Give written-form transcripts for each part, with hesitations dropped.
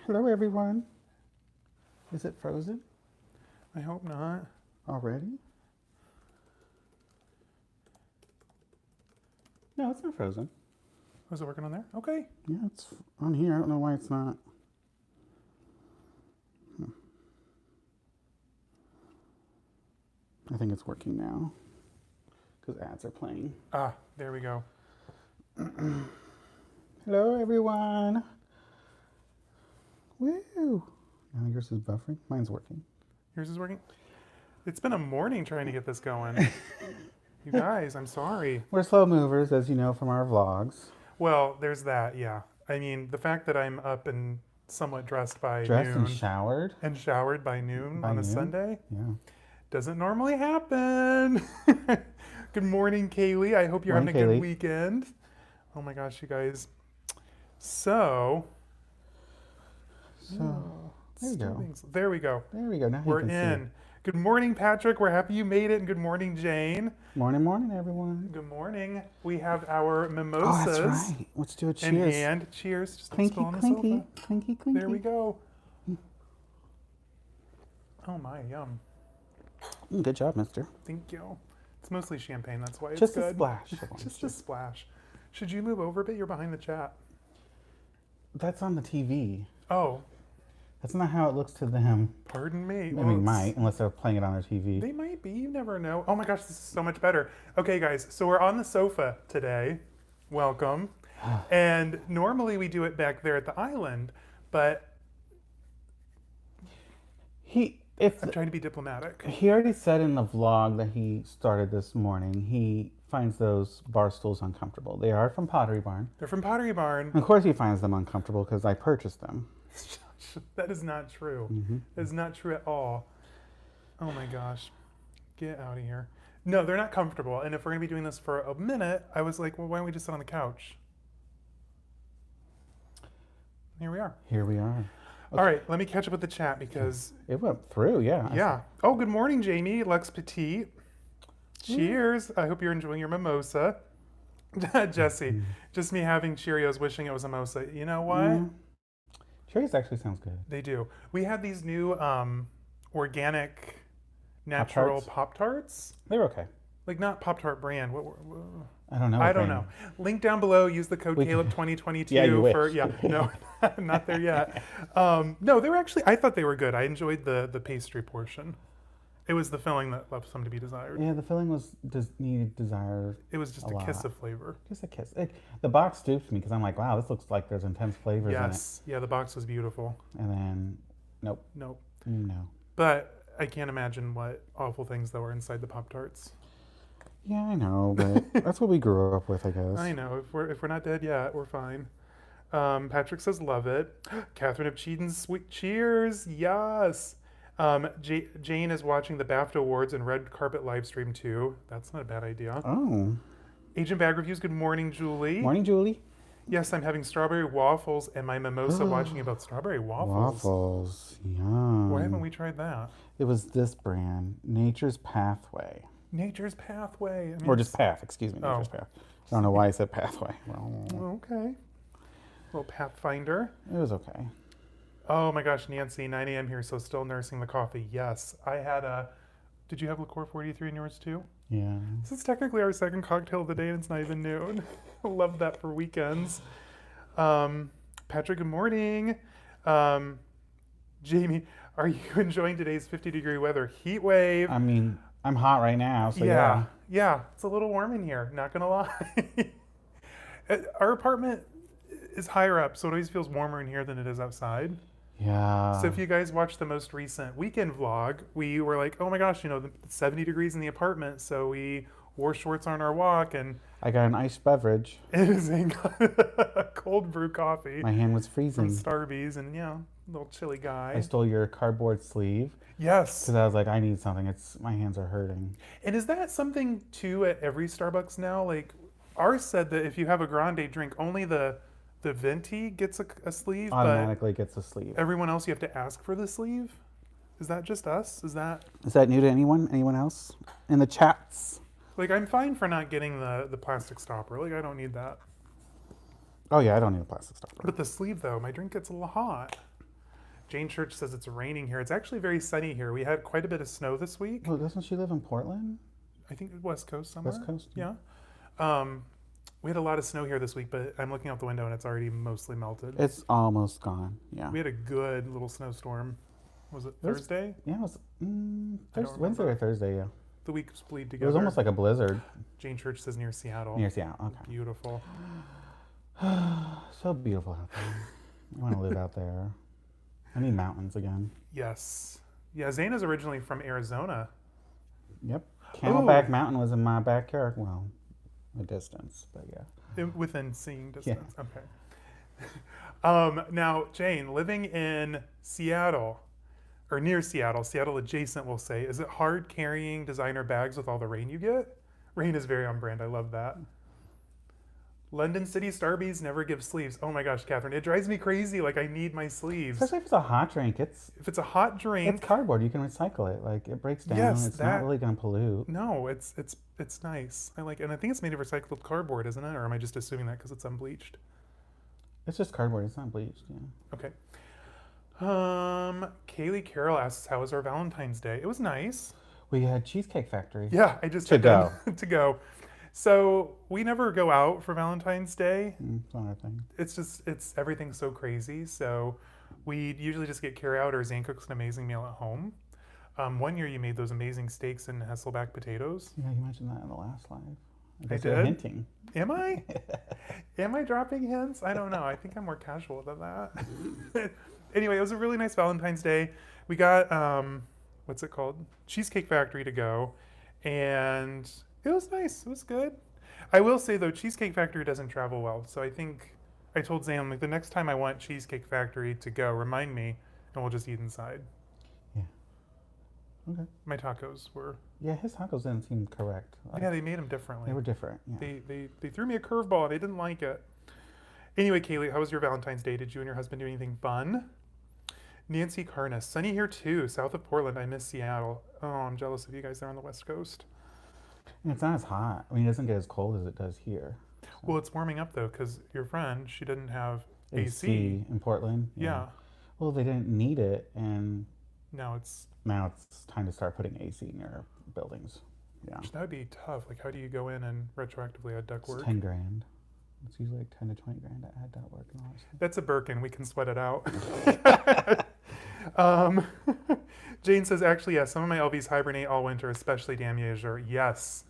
Hello, everyone. Is it frozen I hope not. already? No, it's not frozen. Was it working on there? Okay. Yeah, it's on here. I don't know why it's not. I think it's working now because ads are playing. Ah, there we go. Hello, everyone. Woo! Now yours is buffering. Mine's working. Yours is working? It's been a morning trying to get this going. You guys, I'm sorry. We're slow movers, as you know from our vlogs. Well, there's that, yeah. I mean, the fact that I'm up and somewhat dressed by Dressed noon and showered. and showered by noon By on a noon? Sunday Yeah. doesn't normally happen. Good morning, Kaylee. I hope you're Morning, having a good Kaylee. weekend. Oh my gosh, you guys. So, So, there you go. There we go. There we go. Now We're you can in. Good morning, Patrick. We're happy you made it. And good morning, Jane. see. Morning, everyone. Good morning. We have our Oh, mimosas that's right. Let's do a in cheers. hand. Cheers. Just don't spill Clinky, on the clinky, sofa. clinky, clinky. There we go. Oh my, yum. Good job, mister. Thank you. It's mostly champagne. That's why it's Just good. a splash. Just a splash. Should you move over a bit? You're behind the chat. That's on the TV. Oh, That's not how it looks to them. pardon me. I Well, mean, it's- might, unless they're playing it on their TV. They might be. You never know. Oh my gosh, this is so much better. Okay, guys. So we're on the sofa today. Welcome. And normally we do it back there at the island, but I'm trying to be diplomatic. He already said in the vlog that he started this morning, he finds those bar stools uncomfortable. They are from Pottery Barn. They're from Pottery Barn. Of course he finds them uncomfortable because I purchased them. That is not true. That is not true at all. Oh my gosh. Get out of here. No, they're not comfortable. And if we're going to be doing this for a minute, I was like, well, why don't we just sit on the couch? Here we are. Here we are. Okay. All right, let me catch up with the chat because, It went through, yeah. yeah. Oh, good morning, Jamie. Lux Petit. Cheers. I hope you're enjoying your mimosa. Jesse, just me having Cheerios wishing it was a mimosa. You know what? Mm. Cherries actually sounds good. They do. We had these new organic, natural Pop-Tarts. They're okay. Like not Pop-Tart brand. I don't know. I don't know. Link down below. Use the code We can- caleb2022 Yeah, you for wish. no, not there yet. No, they were actually. I thought they were good. I enjoyed the pastry portion. It was the filling that left some to be desired. Yeah, the filling was needed desire. It was just a kiss of flavor. Just a kiss. The box duped me because I'm like, wow, this looks like there's intense flavors Yes. Yeah, the box was beautiful. in it. And then, nope. Nope. No. But I can't imagine what awful things that were inside the Pop-Tarts. Yeah, I know, but that's what we grew up with, I guess. I know. If we're not dead yet, we're fine. Patrick says love it. Catherine of Cheaton's sweet cheers. Yes. Jane is watching the BAFTA Awards and red carpet live stream too. That's not a bad idea. Oh. Agent Bag Reviews. Good morning, Julie. Morning, Julie. Yes, I'm having strawberry waffles and my mimosa watching about strawberry waffles. Waffles. Yum. Why haven't we tried that? It was this brand, Nature's Pathway. Nature's Pathway. I mean, Or just Path, excuse me, Oh. Nature's Path. I don't know why I said Pathway. Well, okay. Little Pathfinder. it was okay. Oh my gosh, Nancy, 9 a.m. here, so still nursing the coffee. Yes, I had a. Did you have liqueur 43 in yours too? Yeah. This is technically our second cocktail of the day, and it's not even noon. I love that for weekends. Patrick, good morning. Jamie, are you enjoying today's 50-degree weather? Heat wave. I mean, I'm hot right now, so yeah. Yeah, it's a little warm in here, not gonna lie. Our apartment is higher up, so it always feels warmer in here than it is outside. Yeah. So if you guys watched the most recent weekend vlog, we were like, oh my gosh, it's 70 degrees in the apartment, so we wore shorts on our walk, and I got an iced beverage. it is a cold brew coffee My hand was from freezing. Starbucks, and little chilly guy. I stole your cardboard sleeve Yes. because I was like, I need something. My hands are hurting. And is that something too at every Starbucks now? Like ours said that if you have a grande drink, only the venti gets a sleeve, Automatically gets a sleeve. but everyone else you have to ask for the sleeve. Is that just us? Is that new to anyone? Anyone else in the chats? like I'm fine for not getting the plastic stopper. Like I don't need that. Oh yeah, I don't need a plastic stopper. But the sleeve though, my drink gets a little hot. Jane Church says it's raining here. It's actually very sunny here. We had quite a bit of snow this week. Oh, doesn't she live in Portland? I think West Coast somewhere. West Coast? Yeah. Um, we had a lot of snow here this week, but I'm looking out the window and it's already mostly melted. It's almost gone. Yeah. We had a good little snowstorm. Was it Thursday? Yeah, it was Wednesday remember. or Thursday, yeah. The weeks bleed It together. was almost like a blizzard. Jane Church says near Seattle. Near Seattle, okay. Beautiful. So beautiful out there. I want to live out there. I need mountains again. Yes. Yeah, Zane is originally from Arizona. Yep. Camelback Mountain was in my backyard. Well, a distance, but yeah. Within seeing distance. Yeah. Okay. Now, Jane, living in Seattle, or near Seattle, Seattle adjacent, we'll say, is it hard carrying designer bags with all the rain you get? Rain is very on brand. I love that. London City Starbies never give sleeves. Oh my gosh, Catherine, it drives me crazy. Like, I need my sleeves. Especially if it's a hot drink. If it's a hot drink, it's cardboard. You can recycle it. Like, it breaks down. Yes, it's not really going to pollute. no, it's nice. I like, and I think it's made of recycled cardboard, isn't it? Or am I just assuming that because it's unbleached? It's just cardboard. It's not bleached. Yeah. Okay. Kaylee Carroll asks, "How was our Valentine's Day?" It was nice. We had Cheesecake Factory. Yeah, I just To checked go. in to go. So we never go out for Valentine's Day. It's not our thing. It's everything's so crazy. So we usually just get carry out, or Zane cooks an amazing meal at home. One year you made those amazing steaks and Hasselback potatoes. Yeah, you mentioned that in the last live. I guess you're did? hinting. Am I? Am I dropping hints? I don't know. I think I'm more casual than that. Anyway, it was a really nice Valentine's Day. We got what's it called? Cheesecake Factory to go, and it was nice. It was good. I will say though, Cheesecake Factory doesn't travel well. So I think I told Zane, like, the next time I want Cheesecake Factory to go, remind me, and we'll just eat inside. Yeah. Okay. My tacos were. Yeah, his tacos didn't seem correct. Yeah, they made them differently. They were different. Yeah. They threw me a curveball and I didn't like it. Anyway, Kaylee, how was your Valentine's Day? Did you and your husband do anything fun? Nancy Carness, sunny here too, south of Portland. I miss Seattle. Oh, I'm jealous of you guys there on the West Coast. And it's not as hot. I mean, it doesn't get as cold as it does here. Well, it's warming up though, because your friend, she didn't have AC. AC in Portland. Yeah. Well, they didn't need it, and Now it's time to start putting AC near buildings. Yeah. that would be tough. Like, how do you go in and retroactively add ductwork? It's 10 grand. It's usually like 10 to 20 grand to add ductwork and all that stuff. That's a Birkin. We can sweat it out. Jane says, actually, yes, some of my LVs hibernate all winter, especially Damier. Yes.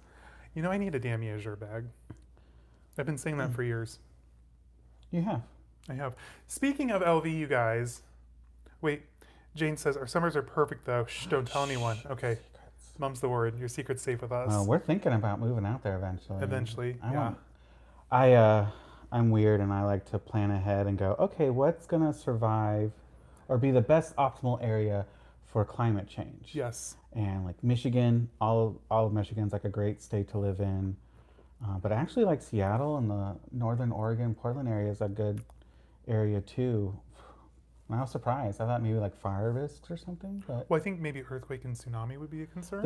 You know, I need a Damier bag. I've been saying that for years. You have. I have. Speaking of LV, you guys. Wait, Jane says, our summers are perfect, though. Shh, don't tell anyone. Okay. Secrets. Mum's the word. Your secret's safe with us. We're thinking about moving out there eventually. Eventually, I yeah. I'm weird and I like to plan ahead and go, okay, what's going to survive or be the best optimal area for climate change? Yes. And like Michigan, all of Michigan's like a great state to live in. But actually like Seattle and the northern Oregon, Portland area is a good area too. And I was surprised. I thought maybe like fire risks or something, but Well, I think maybe earthquake and tsunami would be a concern.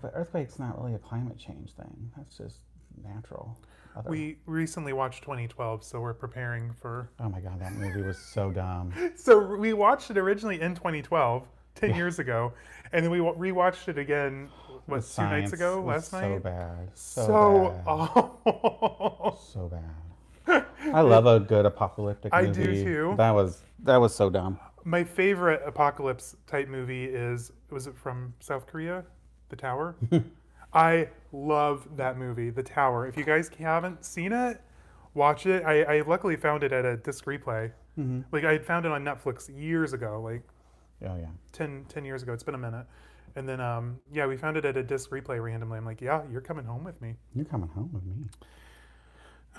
but earthquake's not really a climate change thing. That's just natural. We recently watched 2012, so we're preparing for... Oh my God, that movie was so dumb. So we watched it originally in 2012, 10 years ago, and then we rewatched it again, what, The 2 nights science ago, was last night? So bad. So bad. awful. So bad. I love a good apocalyptic movie. I do too. That was so dumb. My favorite apocalypse type movie was it from South Korea? The Tower? I love that movie, The Tower. If you guys haven't seen it, watch it. I luckily found it at a disc replay. Mm-hmm. Like, I had found it on Netflix years ago, like Oh yeah. 10 years ago. It's been a minute. And then, we found it at a disc replay randomly. I'm like, yeah, you're coming home with me. You're coming home with me.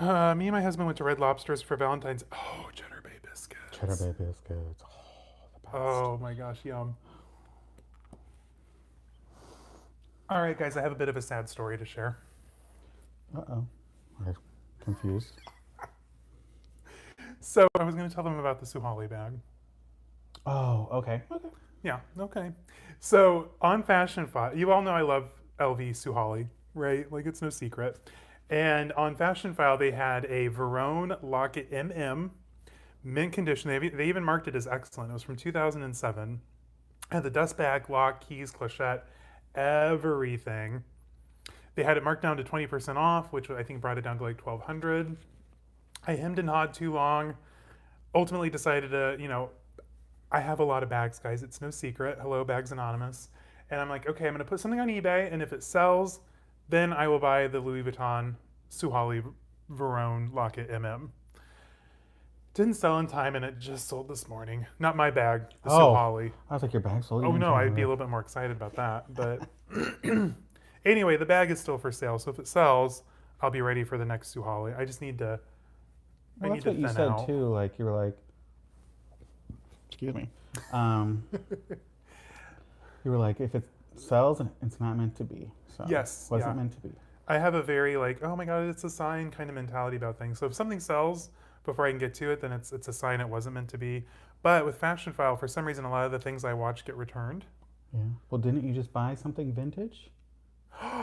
Me and my husband went to Red Lobster's for Valentine's. Oh, Cheddar Bay biscuits. Cheddar Bay biscuits. Oh, the best. Oh my gosh, yum. All right, guys, I have a bit of a sad story to share. Uh-oh. I'm confused. So I was going to tell them about the Suhali bag. Oh, okay. Yeah, okay. So on Fashion File, you all know I love LV Suhali, right? Like, it's no secret. And on Fashion File, they had a Verone Locket MM mint condition. They even marked it as excellent. It was from 2007. Had the dust bag, lock, keys, clochette, everything. They had it marked down to 20% off, which I think brought it down to like 1,200. I hemmed and hawed too long. Ultimately decided to, I have a lot of bags, guys. It's no secret. Hello, Bags Anonymous. And I'm like, okay, I'm going to put something on eBay, and if it sells, then I will buy the Louis Vuitton Suhali Verone Locket MM. Didn't sell in time, and it just sold this morning. Not my bag, the Oh, Suhali. I was like, your bag sold. You Oh didn't no, tell me I'd be a that. little bit more excited about that. But anyway, the bag is still for sale. So if it sells, I'll be ready for the next Suhali. I just need to. I Well, need that's to what you thin said out. too. Like you were like, excuse me. Um, you were like, if it sells, it's not meant to be. So Yes, wasn't yeah. meant to be. I have a very like, oh my god, it's a sign kind of mentality about things. So if something sells before I can get to it, then it's a sign it wasn't meant to be. But with Fashion File, for some reason, a lot of the things I watch get returned. Yeah. Well, didn't you just buy something vintage?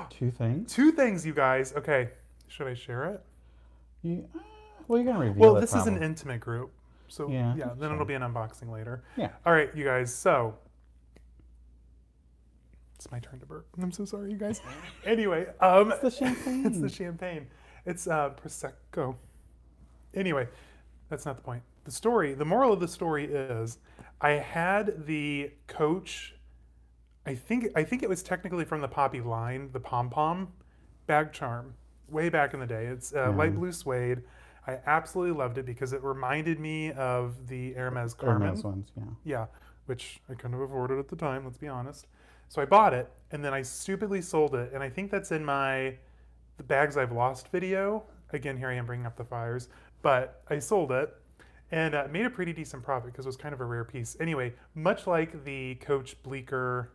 Two things. Two things, you guys. Okay, should I share it? You. Well, you're gonna Well, reveal it this is an probably. intimate group, so Yeah. yeah, You can then it'll share. be an unboxing later. Yeah. All right, you guys. So it's my turn to burp. I'm so sorry, you guys. Anyway, It's the it's the champagne. champagne. It's prosecco. Anyway, that's not the point. The moral of the story is, I had the Coach. I think it was technically from the Poppy line, the Pom Pom bag charm, way back in the day. It's light Yeah. blue suede. I absolutely loved it because it reminded me of the Hermes Hermes Carmen. ones. Yeah. Yeah, which I couldn't have afforded at the time, let's be honest. So I bought it and then I stupidly sold it. And I think that's in the bags I've lost video. Again, here I am bringing up the fires. But I sold it and made a pretty decent profit because it was kind of a rare piece. Anyway, much like the Coach Bleecker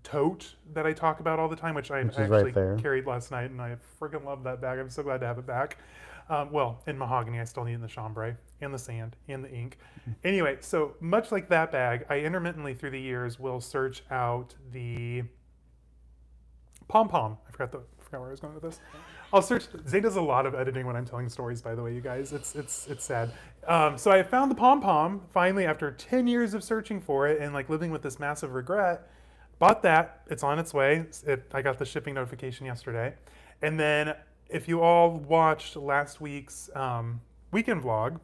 tote that I talk about all the time, which I Which is right actually there. carried last night, and I freaking love that bag. I'm so glad to have it back. Well, in mahogany, I still need it in the chambray and the sand and the ink. Anyway, so much like that bag, I intermittently through the years will search out the pom pom. I forgot where I was going with this. I'll search. Zay does a lot of editing when I'm telling stories. By the way, you guys, it's sad. So I found the pom pom finally after 10 years of searching for it and like living with this massive regret. Bought that. It's on its way. I got the shipping notification yesterday. And then if you all watched last week's weekend vlog,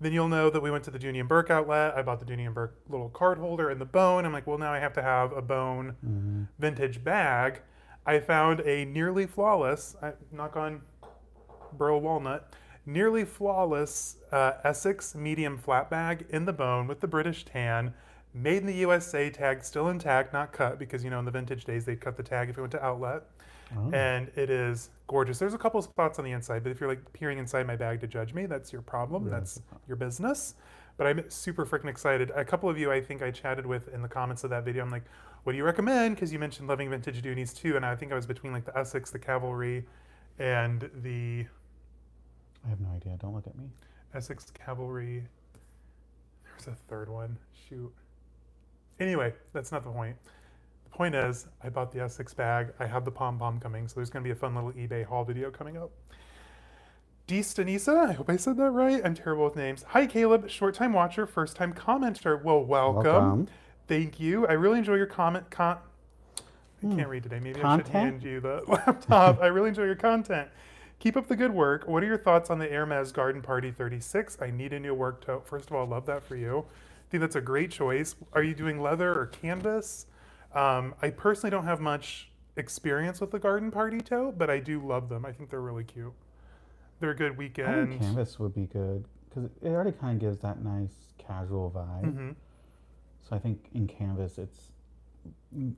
then you'll know that we went to the Dooney and Burke outlet. I bought the Dooney and Burke little card holder and the bone. I'm like, well, now I have to have a bone Mm-hmm. vintage bag. I found a nearly flawless, knock on burl walnut, nearly flawless Essex medium flat bag in the bone with the British tan, made in the USA tag still intact, not cut because in the vintage days they'd cut the tag if it went to outlet. Oh. And it is gorgeous. There's a couple spots on the inside, but if you're like peering inside my bag to judge me, that's your problem. Yeah, That's your business. But I'm super freaking excited. A couple of you I think I chatted with in the comments of that video. I'm like, what do you recommend? Because you mentioned loving vintage Doonies too, and I think I was between like the Essex, the Cavalry, and the I have no idea. Don't look at me. Essex Cavalry. There's a third one. Shoot. Anyway, that's not the point. The point is, I bought the Essex bag. I have the pom pom coming, so there's going to be a fun little eBay haul video coming up. D. Stanisa, I hope I said that right. I'm terrible with names. Hi, Caleb, short time watcher, first time commenter. Well, welcome. Welcome. Thank you. I really enjoy your comment. I Hmm. can't read today. Maybe I should Content? hand you the laptop. I really enjoy your content. Keep up the good work. What are your thoughts on the Hermes Garden Party 36? I need a new work tote. First of all, I love that for you. I think that's a great choice. Are you doing leather or canvas? I personally don't have much experience with the Garden Party tote, but I do love them. I think they're really cute. They're a good I weekend. think canvas would be good because it already kind of gives that nice casual vibe. Mm-hmm. So I think in canvas, it's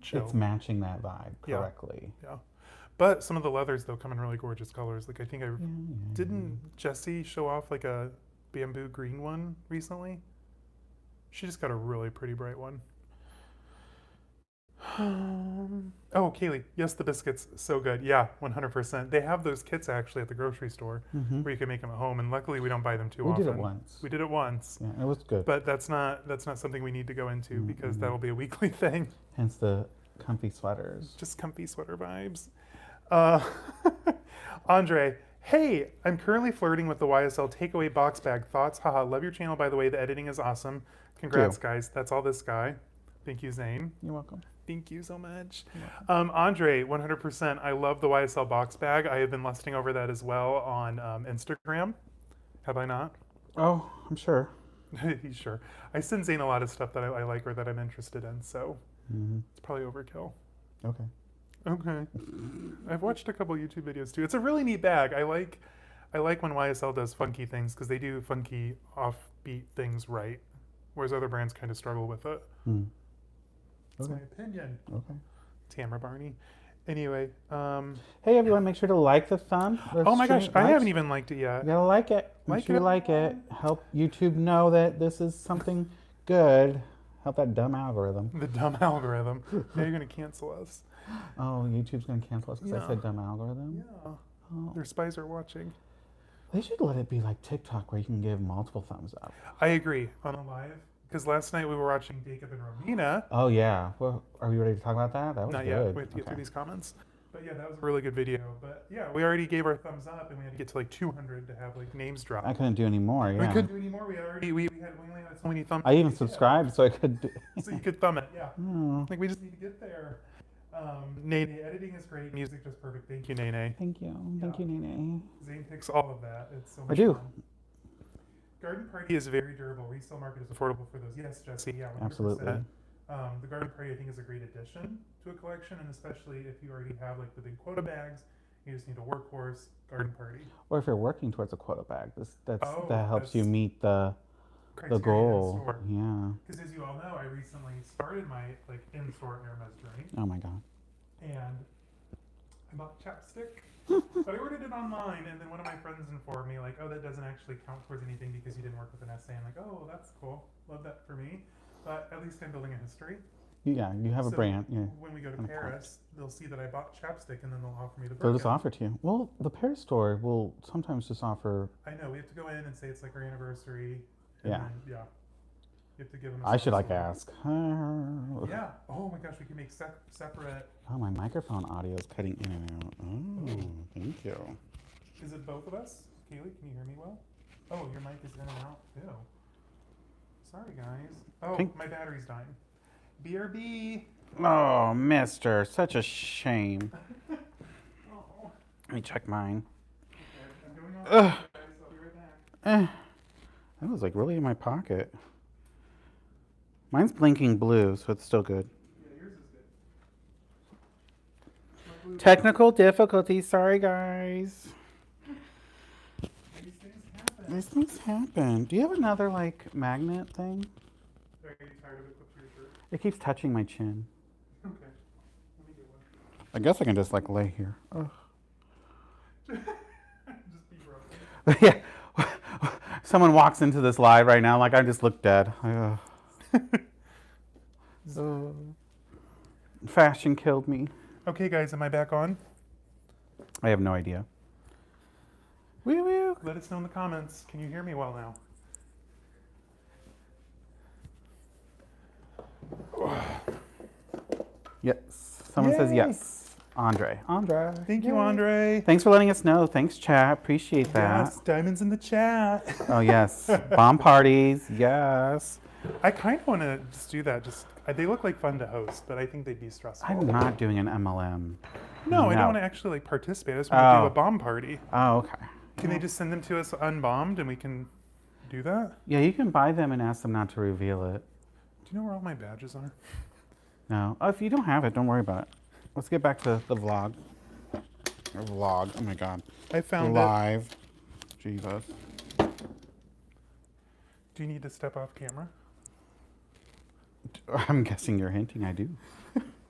Chill. matching that vibe Yeah. correctly. Yeah. But some of the leathers though come in really gorgeous colors. Like I think Yeah, didn't Jessie show off like a bamboo green one recently? She just got a really pretty bright one. Oh, Kaylee, yes, the biscuits, so good. Yeah, 100%. They have those kits actually at the grocery store Mm-hmm. where you can make them at home, and luckily we don't buy them too We often. did it once. We did it once, Yeah, it was good. but that's not something we need to go into because Mm-mm. that'll be a weekly thing. Hence the comfy sweaters. Just comfy sweater vibes. Uh, Andre, Hey, I'm currently flirting with the YSL takeaway box bag. Thoughts? Haha. Love your channel, by the way. The editing is awesome. Thank Congrats, you. guys. That's all this guy. Thank you, Zane. You're welcome. Thank you so much. You're welcome. Andre, 100%. I love the YSL box bag. I have been lusting over that as well on Instagram. Have I not? Oh, I'm sure. He's sure. I send Zane a lot of stuff that I like or that I'm interested in, so Hmm. it's probably overkill. Okay. Okay. I've watched a couple YouTube videos too. It's a really neat bag. I like when YSL does funky things because they do funky offbeat things right, whereas other brands kind of struggle with it. Hmm. That's Okay. my opinion. Okay. Tamara Barney. Anyway, Hey everyone, make sure to like the oh my gosh, stream. I Likes. haven't even liked it yet. You gotta like it. Make Like sure it, you like it. everyone. Help YouTube know that this is something good. Help that dumb algorithm. The dumb algorithm. Now you're gonna cancel us. Oh, YouTube's gonna cancel us because I Yeah. said dumb algorithm. Yeah. Oh. Their spies are watching. They should let it be like TikTok where you can give multiple thumbs up. I agree on a live because last night we were watching Jacob and Romina. Oh yeah. Well, are we ready to talk about that? That was Not good. yet. We have to get Okay. through these comments. But yeah, that was a really good video. But yeah, we already gave our thumbs up, and we had to get to like 200 to have like names drop. I couldn't do any more. We Yeah. couldn't do any more. We only had so many thumbs. I even Yeah. subscribed so I could. Do... So you could thumb it. Yeah. Oh, Like we just need to get there. Nene, editing is great. Music just perfect. Thank you, Nene. thank you. Thank Yeah. you, Nene. Zane picks all of that. It's so much I do. fun. Garden Party is very durable. Resale market is affordable for those. Yes, Jesse. Yeah, 100%. Absolutely. The Garden Party, I think, is a great addition to a collection, and especially if you already have like the big quota bags, you just need a workhorse. Garden Party. Or if you're working towards a quota bag, that Oh, helps you that's meet the criteria goal. in store. Yeah. Because as you all know, I recently started my like in-store Hermes journey, Oh my god. and I bought chapstick. But I ordered it online, and then one of my friends informed me, like, oh, that doesn't actually count towards anything because you didn't work with an essay. I'm like, oh, well, that's cool. Love that for me. But at least I'm building a history. Yeah, you have a So brand. Yeah. when we go to And a Paris, they'll see that I bought chapstick, and then they'll offer me the They'll just Birkin. offer it to you. Well, the Paris store will sometimes just offer. I know, we have to go in and say it's like our anniversary. And Yeah. Then, yeah. You have to give them a I should like self-store. ask. Yeah. Oh my gosh, we can make separate. Oh, my microphone audio is cutting in and out. Oh, thank you. Is it both of us? Kaylee, can you hear me well? Oh, your mic is in and out too. Sorry, guys. Oh, Pink. my battery's dying. BRB. Oh, mister, such a shame. Oh. Let me check mine. Okay, I'm going off. Ugh. Guys, I'll be right back. That was like really in my pocket. Mine's blinking blue, so it's still good. Yeah, yours is good. My blue- Technical difficulties, sorry guys. These things happen. These things happen. Do you have another like magnet thing? Are you tired of it? Clip to your shirt? It keeps touching my chin. Okay. Let me get one. I guess I can just like lay here. Ugh. Just be broken. Yeah. Someone walks into this live right now, like I just look dead. Ugh. Fashion killed me. Okay, guys, am I back on? I have no idea. Woo woo. Let us know in the comments. Can you hear me well now? Yes. Someone says Yay. yes. Andre. Andre. Thank you, Yay. Andre. Thanks for letting us know. Thanks, chat. Appreciate that. Yes, diamonds in the chat. Oh, yes. Bomb parties. Yes. I kind of want to just do that. They look like fun to host, but I think they'd be stressful. I'm not doing an MLM. No, I don't No. want to actually like participate. I just want to do Oh. a bomb party. Oh, okay. Can they just send them to us unbombed and we can do that? Yeah, you can buy them and ask them not to reveal it. Do you know where all my badges are? No. Oh, if you don't have it, don't worry about it. Let's get back to the vlog. Or vlog. Oh my god. I found it. Live. Jesus. Do you need to step off camera? I'm guessing you're hinting I do.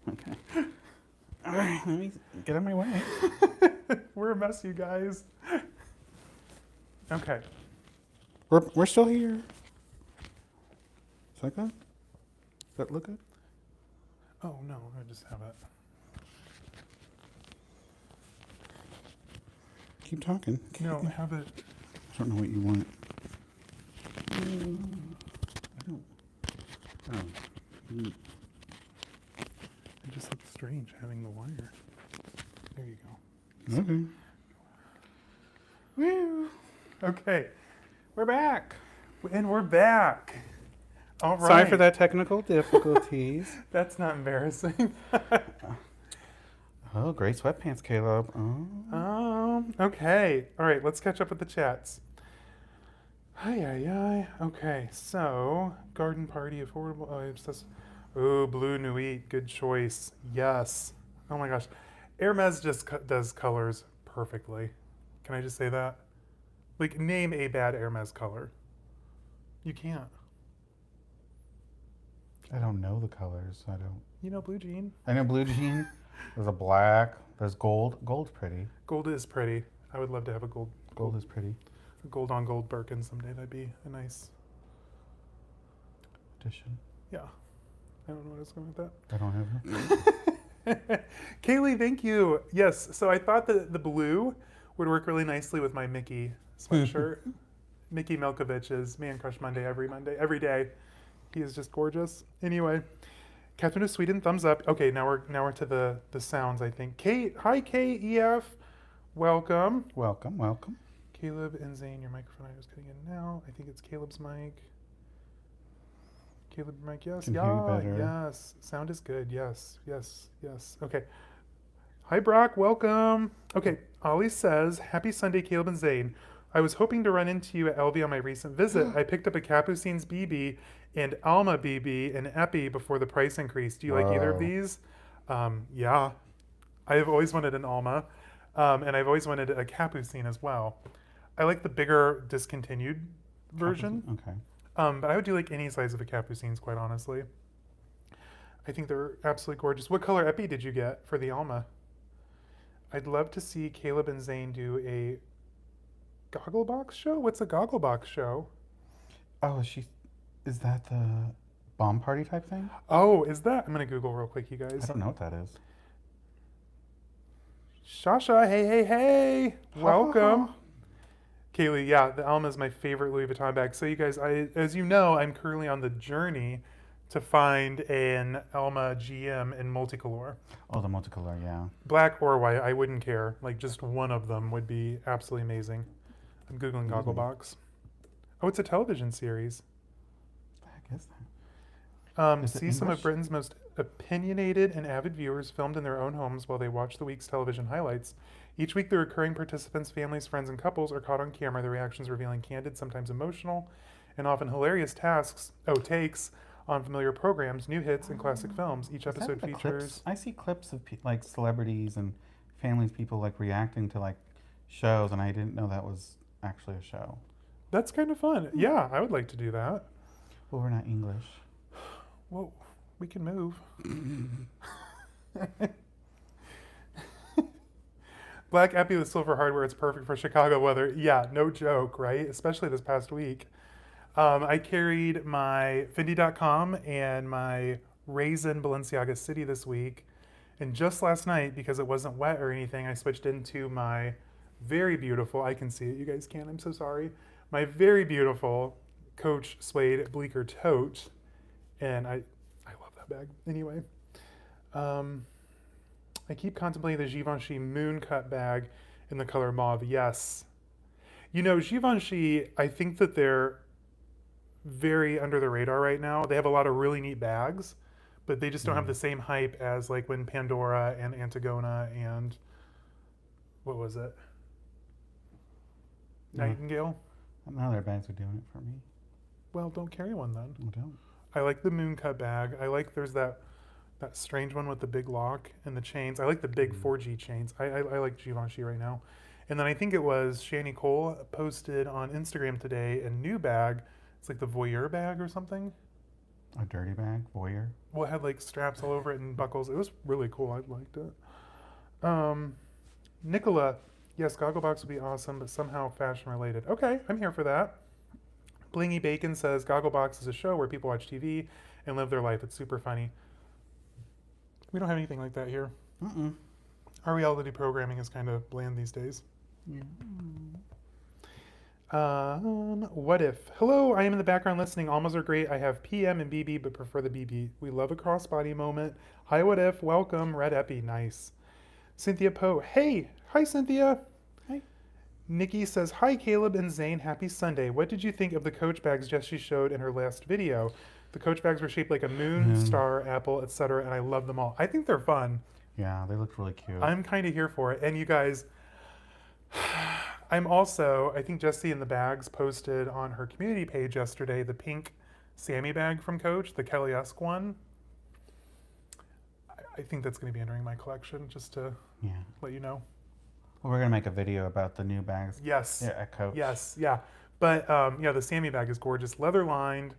Okay. All right, let me get out of my way. We're a mess, you guys. Okay. We're still here. Is that good? Does that look good? Oh no, I just have it. Keep talking. No, I have it. I don't know what you want. I don't. Oh. Mm. It just looks strange having the wire. There you go. Okay. Okay. We're back. And we're back. All right. Sorry for that technical difficulties. That's not embarrassing. Oh, great sweatpants, Caleb. Oh. Okay. All right, let's catch up with the chats. Hi. Okay, so garden party, affordable. Oh, obsessed. Oh, blue nuit, good choice. Yes. Oh my gosh, Hermes just does colors perfectly. Can I just say that? Like, name a bad Hermes color. You can't. I don't know the colors. I don't. You know, blue jean. I know blue jean. There's a black. There's gold. Gold's pretty. Gold is pretty. I would love to have a Gold is pretty. a gold on gold Birkin someday. That'd be a nice Addition. Yeah. I don't know what I was going with that. I don't have. Kaylee, thank you. Yes, so I thought that the blue would work really nicely with my Mickey sweatshirt. Mickey Milkovich's Man Crush Monday, every day. He is just gorgeous. Anyway, Catherine of Sweden, thumbs up. Okay, now we're to the sounds, I think. Hi KEF, welcome. Welcome. Caleb and Zane, your microphone I was cutting in now. I think it's Caleb's mic. Caleb mic, yes. Can hear you better. Yes. Sound is good. Yes. Okay. Hi Brock, welcome. Okay, Ollie says, happy Sunday, Caleb and Zane. I was hoping to run into you at LV on my recent visit. I picked up a Capucines BB and Alma BB and Epi before the price increase. Do you like either of these? Yeah. I have always wanted an Alma, and I've always wanted a Capucine as well. I like the bigger discontinued version. Okay. But I would do like any size of a Capucines, quite honestly. I think they're absolutely gorgeous. What color Epi did you get for the Alma? I'd love to see Caleb and Zane do a goggle box show. What's a goggle box show? Oh, is that the bomb party type thing? Oh, is that? I'm gonna Google real quick, you guys. I don't know what that is. Shasha, hey, welcome. Kaylee, yeah, the Alma is my favorite Louis Vuitton bag. So you guys, as you know, I'm currently on the journey to find an Alma GM in multicolor. Oh, the multicolor, yeah. Black or white, I wouldn't care. Like, just one of them would be absolutely amazing. I'm Googling Gogglebox. Oh, it's a television series. What the heck is that? Is it See some of English? Britain's most opinionated and avid viewers filmed in their own homes while they watch the week's television highlights. Each week, the recurring participants, families, friends, and couples are caught on camera, their reactions revealing candid, sometimes emotional, and often hilarious takes on familiar programs, new hits, and classic films. Each Is that episode the features... clips? I see clips of like celebrities and families, people like reacting to like shows, and I didn't know that was actually a show. That's kind of fun. Yeah, I would like to do that. Well, we're not English. Well, we can move. Black Epi with silver hardware, it's perfect for Chicago weather. Yeah, no joke, right? Especially this past week. I carried my Fendi.com and my Raisin Balenciaga City this week. And just last night, because it wasn't wet or anything, I switched into my very beautiful, I can see it, you guys can't, I'm so sorry. My very beautiful Coach Suede Bleecker Tote. And I love that bag. Anyway, I keep contemplating the Givenchy Moon Cut bag in the color mauve. Yes. You know, Givenchy, I think that they're very under the radar right now. They have a lot of really neat bags, but they just don't have the same hype as like when Pandora and Antigona and what was it? Nightingale? Now their bags are doing it for me. Well, don't carry one then. I don't. I like the Moon Cut bag. I like there's that strange one with the big lock and the chains. I like the big 4G chains. I like Givenchy right now. And then I think it was Shani Cole posted on Instagram today a new bag. It's like the Voyeur bag or something. A dirty bag? Voyeur? Well, it had like straps all over it and buckles. It was really cool. I liked it. Nicola, yes, Gogglebox would be awesome, but somehow fashion related. Okay, I'm here for that. Blingy Bacon says Gogglebox is a show where people watch TV and live their life. It's super funny. We don't have anything like that here. Our reality programming is kind of bland these days. Yeah. What if? Hello, I am in the background listening. Almas are great. I have PM and BB, but prefer the BB. We love a crossbody moment. Hi, what if? Welcome. Red Epi. Nice. Cynthia Poe. Hey. Hi, Cynthia. Hi. Nikki says, "Hi, Caleb and Zane. Happy Sunday. What did you think of the Coach bags Jessie showed in her last video? The Coach bags were shaped like a moon, Moon. star, apple, etc., and I love them all. I think they're fun. Yeah, they look really cute. I'm kind of here for it. And you guys, I'm also, I think Jessie in the bags posted on her community page yesterday the pink Sammy bag from Coach, the Kelly-esque one. I think that's going to be entering my collection, just to Yeah. let you know. Well, we're gonna make a video about the new bags. Yes. Yeah, at Coach. Yes. Yeah. But yeah, the Sammy bag is gorgeous, leather lined,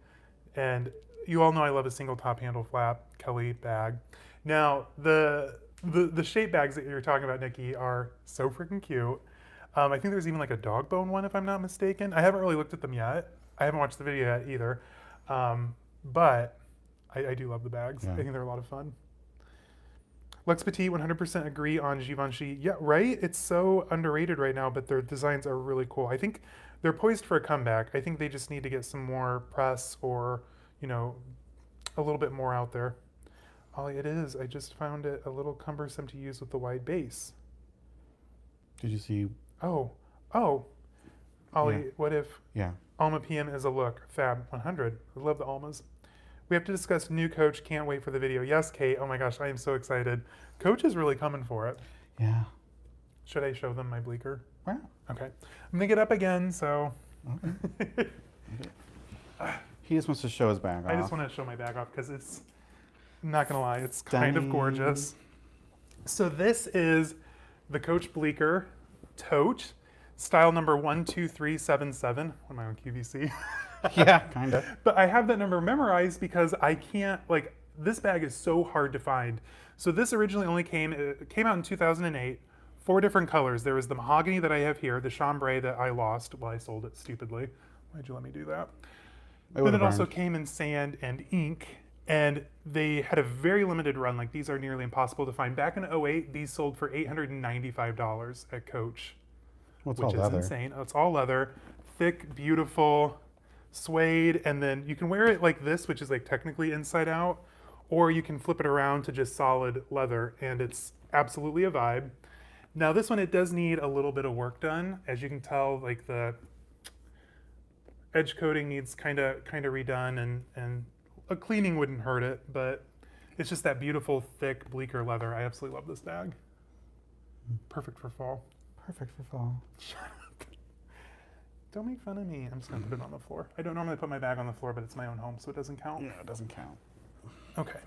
and you all know I love a single top handle flap Kelly bag. Now the shape bags that you're talking about, Nikki, are so freaking cute. I think there's even like a dog bone one, if I'm not mistaken. I haven't really looked at them yet. I haven't watched the video yet either. But I do love the bags. Yeah. I think they're a lot of fun. Lex Petit, 100% agree on Givenchy. Yeah, right? It's so underrated right now, but their designs are really cool. I think they're poised for a comeback. I think they just need to get some more press or, you know, a little bit more out there. Ollie, it is. I just found it a little cumbersome to use with the wide base. Did you see? Oh, Ollie, what if Yeah. Alma PM is a look? Fab 100. I love the Almas. We have to discuss new Coach. Can't wait for the video. Yes, Kate. Oh my gosh, I am so excited. Coach is really coming for it. Yeah. Should I show them my bleaker? Why not? Okay. I'm gonna get up again, so Okay. He just wants to show his bag off. I just want to show my bag off because it's, I'm not gonna lie, it's kind of Stunning. gorgeous. So this is the Coach Bleaker tote, style number 12377. What am I on QVC? Yeah, kind of. But I have that number memorized because I can't, like, this bag is so hard to find. So this originally only came out in 2008, 4 different colors. There was the mahogany that I have here, the chambray that I lost. Well, I sold it stupidly. Why'd you let me do that? Then it also came in sand and ink, and they had a very limited run. Like, these are nearly impossible to find. Back in 08, these sold for $895 at Coach, Well, it's which all is leather. insane. Oh, it's all leather, thick, beautiful suede, and then you can wear it like this, which is like technically inside out, or you can flip it around to just solid leather, and it's absolutely a vibe. Now this one, it does need a little bit of work done. As you can tell, like the edge coating needs kind of redone, and a cleaning wouldn't hurt it, but it's just that beautiful thick bleaker leather. I absolutely love this bag. Perfect for fall. Perfect for fall. Don't make fun of me. I'm just gonna put it on the floor. I don't normally put my bag on the floor, but it's my own home, so it doesn't count. Yeah, it doesn't count. Okay.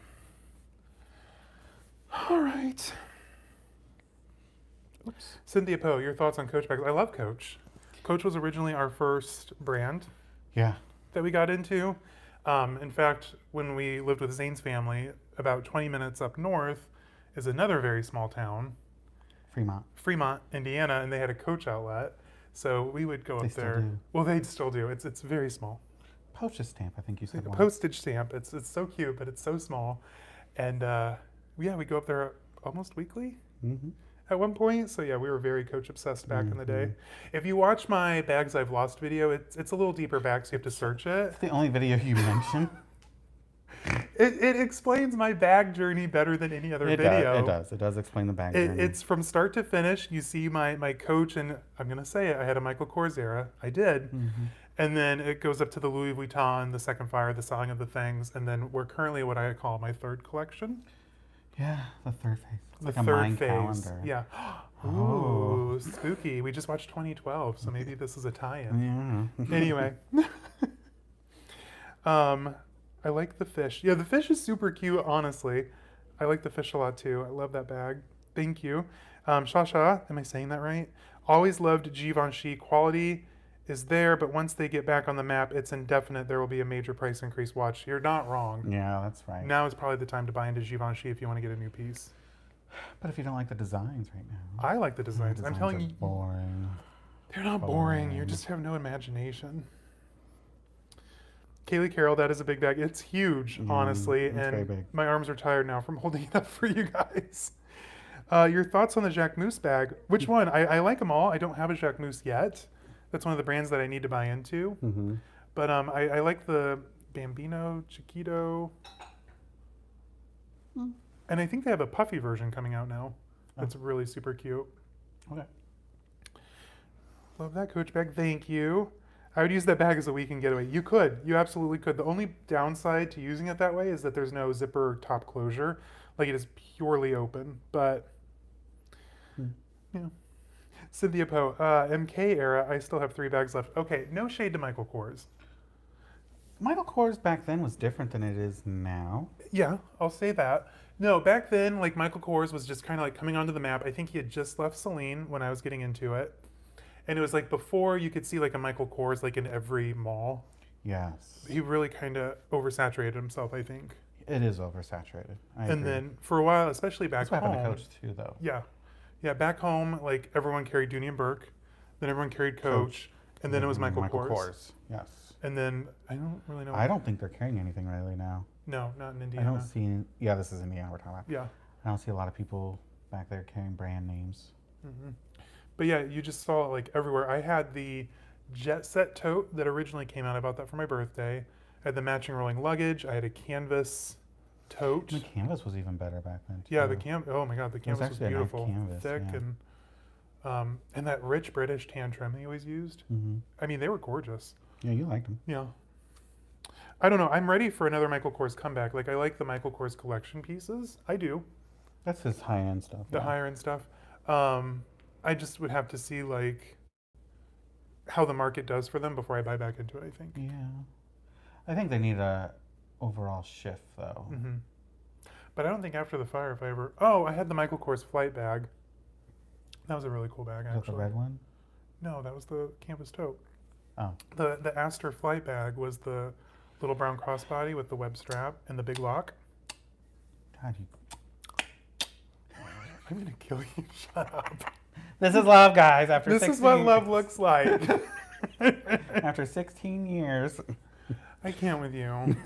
All right. Oops. Cynthia Poe, your thoughts on Coach bags? I love Coach. Coach was originally our first brand Yeah. that we got into. In fact, when we lived with Zane's family, about 20 minutes up north is another very small town, Fremont, Indiana, and they had a Coach outlet. So we would go They up still there. do. Well, they still do. It's very small. Postage stamp, I think you said A one. postage stamp. It's so cute, but it's so small. And yeah, we go up there almost weekly Mm-hmm. at one point. So yeah, we were very Coach obsessed back in the day. If you watch my Bags I've Lost video, it's a little deeper back, so you have to search it. It's the only video you mentioned. It explains my bag journey better than any other video. It does. It does explain the bag journey. It's from start to finish. You see my Coach, and I'm gonna say it. I had a Michael Kors era. I did. Mm-hmm. And then it goes up to the Louis Vuitton, the Second Fire, the Selling of the Things, and then we're currently what I call my third collection. Yeah, the third phase. It's The like a third mind phase. calendar. Yeah. Oh. Ooh, spooky. We just watched 2012, so maybe this is a tie-in. Yeah. Anyway. I like the fish. Yeah, the fish is super cute, honestly. I like the fish a lot too. I love that bag. Thank you. Shasha, am I saying that right? Always loved Givenchy. Quality is there, but once they get back on the map, it's indefinite. There will be a major price increase. Watch. You're not wrong. Yeah, that's right. Now is probably the time to buy into Givenchy if you want to get a new piece. But if you don't like the designs right now. I like the designs. I'm telling are you, boring. they're not boring. You Boring. just have no imagination. Kaylee Carroll, that is a big bag. It's huge, honestly, it's very and big. my arms are tired now from holding it up for you guys. Your thoughts on the Jacquemus bag? Which one? I like them all. I don't have a Jacquemus yet. That's one of the brands that I need to buy into. Mm-hmm. But I like the Bambino, Chiquito. And I think they have a puffy version coming out now. That's really super cute. Okay. Love that Coach bag. Thank you. I would use that bag as a weekend getaway. You could. You absolutely could. The only downside to using it that way is that there's no zipper top closure. Like it is purely open. But, Hmm. yeah. Cynthia Poe, MK era, I still have 3 bags left. Okay, no shade to Michael Kors. Michael Kors back then was different than it is now. Yeah, I'll say that. No, back then, like Michael Kors was just kind of like coming onto the map. I think he had just left Celine when I was getting into it. And it was like before you could see like a Michael Kors like in every mall. Yes. He really kind of oversaturated himself, I think. It is oversaturated. I And agree. then for a while, especially back That's what happened to home. Coach too, though. Yeah. Yeah, back home, like everyone carried Dooney and Burke. Then everyone carried Coach. And then it was Michael Kors. Yes. And then I don't really know. I don't think they're carrying anything really now. No, not in I Indiana. don't see. Yeah, this is Indiana we're talking about. Yeah. I don't see a lot of people back there carrying brand names. Hmm. But yeah, you just saw it like everywhere. I had the Jet Set tote that originally came out. I bought that for my birthday. I had the matching rolling luggage. I had a canvas tote. The canvas was even better back then too. Yeah, oh my god, the canvas was actually a nice beautiful, canvas, thick, yeah. and that rich British tan trim he always used. Mm-hmm. I mean, they were gorgeous. Yeah, you liked them. Yeah. I don't know. I'm ready for another Michael Kors comeback. Like I like the Michael Kors collection pieces. I do. That's his high end stuff. The higher end stuff. I just would have to see like how the market does for them before I buy back into it, I think. Yeah. I think they need a overall shift though. Hmm. But I don't think after the fire, if I ever. Oh, I had the Michael Kors flight bag. That was a really cool bag, Is that actually. the red one? No, that was the canvas tote. Oh. The Aster flight bag was the little brown crossbody with the web strap and the big lock. God, you. I'm gonna kill you. Shut up. This is love, guys. After This 16 is what love looks like. After 16 years. I can't with you.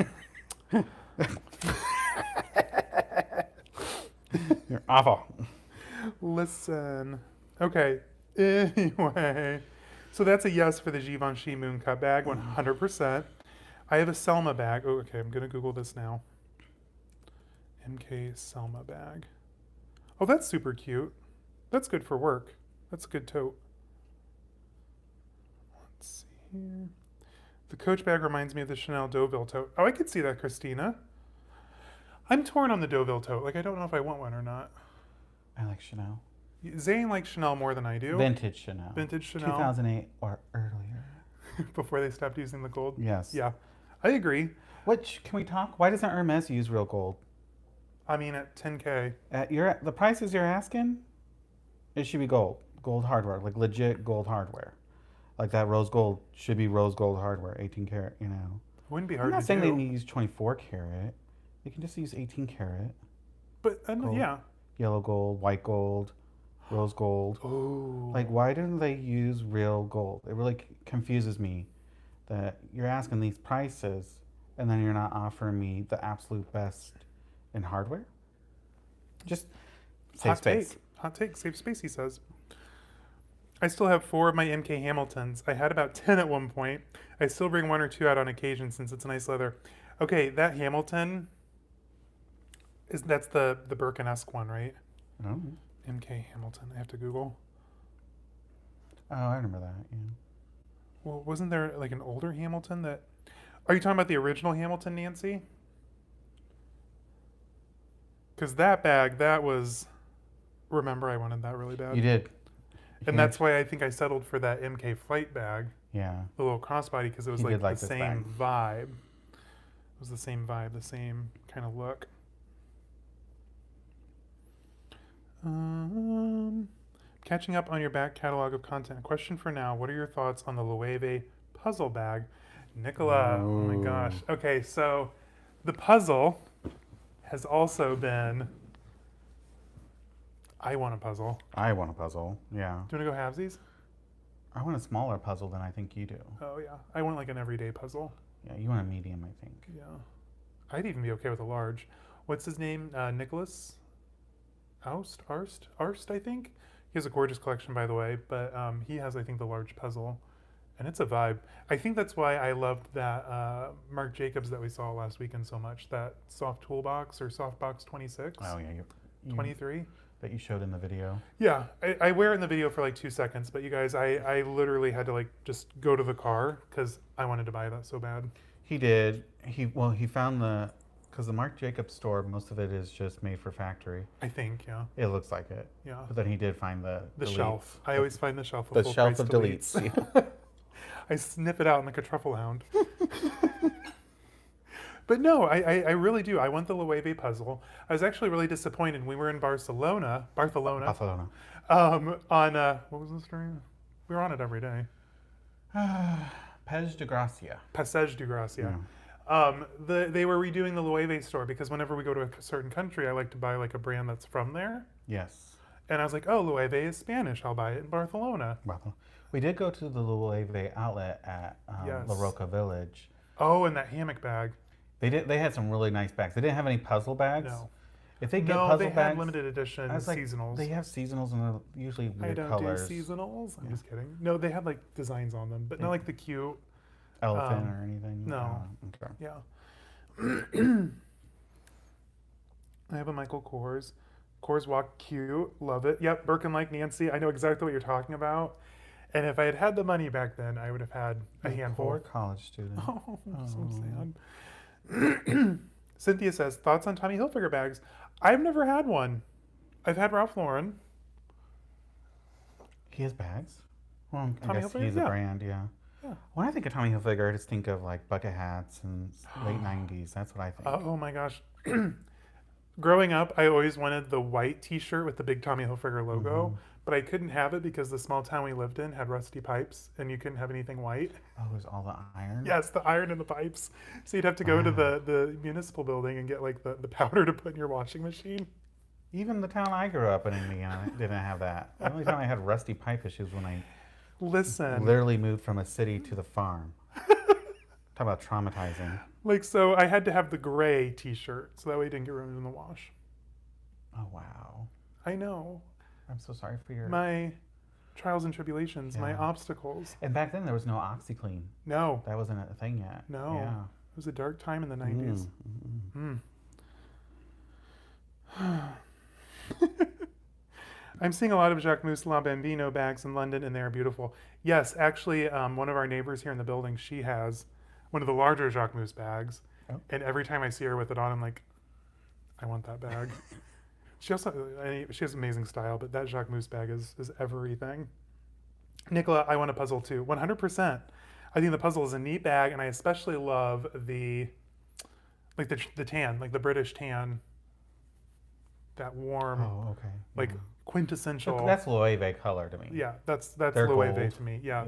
You're awful. Listen. Okay. Anyway. So that's a yes for the Givenchy Moon Cut bag, 100%. I have a Selma bag. Oh, okay. I'm going to Google this now. MK Selma bag. Oh, that's super cute. That's good for work. That's a good tote. Let's see here. The Coach bag reminds me of the Chanel Deauville tote. Oh, I could see that, Christina. I'm torn on the Deauville tote. Like, I don't know if I want one or not. I like Chanel. Zane likes Chanel more than I do. Vintage Chanel. Vintage Chanel. 2008 or earlier. Before they stopped using the gold. Yes. Yeah, I agree. Which, can we talk? Why doesn't Hermes use real gold? I mean, at 10K. At the prices you're asking, it should be gold. Gold hardware. Like legit gold hardware. Like that rose gold should be rose gold hardware. 18 karat, you know. It wouldn't be I'm hard not to saying do. they need to use 24 karat. They can just use 18 karat. But, Gold. yeah. Yellow gold, white gold, rose gold. Oh. Like, why didn't they use real gold? It really confuses me that you're asking these prices and then you're not offering me the absolute best in hardware. Just save hot space. take. Hot take. Save space, he says. I still have 4 of my MK Hamiltons. I had about 10 at one point. I still bring 1 or 2 out on occasion since it's nice leather. Okay, that Hamilton that's the Birkin-esque one, right? Oh. MK Hamilton. I have to Google. Oh, I remember that. Yeah. Well, wasn't there like an older Hamilton that? Are you talking about the original Hamilton, Nancy? Because that bag, that was. Remember, I wanted that really bad. You did. And that's why I think I settled for that MK flight bag, Yeah. the little crossbody, because it was He like did like the this same vibe. It was the same vibe, the same kind of look. Catching up on your back catalog of content. Question for now. What are your thoughts on the Loewe puzzle bag? Nicola, oh my gosh. Okay, so the puzzle has also been, I want a puzzle. I want a puzzle. Yeah. Do you want to go halvesies? I want a smaller puzzle than I think you do. Oh yeah, I want like an everyday puzzle. Yeah, you want a medium, I think. Yeah. I'd even be okay with a large. What's his name? Nicholas Arst, I think. He has a gorgeous collection, by the way, but he has, I think, the large puzzle, and it's a vibe. I think that's why I loved that Marc Jacobs that we saw last weekend so much, that soft toolbox or softbox 26, Oh, yeah. 23. that you showed in the video. Yeah, I wear it in the video for like 2 seconds, but you guys, I literally had to like just go to the car because I wanted to buy that so bad. He did. He found because the Marc Jacobs store, most of it is just made for factory. I think, yeah. It looks like it. Yeah. But then he did find the delete. Shelf. I always find the shelf of The full shelf price of deletes. deletes. Yeah. I sniff it out like a truffle hound. But no, I really do. I want the Loewe puzzle. I was actually really disappointed. We were in Barcelona. Barcelona. On, what was the street? We were on it every day. Pez de Gracia. Passage de Gracia. Yeah. They were redoing the Loewe store because whenever we go to a certain country, I like to buy like a brand that's from there. Yes. And I was like, oh, Loewe is Spanish. I'll buy it in Barcelona. We did go to the Loewe outlet at Yes. La Roca Village. Oh, and that hammock bag. They had some really nice bags. They didn't have any puzzle bags. No. If they get No, puzzle they had bags, limited edition I was like, seasonals. they have seasonals and they're usually I weird don't colors. do seasonals. I'm just kidding. No, they had like designs on them, but not like the cute. Elephant or anything. No. Okay. Yeah. I have a Michael Kors. Kors Walk cute. Love it. Yep. Birkin like Nancy. I know exactly what you're talking about. And if I had had the money back then, I would have had a handful. Poor college student. Oh, so sad. Cynthia says, thoughts on Tommy Hilfiger bags? I've never had one. I've had Ralph Lauren. He has bags? Well, I Tommy guess Hilfiger? he's a Yeah. brand, yeah. Yeah. When I think of Tommy Hilfiger, I just think of like bucket hats and late 90s. That's what I think. Oh my gosh. Growing up, I always wanted the white t-shirt with the big Tommy Hilfiger logo, but I couldn't have it because the small town we lived in had rusty pipes and you couldn't have anything white. Oh, it was all the iron? Yes, the iron in the pipes. So you'd have to go to the municipal building and get like the powder to put in your washing machine. Even the town I grew up in Indiana didn't have that. The only time I had rusty pipe issues when I literally moved from a city to the farm. Talk about traumatizing. Like, so I had to have the gray t-shirt so that way it didn't get ruined in the wash. Oh, wow. I know. I'm so sorry for your... My trials and tribulations, my obstacles. And back then there was no OxyClean. No. That wasn't a thing yet. No. Yeah. It was a dark time in the 90s. I'm seeing a lot of Jacquemus La Bambino bags in London, and they are beautiful. Yes, actually, one of our neighbors here in the building, she has one of the larger Jacquemus bags, and every time I see her with it on, I'm like, I want that bag. She has amazing style, but that Jacquemus bag is everything. Nicola, I want a puzzle too. 100%. I think the puzzle is a neat bag, and I especially love the tan, like the British tan. That warm, quintessential. That's Loewe color to me. Yeah, that's They're Loewe gold. to me. Yeah,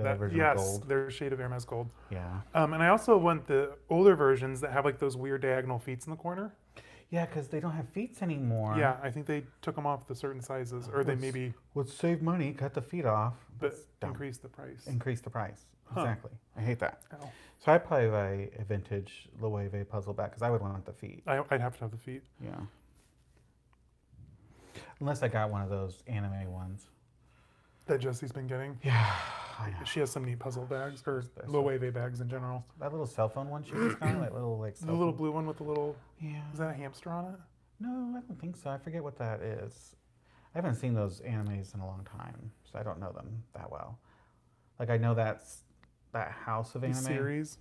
Gold. their shade of Hermes gold. Yeah. And I also want the older versions that have like those weird diagonal feet in the corner. Yeah, because they don't have feet anymore. Yeah, I think they took them off the certain sizes, or they maybe would save money, cut the feet off, but increase the price. Increase the price. Exactly. I hate that. Ow. So I'd probably buy a vintage Loewe puzzle bag because I would want the feet. I'd have to have the feet. Yeah. Unless I got one of those anime ones. That Jessie's been getting. Yeah, I know. She has some neat puzzle bags, or Loewe bags in general. That little cell phone one she just got, that little like the little blue one with the little. Yeah. Is that a hamster on it? No, I don't think so. I forget what that is. I haven't seen those animes in a long time, so I don't know them that well. Like I know that house of anime. The series.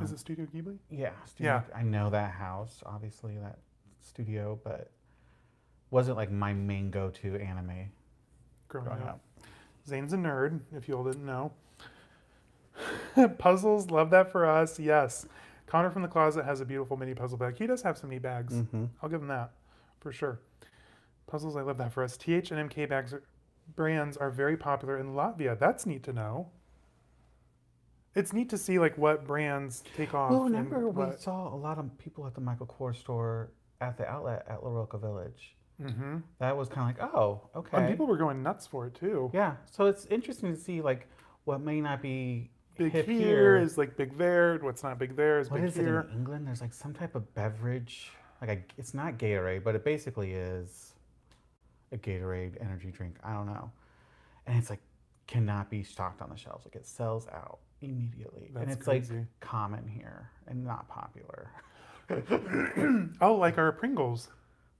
Is it Studio Ghibli? Yeah. Yeah. I know that house, obviously that studio, but wasn't like my main go-to anime Growing up. Zane's a nerd, if you all didn't know. Puzzles, love that for us. Yes. Connor from the Closet has a beautiful mini puzzle bag. He does have some neat bags. I'll give him that for sure. Puzzles, I love that for us. TH and MK brands are very popular in Latvia. That's neat to know. It's neat to see like what brands take off. Well, remember we saw a lot of people at the Michael Kors store at the outlet at La Roca Village. That was kind of like, oh, okay. And people were going nuts for it too. Yeah, so it's interesting to see like what may not be big hip here is like big there. What's not big there is what big is here. It in England? There's like some type of beverage, like it's not Gatorade, but it basically is a Gatorade energy drink. I don't know, and it's like cannot be stocked on the shelves. Like it sells out immediately, and it's crazy. like common here and not popular. Oh, like our Pringles.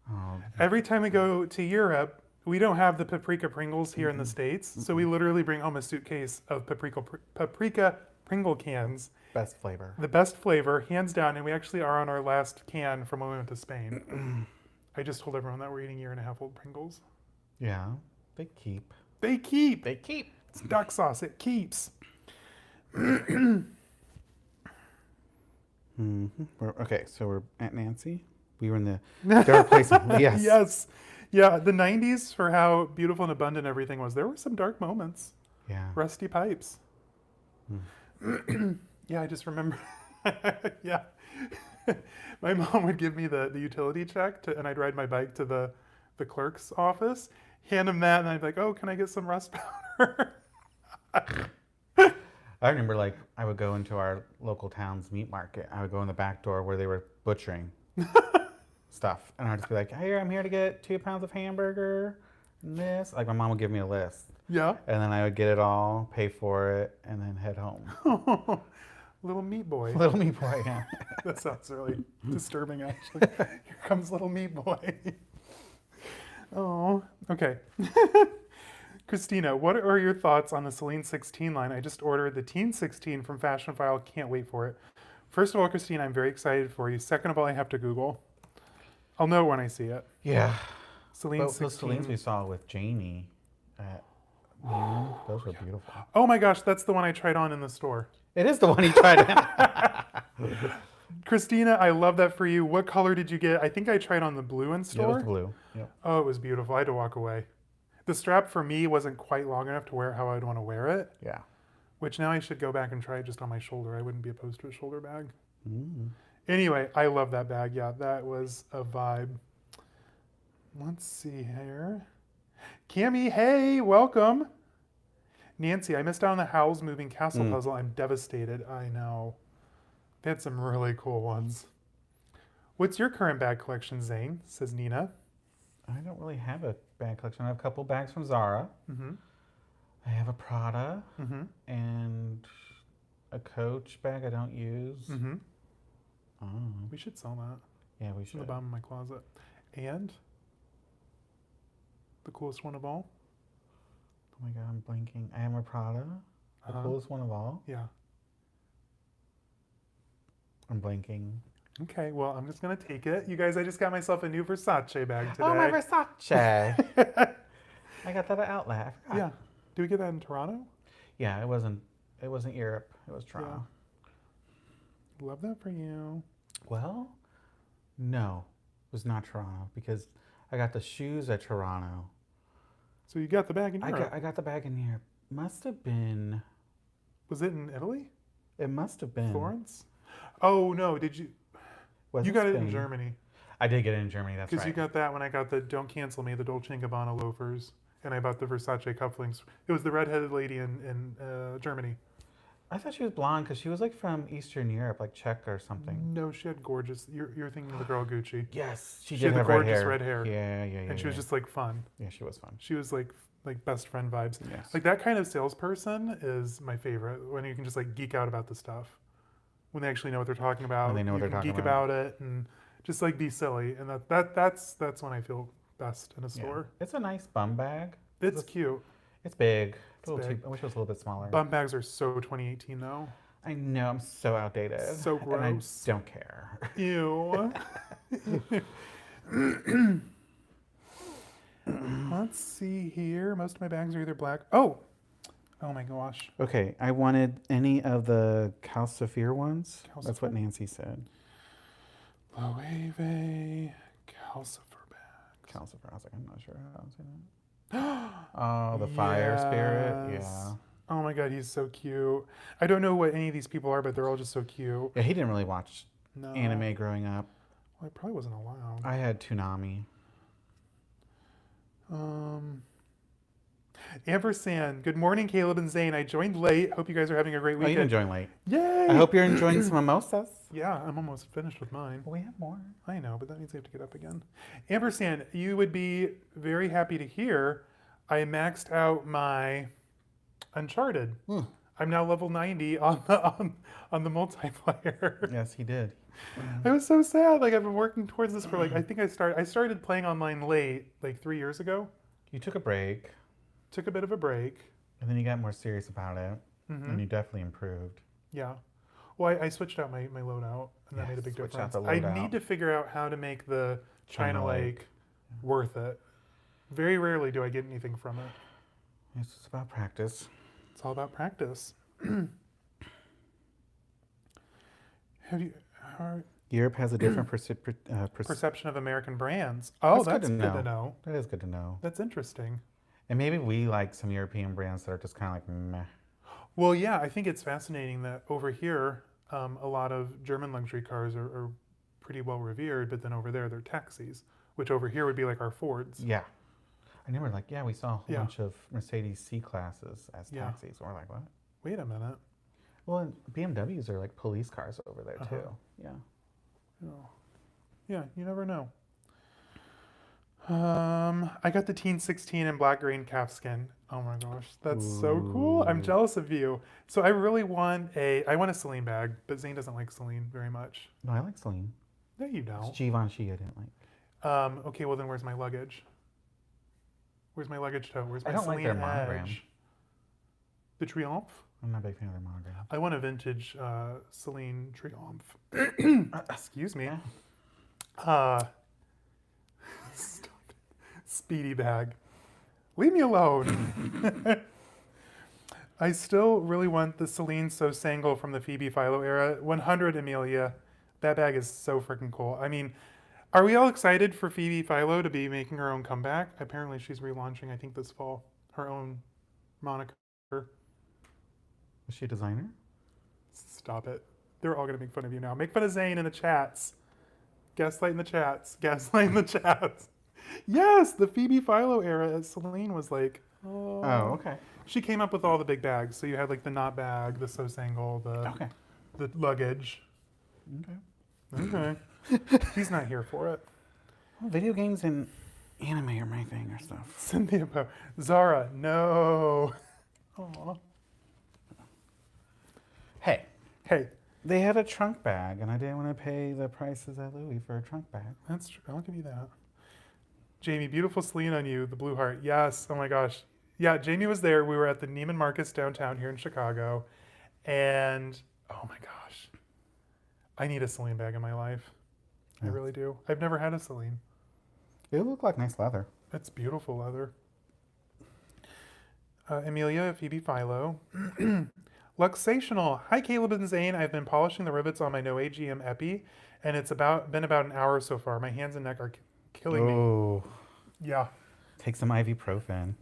Oh, Every time we go to Europe, we don't have the paprika Pringles here in the States, so we literally bring home a suitcase of paprika Pringle cans. best flavor. The best flavor, hands down, and we actually are on our last can from when we went to Spain. I just told everyone that we're eating 1.5-year-old Pringles. Yeah, they keep. They keep. They keep. It's duck sauce. It keeps. Okay, so we're at Nancy. We were in the dark place. Yes. Yes. Yeah, the 90s, for how beautiful and abundant everything was, there were some dark moments. Yeah. Rusty pipes. Yeah, I just remember. Yeah. My mom would give me the utility check, and I'd ride my bike to the clerk's office, hand him that, and I'd be like, oh, can I get some rust powder? I remember, like, I would go into our local town's meat market. I would go in the back door where they were butchering stuff. And I'd just be like, hey, I'm here to get 2 pounds of hamburger and this. Like, my mom would give me a list. Yeah. And then I would get it all, pay for it, and then head home. Little meat boy. Little meat boy, yeah. That sounds really disturbing, actually. Here comes little meat boy. Oh, okay. Christina, what are your thoughts on the Celine 16 line? I just ordered the Teen 16 from Fashion File. Can't wait for it. First of all, Christina, I'm very excited for you. Second of all, I have to Google. I'll know when I see it. Yeah. Celine Those 16. Celines we saw with Janie at noon, those were beautiful. Oh my gosh, that's the one I tried on in the store. It is the one he tried on. Christina, I love that for you. What color did you get? I think I tried on the blue in Yeah, it store. was blue. Yep. Oh, it was beautiful. I had to walk away. The strap for me wasn't quite long enough to wear it how I'd want to wear it, Yeah. which now I should go back and try it just on my shoulder. I wouldn't be opposed to a shoulder bag. Mm. Anyway, I love that bag. Yeah, that was a vibe. Let's see here. Cami, hey, welcome. Nancy, I missed out on the Howl's Moving Castle puzzle. I'm devastated. I know. They had some really cool ones. What's your current bag collection, Zane? Says Nina. I don't really have a bag collection. I have a couple bags from Zara. Mm-hmm. I have a Prada Mm-hmm. and a Coach bag I don't use. Mm-hmm. Oh, We should sell that. yeah, we It's in should. the bottom of my closet. And the coolest one of all. Oh my God, I'm blanking. I am a Prada, the coolest one of all. Yeah. I'm blanking. Okay, well, I'm just going to take it. You guys, I just got myself a new Versace bag today. Oh, my Versace. I got that at Outlet. I forgot. Yeah. Did we get that in Toronto? Yeah, it wasn't Europe. It was Toronto. Love that for you. Well, no, it was not Toronto because I got the shoes at Toronto. So you got the bag in Europe. I got the bag in Europe. Must have been. Was it in Italy? It must have been. Florence? Oh, no. Did you? Was You got it in Spain? Germany. I did get it in Germany. That's Because right. you got that when I got the Don't Cancel Me, the Dolce & Gabbana loafers. And I bought the Versace cufflinks. It was the redheaded lady in Germany. I thought she was blonde because she was like from Eastern Europe, like Czech or something. No, she had gorgeous. You're thinking of the girl Gucci. Yes, she She did had the have gorgeous red red hair. Yeah, yeah, yeah. And she was just like fun. Yeah, she was fun. She was like best friend vibes. Yes. Like that kind of salesperson is my favorite. When you can just like geek out about the stuff. When they actually know what they're talking about. When they know what you they're can talking geek about it and just like be silly. And that's when I feel best in a Yeah. store. It's a nice bum bag. It's cute. It's big. It's a little big. Too, I wish it was a little bit smaller. Bum bags are so 2018 though. I know, I'm so outdated. So And I gross. don't care. Ew. Let's see here. Most of my bags are either black. Oh my gosh. Okay, I wanted any of the Calcifere ones. That's what Calcifer? Nancy said. Loewe calcifer bags. Calcifer. I was like, I'm not sure how to say that. Oh, the fire spirit. Yes. Yeah. Oh my god, he's so cute. I don't know what any of these people are, but they're all just so cute. Yeah, he didn't really watch No. anime growing up. Well, I probably wasn't allowed. I had Toonami. Ampersand. Good morning, Caleb and Zane. I joined late. Hope you guys are having a great Oh, you weekend. enjoying late. Yay! I hope you're enjoying some mimosas. Yeah, I'm almost finished with mine. Well, we have more. I know, but that means I have to get up again. Ampersand, you would be very happy to hear I maxed out my Uncharted. I'm now level 90 on the multiplayer. Yes, he did. I was so sad. Like I've been working towards this for like I think I started playing online late, like 3 years ago. You took a break, Took a bit of a break. and then you got more serious about it, Hmm. and you definitely improved. Yeah. Well, I switched out my loadout, and that made a Yes, big switch out difference. the I need loadout. to figure out how to make the China China Lake Lake. worth it. Very rarely do I get anything from it. It's just about practice. It's all about practice. Have you how, Europe has a different perception of American brands? Oh, That's good that's to good to know. know. That is good to know. That's interesting. And maybe we like some European brands that are just kind of like meh. Well, yeah, I think it's fascinating that over here, a lot of German luxury cars are pretty well revered, but then over there they're taxis, which over here would be like our Fords. Yeah. I never like, yeah, we saw a whole Yeah, bunch of Mercedes C classes as yeah. taxis. And we're like, what? Wait a minute. Well, and BMWs are like police cars over there Uh-huh. too. Yeah. Oh. Yeah, you never know. I got the Teen 16 in black green calfskin. Oh my gosh, that's so cool. I'm Ooh. jealous of you. So I really want I want a Celine bag, but Zane doesn't like Celine very much. No, I like Celine. No, you It's don't. Givenchy I didn't like. Okay, well then where's my luggage? Where's my luggage tote? Where's I my don't like Celine their monogram. Edge? The Triomphe? I'm not a big fan of their monogram. I want a vintage Celine Triomphe. Excuse me. Yeah. Uh, stop it. Speedy bag. Leave me alone. I still really want the Celine So Sangle from the Phoebe Philo era. 100 Amelia. That bag is so freaking cool. I mean, are we all excited for Phoebe Philo to be making her own comeback? Apparently, she's relaunching, I think, this fall, her own moniker. Was she a designer? Stop it. They're all going to make fun of you now. Make fun of Zane in the chats. Gaslight in the chats. Gaslight in the chats. Yes, the Phoebe Philo era, Celine was like, Oh, oh. okay. She came up with all the big bags. So you had like the knot bag, the Sosangle, Okay. the luggage. Okay. Okay. He's not here for it. Well, video games and anime are my thing or stuff. Cynthia Poe. Zara, no. Aw. Hey, Hey, they had a trunk bag, and I didn't want to pay the prices at Louis for a trunk bag. that's true. I'll give you that. Jamie, beautiful Celine on you, the blue heart. Yes. Oh my gosh. Yeah, Jamie was there. We were at the Neiman Marcus downtown here in Chicago. And oh my gosh. I need a Celine bag in my life. I Yeah. really do. I've never had a Celine. It looked like nice leather. It's beautiful leather. Amelia, Phoebe Philo. Luxational. Hi, Caleb and Zane. I've been polishing the rivets on my No AGM Epi, and it's been about an hour so far. My hands and neck are killing me. Oh, Yeah. take some ibuprofen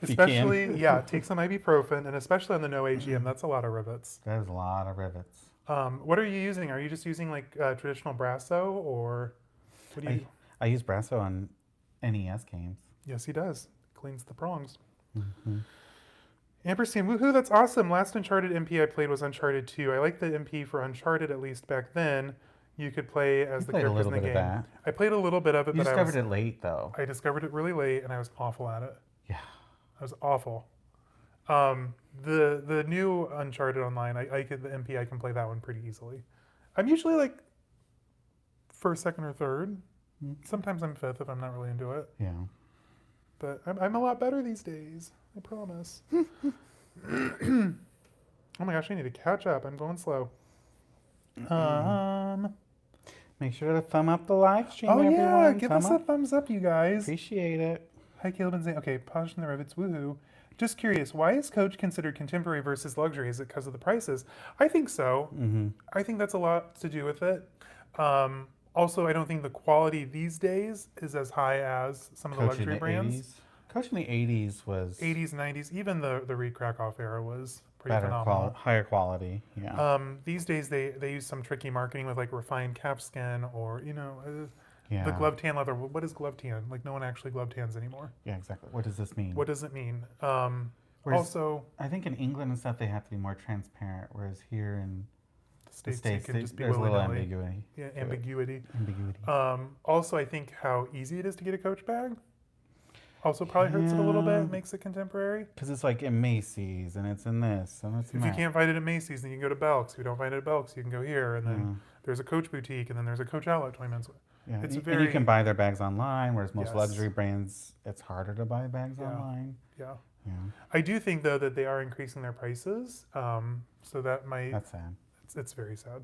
if you can. Especially, yeah, take some ibuprofen, and especially on the No AGM, that's a lot of rivets. That is a lot of rivets. What are you using? Are you just using like traditional Brasso, or what do you? I use Brasso on NES games. Yes, he does. Cleans the prongs. Mm-hmm. Ampersand, woohoo, that's awesome. Last Uncharted MP I played was Uncharted 2. I like the MP for Uncharted, at least back then. You could play as You the played a characters little in the bit of game. that. I played a little bit of it, You but discovered it late, though. I discovered it really late, and I was awful at it. Yeah. I was awful. The new Uncharted Online, the MP, I can play that one pretty easily. I'm usually like first, second, or third. Sometimes I'm fifth if I'm not really into it. Yeah. But I'm a lot better these days. I promise. Oh my gosh, I need to catch up. I'm going slow. Make sure to thumb up the live stream, Oh everyone. yeah, give Thumb us a up. thumbs up, you guys. Appreciate it. Hi, Caleb and Zane. Okay, polishing the rivets, woohoo. Just curious, why is Coach considered contemporary versus luxury? Is it because of the prices? I think so. Mm-hmm. I think that's a lot to do with it. Also, I don't think the quality these days is as high as some of the Coach in luxury the brands. 80s. Coach in the 80s was 80s, 90s, even the Reed Krakoff era was pretty better phenomenal. higher quality. Yeah. These days they use some tricky marketing with like refined calfskin or Yeah. the glove tan leather. What is glove tan? Like no one actually glove tans anymore. Yeah, exactly. What does this mean? What does it mean? Whereas Also, I think in England and stuff they have to be more transparent, whereas here in the the States, States you can just be there's a little willy-nilly. ambiguity. Yeah, to it. ambiguity. Ambiguity. Also, I think how easy it is to get a Coach bag. Also probably hurts it a little Yeah. bit, makes it contemporary. Because it's like in Macy's and it's in this and it's in If you that. can't find it at Macy's, then you can go to Belk's. If you don't find it at Belk's, you can go here. And then Yeah. there's a Coach boutique, and then there's a Coach outlet 20 minutes away. Yeah. It's And you can very, buy their bags online, whereas most yes, luxury brands, it's harder to buy bags yeah, online. yeah. Yeah. I do think though that they are increasing their prices, so that might That's sad. it's very sad.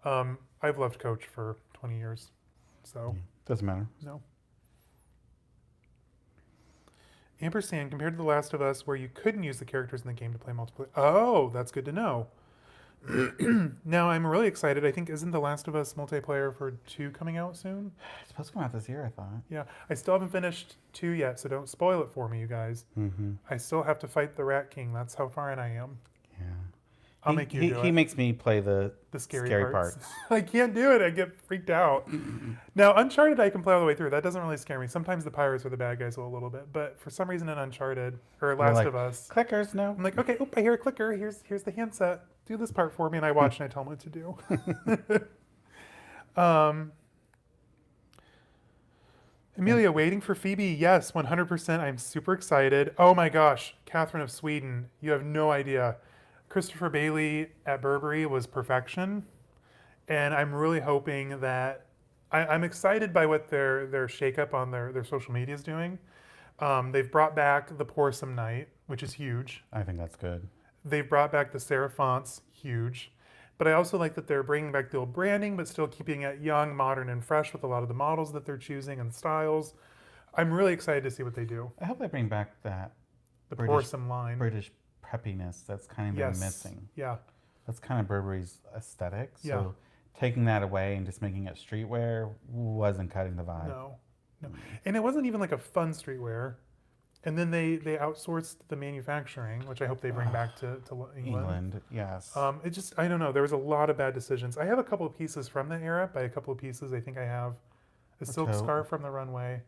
I've loved Coach for 20 years, so Yeah. Doesn't matter. no. Ampersand, compared to The Last of Us, where you couldn't use the characters in the game to play multiplayer. Oh, that's good to know. Now I'm really excited. I think isn't The Last of Us multiplayer for 2 coming out soon? It's supposed to come out this year, I thought. Yeah, I still haven't finished 2 yet, so don't spoil it for me, you guys. Mm-hmm. I still have to fight the Rat King. That's how far in I am. Yeah. I'll make you do He it. makes me play the The scary parts. I can't do it. I get freaked out. Now, Uncharted, I can play all the way through. That doesn't really scare me. Sometimes the pirates are the bad guys a little bit, but for some reason in Uncharted or Last like, of Us, Clickers, no. I'm like, okay, I hear a clicker. Here's the handset. Do this part for me, and I watch and I tell them what to do. Amelia, waiting for Phoebe. Yes, 100%. I'm super excited. Oh my gosh, Catherine of Sweden. You have no idea. Christopher Bailey at Burberry was perfection, and I'm really hoping that I'm excited by what their shakeup on their social media is doing. They've brought back the Poursome Night, which is huge. I think that's good. They've brought back the Serif fonts, huge. But I also like that they're bringing back the old branding, but still keeping it young, modern, and fresh with a lot of the models that they're choosing and styles. I'm really excited to see what they do. I hope they bring back that The British Poursome line. British preppiness that's kind of Yes. been missing. Yeah. That's kind of Burberry's aesthetic. So Yeah. taking that away and just making it streetwear wasn't cutting the vibe. No. And it wasn't even like a fun streetwear. And then they outsourced the manufacturing, which I hope they bring back to England. Yes. It just, I don't know. There was a lot of bad decisions. I have a couple of pieces from the era. By a couple of pieces, I think I have a silk tote. scarf from the runway.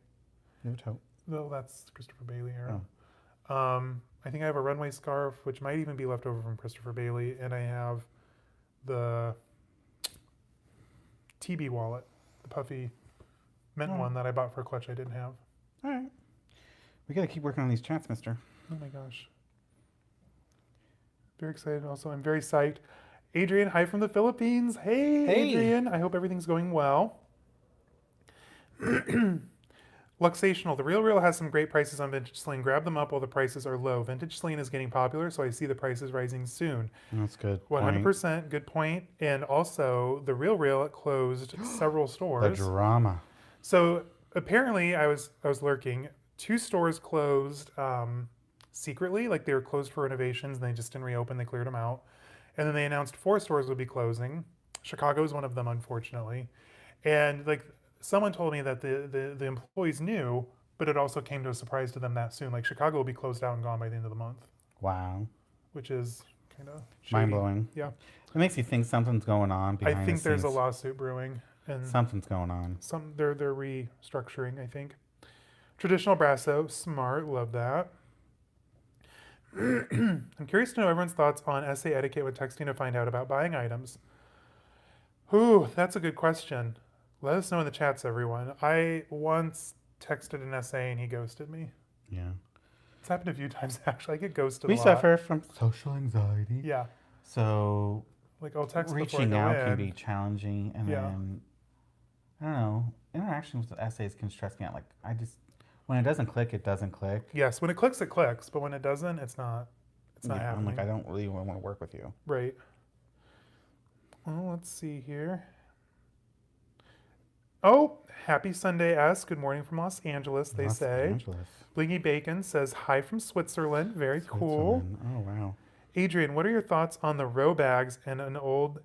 New tote. No, that's Christopher Bailey era. Oh. I think I have a runway scarf, which might even be left over from Christopher Bailey, and I have the TB wallet, the puffy mint one that I bought for a clutch I didn't have. All right. We got to keep working on these chats, mister. Oh my gosh. Very excited also. I'm very psyched. Adrian, hi from the Philippines. Hey, Adrian. I hope everything's going well. Luxational. The Real has some great prices on Vintage Celine. Grab them up while the prices are low. Vintage Celine is getting popular, so I see the prices rising soon. That's good. 100%. Good point. And also, the Real closed several stores. The drama. So apparently, I was lurking. 2 stores closed secretly, like they were closed for renovations, and they just didn't reopen. They cleared them out, and then they announced 4 stores would be closing. Chicago is one of them, unfortunately. And like someone told me that the employees knew, but it also came to a surprise to them that soon. Like Chicago will be closed out and gone by the end of the month. Wow. Which is kind of mind blowing. Yeah. It makes you think something's going on behind I think the there's a scenes. lawsuit brewing, and Something's going on. they're restructuring, I think. Traditional Brasso, smart, love that. I'm curious to know everyone's thoughts on essay etiquette when texting to find out about buying items. Ooh, that's a good question. Let us know in the chats, everyone. I once texted an essay and he ghosted me. Yeah. It's happened a few times, actually. I get ghosted We a lot. suffer from social anxiety. Yeah. So Like, I'll text reaching before I go out can in. be challenging. And Yeah. then, I don't know, interactions with essays can stress me out. Like, when it doesn't click, it doesn't click. Yes, when it clicks, but when it doesn't, it's not Yeah, happening. I'm like, I don't really want to work with you. Right. Well, let's see here. Oh, happy Sunday, S. Good morning from Los Angeles, they Los say. Angeles. Blingy Bacon says hi from Switzerland. Very cool. Switzerland. Oh, wow. Adrian, what are your thoughts on the Row bags and old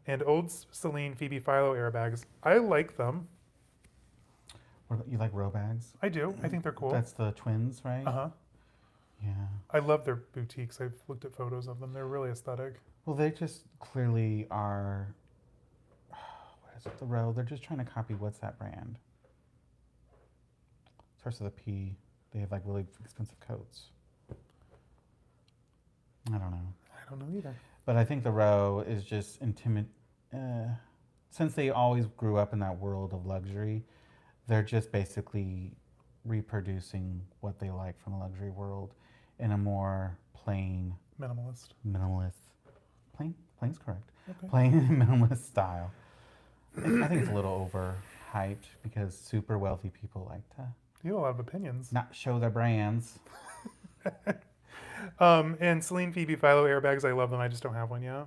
Celine Phoebe Philo era bags? I like them. What about, you like row bags? I do. I think they're cool. That's the twins, right? Uh-huh. Yeah. I love their boutiques. I've looked at photos of them. They're really aesthetic. Well, they just clearly are. What is it? The row. They're just trying to copy. What's that brand? Starts with a P. They have like really expensive coats. I don't know. I don't know either. But I think the row is just since they always grew up in that world of luxury, they're just basically reproducing what they like from the luxury world in a more plain, minimalist, plain's correct, Okay. plain and minimalist style. I think it's a little overhyped because super wealthy people like to You have a lot of opinions. not show their brands. And Celine Phoebe Philo airbags, I love them. I just don't have one yet.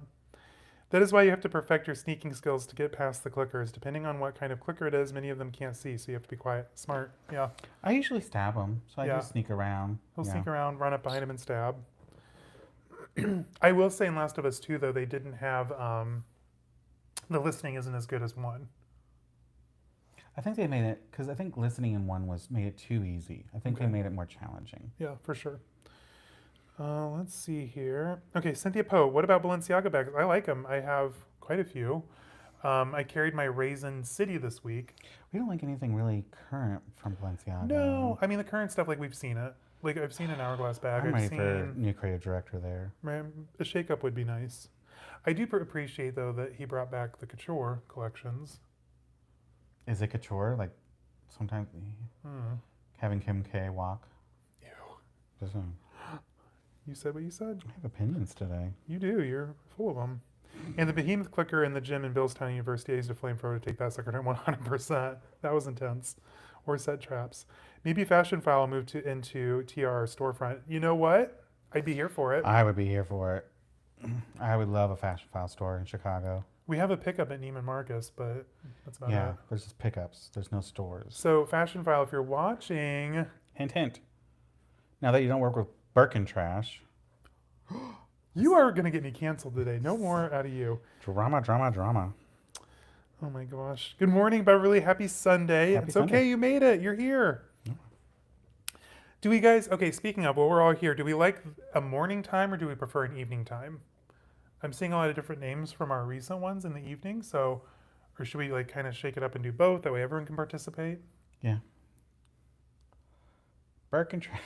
That is why you have to perfect your sneaking skills to get past the clickers. Depending on what kind of clicker it is, many of them can't see, so you have to be quiet. Smart. Yeah. I usually stab them, so I Yeah. just sneak around. He'll Yeah. sneak around, run up behind him, and stab. I will say in Last of Us 2, though, they didn't have the listening isn't as good as 1. I think they made it because I think listening in 1 made it too easy. I think Okay. they made it more challenging. Yeah, for sure. Let's see here. Okay, Cynthia Poe. What about Balenciaga bags? I like them. I have quite a few. I carried my Raisin City this week. We don't like anything really current from Balenciaga. No, I mean the current stuff, like we've seen it. Like I've seen an Hourglass bag. I'm I've ready seen for new creative director there. a shakeup would be nice. I do appreciate though that he brought back the couture collections. Is it couture? Like sometimes having Kim K walk. Ew. Just, You said what you said. I have opinions today. You do. You're full of them. And the behemoth clicker in the gym in Billstown University, I used a flamethrower to take that sucker down 100%. That was intense. Or set traps. Maybe Fashion File moved into TR storefront. You know what? I'd be here for it. I would be here for it. I would love a Fashion File store in Chicago. We have a pickup at Neiman Marcus, but that's about Yeah, it. there's just pickups. There's no stores. So Fashion File, if you're watching, Hint, hint. Now that you don't work with Birkin trash. you are going to get me canceled today. No more out of you. Drama, drama, drama. Oh my gosh. Good morning, Beverly. Happy Sunday. Happy It's Sunday. okay. You made it. You're here. Yeah. Do we guys, okay, speaking of, well, we're all here. Do we like a morning time or do we prefer an evening time? I'm seeing a lot of different names from our recent ones in the evening. So, or should we like kind of shake it up and do both? That way everyone can participate. Yeah. Birkin trash.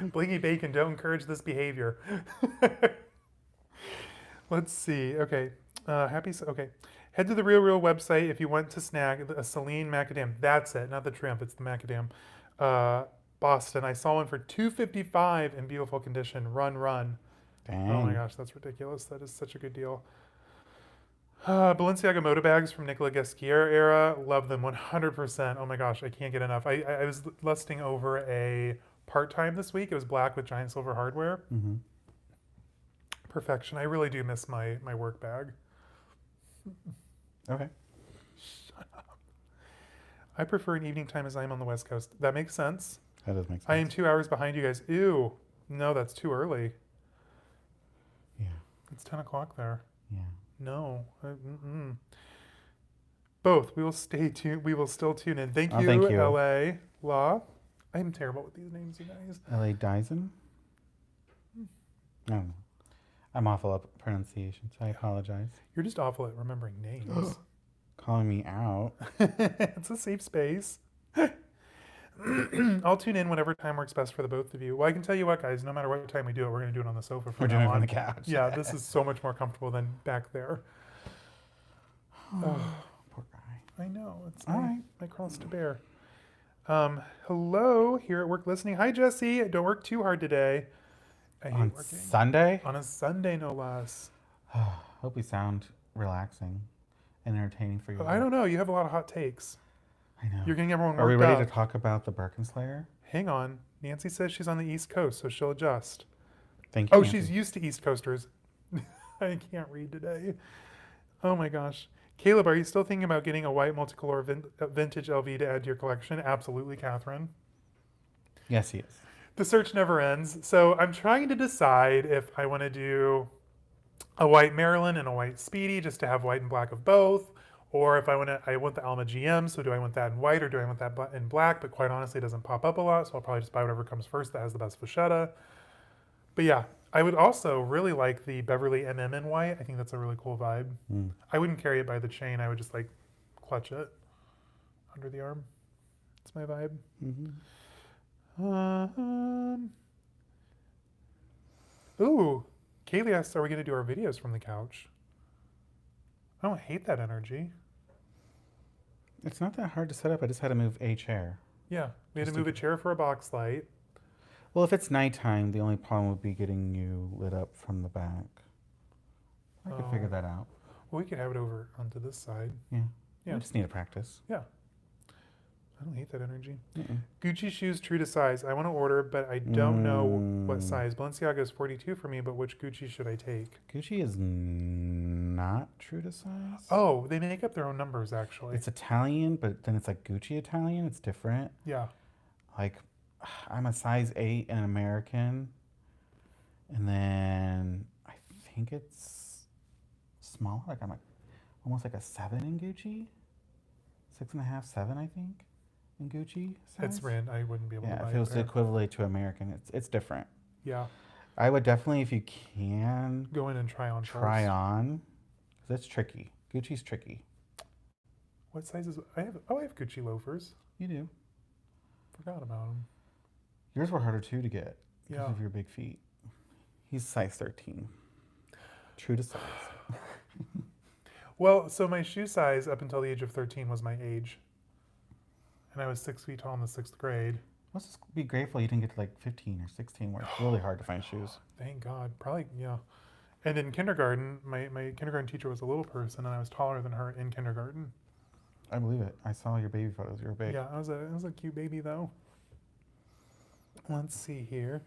Blingy Bacon, don't encourage this behavior. Let's see. Okay. Okay. Head to the Real website if you want to snag a Celine macadam. That's it, not the trimp. It's the macadam. Boston. I saw one for $255 in beautiful condition. Run. Dang. Oh my gosh, that's ridiculous. That is such a good deal. Balenciaga moto bags from Nicola Guesquier era. Love them 100%. Oh my gosh, I can't get enough. I was lusting over a part-time this week. It was black with giant silver hardware. Mm-hmm. Perfection. I really do miss my work bag. Okay. Shut up. I prefer an evening time as I am on the West Coast. That makes sense. That does make sense. I am 2 hours behind you guys. Ew. No, that's too early. Yeah. It's 10 o'clock there. Yeah. No. Both. We will stay tuned. We will still tune in. Thank you, thank you. LA Law. I am terrible with these names, you guys. L.A. Dyson? No. I'm awful at pronunciation, so I apologize. You're just awful at remembering names. Calling me out. It's a safe space. I'll tune in whenever time works best for the both of you. Well, I can tell you what, guys, no matter what time we do it, we're going to do it on the sofa from We're now doing it on. on the couch. Yeah, this is so much more comfortable than back there. Poor guy. I know. It's All right. my cross to bear. Hello, here at work listening. Hi, Jesse. Don't work too hard today. I hate On working. Sunday? On a Sunday, no less. Hope we sound relaxing and entertaining for you. I don't know. You have a lot of hot takes. I know. You're getting everyone worked Are we ready up. to talk about the Birkin Slayer? Hang on. Nancy says she's on the East Coast, so she'll adjust. Thank you. Oh, Nancy. she's used to East Coasters. I can't read today. Oh my gosh. Caleb, are you still thinking about getting a white multicolor vintage LV to add to your collection? Absolutely, Catherine. Yes, he is. The search never ends. So I'm trying to decide if I want to do a white Maryland and a white Speedy just to have white and black of both. Or if I want the Alma GM, so do I want that in white or do I want that in black? But quite honestly, it doesn't pop up a lot, so I'll probably just buy whatever comes first that has the best vachetta. But yeah, I would also really like the Beverly MM in white. I think that's a really cool vibe. I wouldn't carry it by the chain. I would just like clutch it under the arm. It's my vibe. Ooh, Kaylee asks, are we going to do our videos from the couch? I don't hate that energy. It's not that hard to set up. I just had to move a chair. Yeah, we had to Just move a chair for a box light. well, if it's nighttime, the only problem would be getting you lit up from the back. I could figure Oh, that out. well, we could have it over onto this side. Yeah. Yeah, We just need to practice. yeah. I don't hate that energy. Mm-mm. Gucci shoes true to size. I want to order, but I don't know what size. Balenciaga is 42 for me, but which Gucci should I take? Gucci is not true to size. Oh, they make up their own numbers, actually. It's Italian, but then it's like Gucci Italian. It's different. Yeah. Like, I'm a size 8 in American, and then I think it's smaller. Like I'm almost like a 7 in Gucci, 6.5, 7, I think, in Gucci size. It's rand. I wouldn't be able to Yeah, buy if it was there. equivalent to American, it's different. Yeah. I would definitely, if you can, Go in and try on try first. on, because it's tricky. Gucci's tricky. What sizes? I have Gucci loafers. You do. Forgot about them. Yours were harder too to get because Yeah. of your big feet. He's size 13. True to size. Well, so my shoe size up until the age of 13 was my age. And I was 6 feet tall in the 6th grade. Let's just be grateful you didn't get to like 15 or 16 where it's really hard to find shoes. Thank God. Probably, yeah. And in kindergarten, my kindergarten teacher was a little person, and I was taller than her in kindergarten. I believe it. I saw your baby photos. You were big. Yeah, I was a cute baby, though. Let's see here.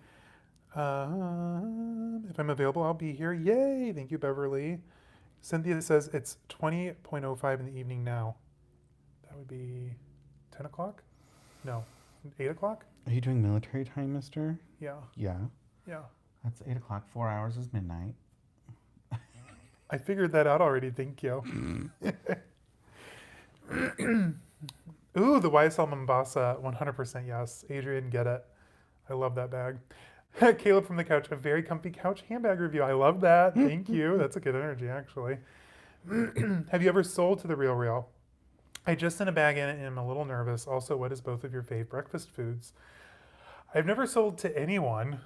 If I'm available, I'll be here. Yay! Thank you, Beverly. Cynthia says it's 20:05 in the evening now. That would be 10 o'clock? No, 8 o'clock? Are you doing military time, mister? Yeah, Yeah. yeah. That's 8 o'clock. 4 hours is midnight. I figured that out already. Thank you. Ooh, the YSL Mombasa, 100% yes. Adrian, get it. I love that bag. Caleb from the couch, a very comfy couch handbag review. I love that. Thank you. That's a good energy, actually. Have you ever sold to the Real Real? I just sent a bag in and I'm a little nervous. Also, what is both of your fave breakfast foods? I've never sold to anyone,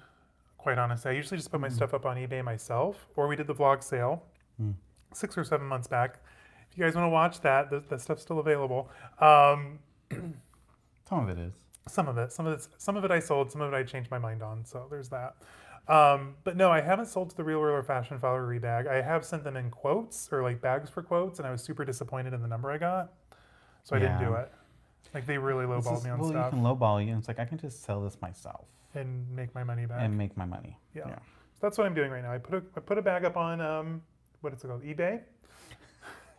quite honestly. I usually just put my stuff up on eBay myself, or we did the vlog sale 6 or 7 months back. If you guys want to watch that, that stuff's still available. Some of it is. Some of it I sold, some of it I changed my mind on. So there's that. But no, I haven't sold to the Real Real or Fashion Flowery bag. I have sent them in quotes or like bags for quotes, and I was super disappointed in the number I got, so I didn't do Yeah. it. Like they really This lowballed is- me on well, stuff you can lowball you. And it's like, I can just sell this myself and make my money back. and make my money. Yeah. So that's what I'm doing right now. I put a bag up on what is it called? eBay.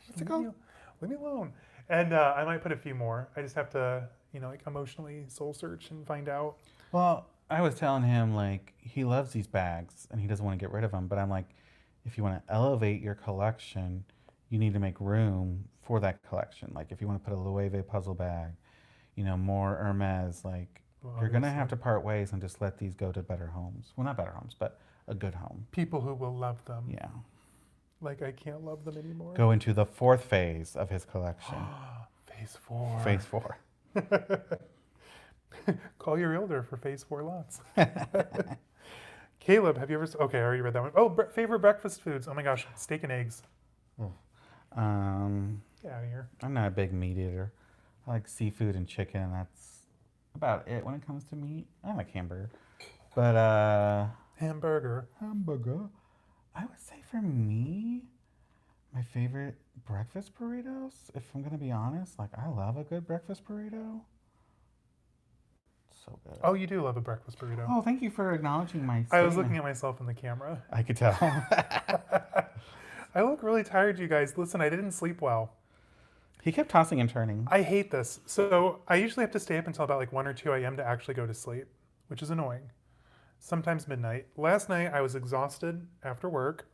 What's it called? Leave me alone. And I might put a few more. I just have to, like emotionally soul search and find out. Well, I was telling him, like, he loves these bags and he doesn't want to get rid of them. But I'm like, if you want to elevate your collection, you need to make room for that collection. Like, if you want to put a Loewe puzzle bag, more Hermes, like, Well, you're going to have obviously, to part ways and just let these go to better homes. Well, not better homes, but a good home. people who will love them. Yeah. Like I can't love them anymore. Go into the 4th phase of his collection. Phase 4. Phase 4. Call your realtor for phase 4 lots. Caleb, have you ever? Okay, I already read that one. Oh, favorite breakfast foods. Oh my gosh, steak and eggs. Um, Get out of here. I'm not a big meat eater. I like seafood and chicken, and that's about it when it comes to meat. I like hamburger. But Hamburger. hamburger. I would say for me, my favorite breakfast burritos, if I'm gonna be honest, like I love a good breakfast burrito. So good. Oh, you do love a breakfast burrito. Oh, thank you for acknowledging my I was statement. looking at myself in the camera. I could tell. I look really tired, you guys. Listen, I didn't sleep well. He kept tossing and turning. I hate this. So I usually have to stay up until about like 1 or 2 a.m. to actually go to sleep, which is annoying. Sometimes midnight. Last night I was exhausted after work.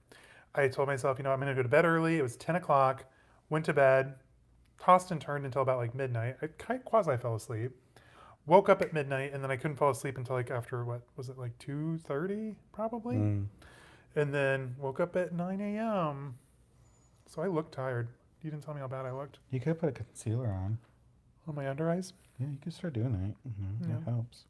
I told myself, I'm going to go to bed early. It was 10 o'clock. Went to bed, tossed and turned until about like midnight. I kind of quasi fell asleep. Woke up at midnight and then I couldn't fall asleep until like after what was it like 2:30 probably, and then woke up at 9 a.m. So I looked tired. You didn't tell me how bad I looked. You could put a concealer on. On my under eyes. Yeah, you could start doing that. Yeah. That helps.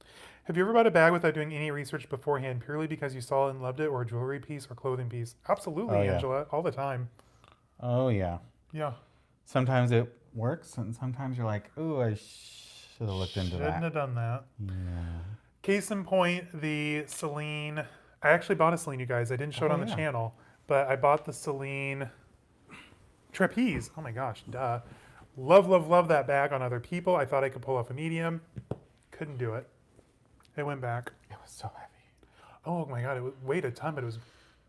Have you ever bought a bag without doing any research beforehand, purely because you saw it and loved it, or a jewelry piece or clothing piece? Absolutely, Oh, yeah. Angela, all the time. Oh yeah. Yeah. Sometimes it works, and sometimes you're like, "Ooh, I should Should have looked into Shouldn't that. have done that. Yeah. Case in point, the Celine. I actually bought a Celine, you guys. I didn't show it on the yeah. channel, but I bought the Celine trapeze. Oh my gosh, duh. Love, love, love that bag on other people. I thought I could pull off a medium. Couldn't do it. It went back. It was so heavy. Oh my god, it weighed a ton, but it was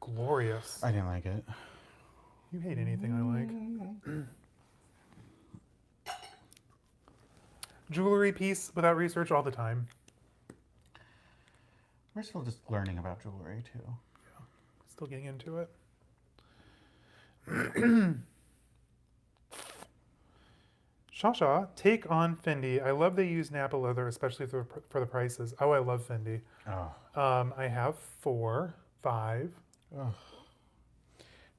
glorious. I didn't like it. You hate anything I like. Jewelry piece without research all the time. We're still just learning about jewelry too. Still getting into it. Shasha, take on Fendi. I love they use Napa leather, especially for the prices. Oh, I love Fendi. Oh. I have 4, 5. Ugh.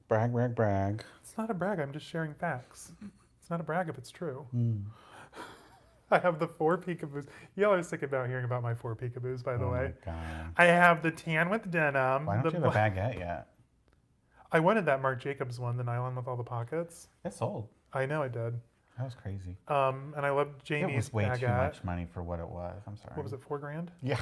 Brag, brag, brag. It's not a brag. I'm just sharing facts. It's not a brag if it's true. Mm. I have the 4 peekaboos. Y'all are sick about hearing about my 4 peekaboos, by the Oh way. my God. I have the tan with denim. Why don't you have a baguette yet? I wanted that Marc Jacobs one, the nylon with all the pockets. It sold. I know I did. That was crazy. And I loved It Jamie's was way baguette. too much money for what it was. I'm sorry. What was it, $4,000? Yeah.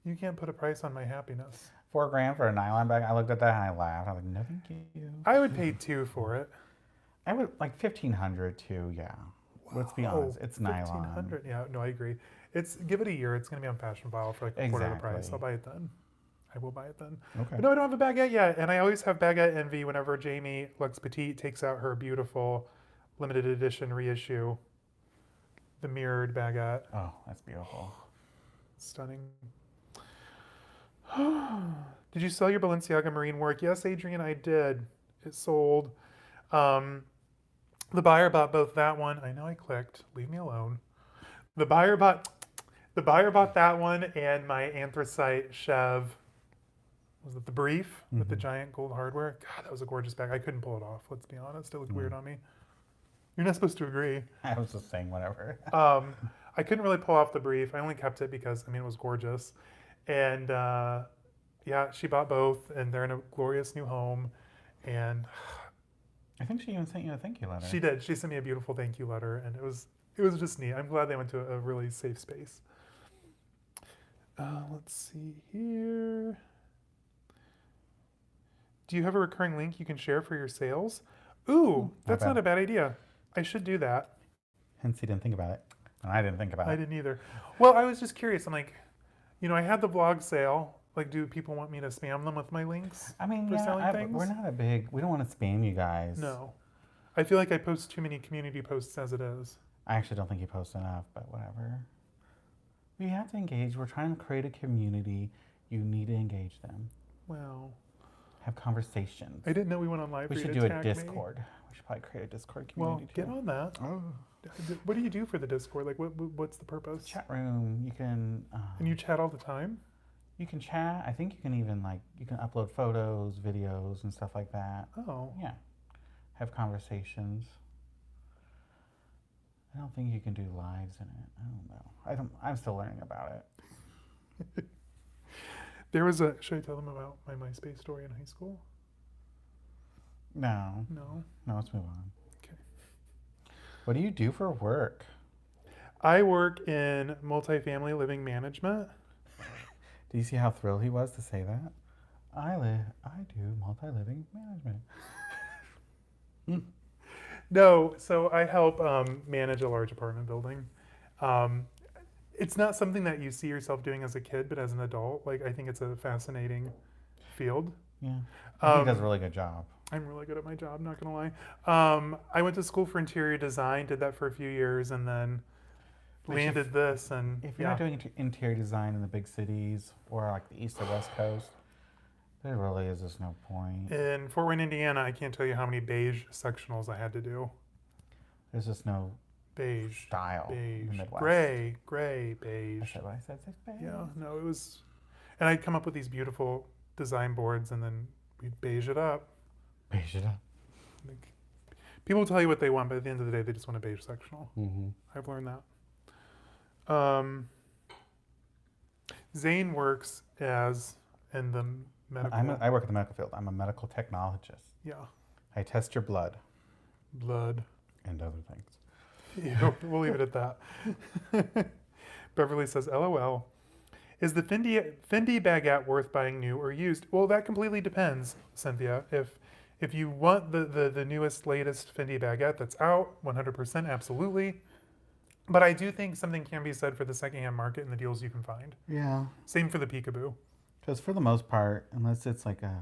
You can't put a price on my happiness. $4,000 for a nylon bag. I looked at that and I laughed. I was like, no, thank you. I would pay 2 for it. I would like 1,500 too. Yeah. Let's be honest. It's nylon. 1,500. Yeah, no, I agree. Give it a year. It's gonna be on Fashion File for like a quarter of the price. Exactly. I'll buy it then. I will buy it then. Okay. But no, I don't have a baguette yet, and I always have baguette envy whenever Jamie Lux Petite takes out her beautiful limited edition reissue, the mirrored baguette. Oh, that's beautiful. Stunning. Did you sell your Balenciaga marine work? Yes, Adrian, I did. It sold. The buyer bought both that one. I know I clicked. Leave me alone. The buyer bought that one and my anthracite Chev. Was it the brief with the giant gold hardware? God, that was a gorgeous bag. I couldn't pull it off. Let's be honest. It looked weird on me. You're not supposed to agree. I was just saying whatever. I couldn't really pull off the brief. I only kept it because, I mean, it was gorgeous. And yeah, she bought both, and they're in a glorious new home. And I think she even sent you a thank you letter. she did. She sent me a beautiful thank you letter, and it was just neat. I'm glad they went to a really safe space. Let's see here. Do you have a recurring link you can share for your sales? Ooh, that's not a bad idea. I should do that. Hence, he didn't think about it. And I didn't think about I it. didn't either. Well, I was just curious. I'm like, I had the blog sale. Like, do people want me to spam them with my links? I mean, for selling things? we're not we don't want to spam you guys. No. I feel like I post too many community posts as it is. I actually don't think you post enough, but whatever. We have to engage. We're trying to create a community. You need to engage them. Well, Have conversations. I didn't know we went on live. We should do a Discord. We should probably create a Discord community Well, get on that. Oh. What do you do for the Discord? Like, what's the purpose? Chat room. You can. And you chat all the time? You can chat. I think you can even you can upload photos, videos, and stuff like that. Oh. Yeah. Have conversations. I don't think you can do lives in it. I don't know. I'm still learning about it. There was should I tell them about my MySpace story in high school? No. No. No, let's move on. Okay. What do you do for work? I work in multifamily living management. Do you see how thrilled he was to say that? I do multi-living management. No, so I help manage a large apartment building. It's not something that you see yourself doing as a kid, but as an adult, I think it's a fascinating field. Yeah. He does a really good job. I'm really good at my job, not gonna lie. I went to school for interior design, did that for a few years, and then landed this. And if you're not doing interior design in the big cities or the East or West Coast, there really is just no point. In Fort Wayne, Indiana, I can't tell you how many beige sectionals I had to do. There's just no beige style beige, in the Midwest. gray, beige. I said what I said, it's beige. Yeah, no, it was, and I'd come up with these beautiful design boards, and then we'd beige it up. Beige it up. People tell you what they want, but at the end of the day, they just want a beige sectional. Mm-hmm. I've learned that. Zane works in the medical. I work in the medical field. I'm a medical technologist. Yeah. I test your blood. Blood. And other things. Yeah, we'll leave it at that. Beverly says, LOL. Is the Fendi baguette worth buying new or used? Well, that completely depends, Cynthia. If you want the newest, latest Fendi baguette that's out, 100%, absolutely. But I do think something can be said for the secondhand market and the deals you can find. Yeah. Same for the peekaboo. Because for the most part, unless it's like a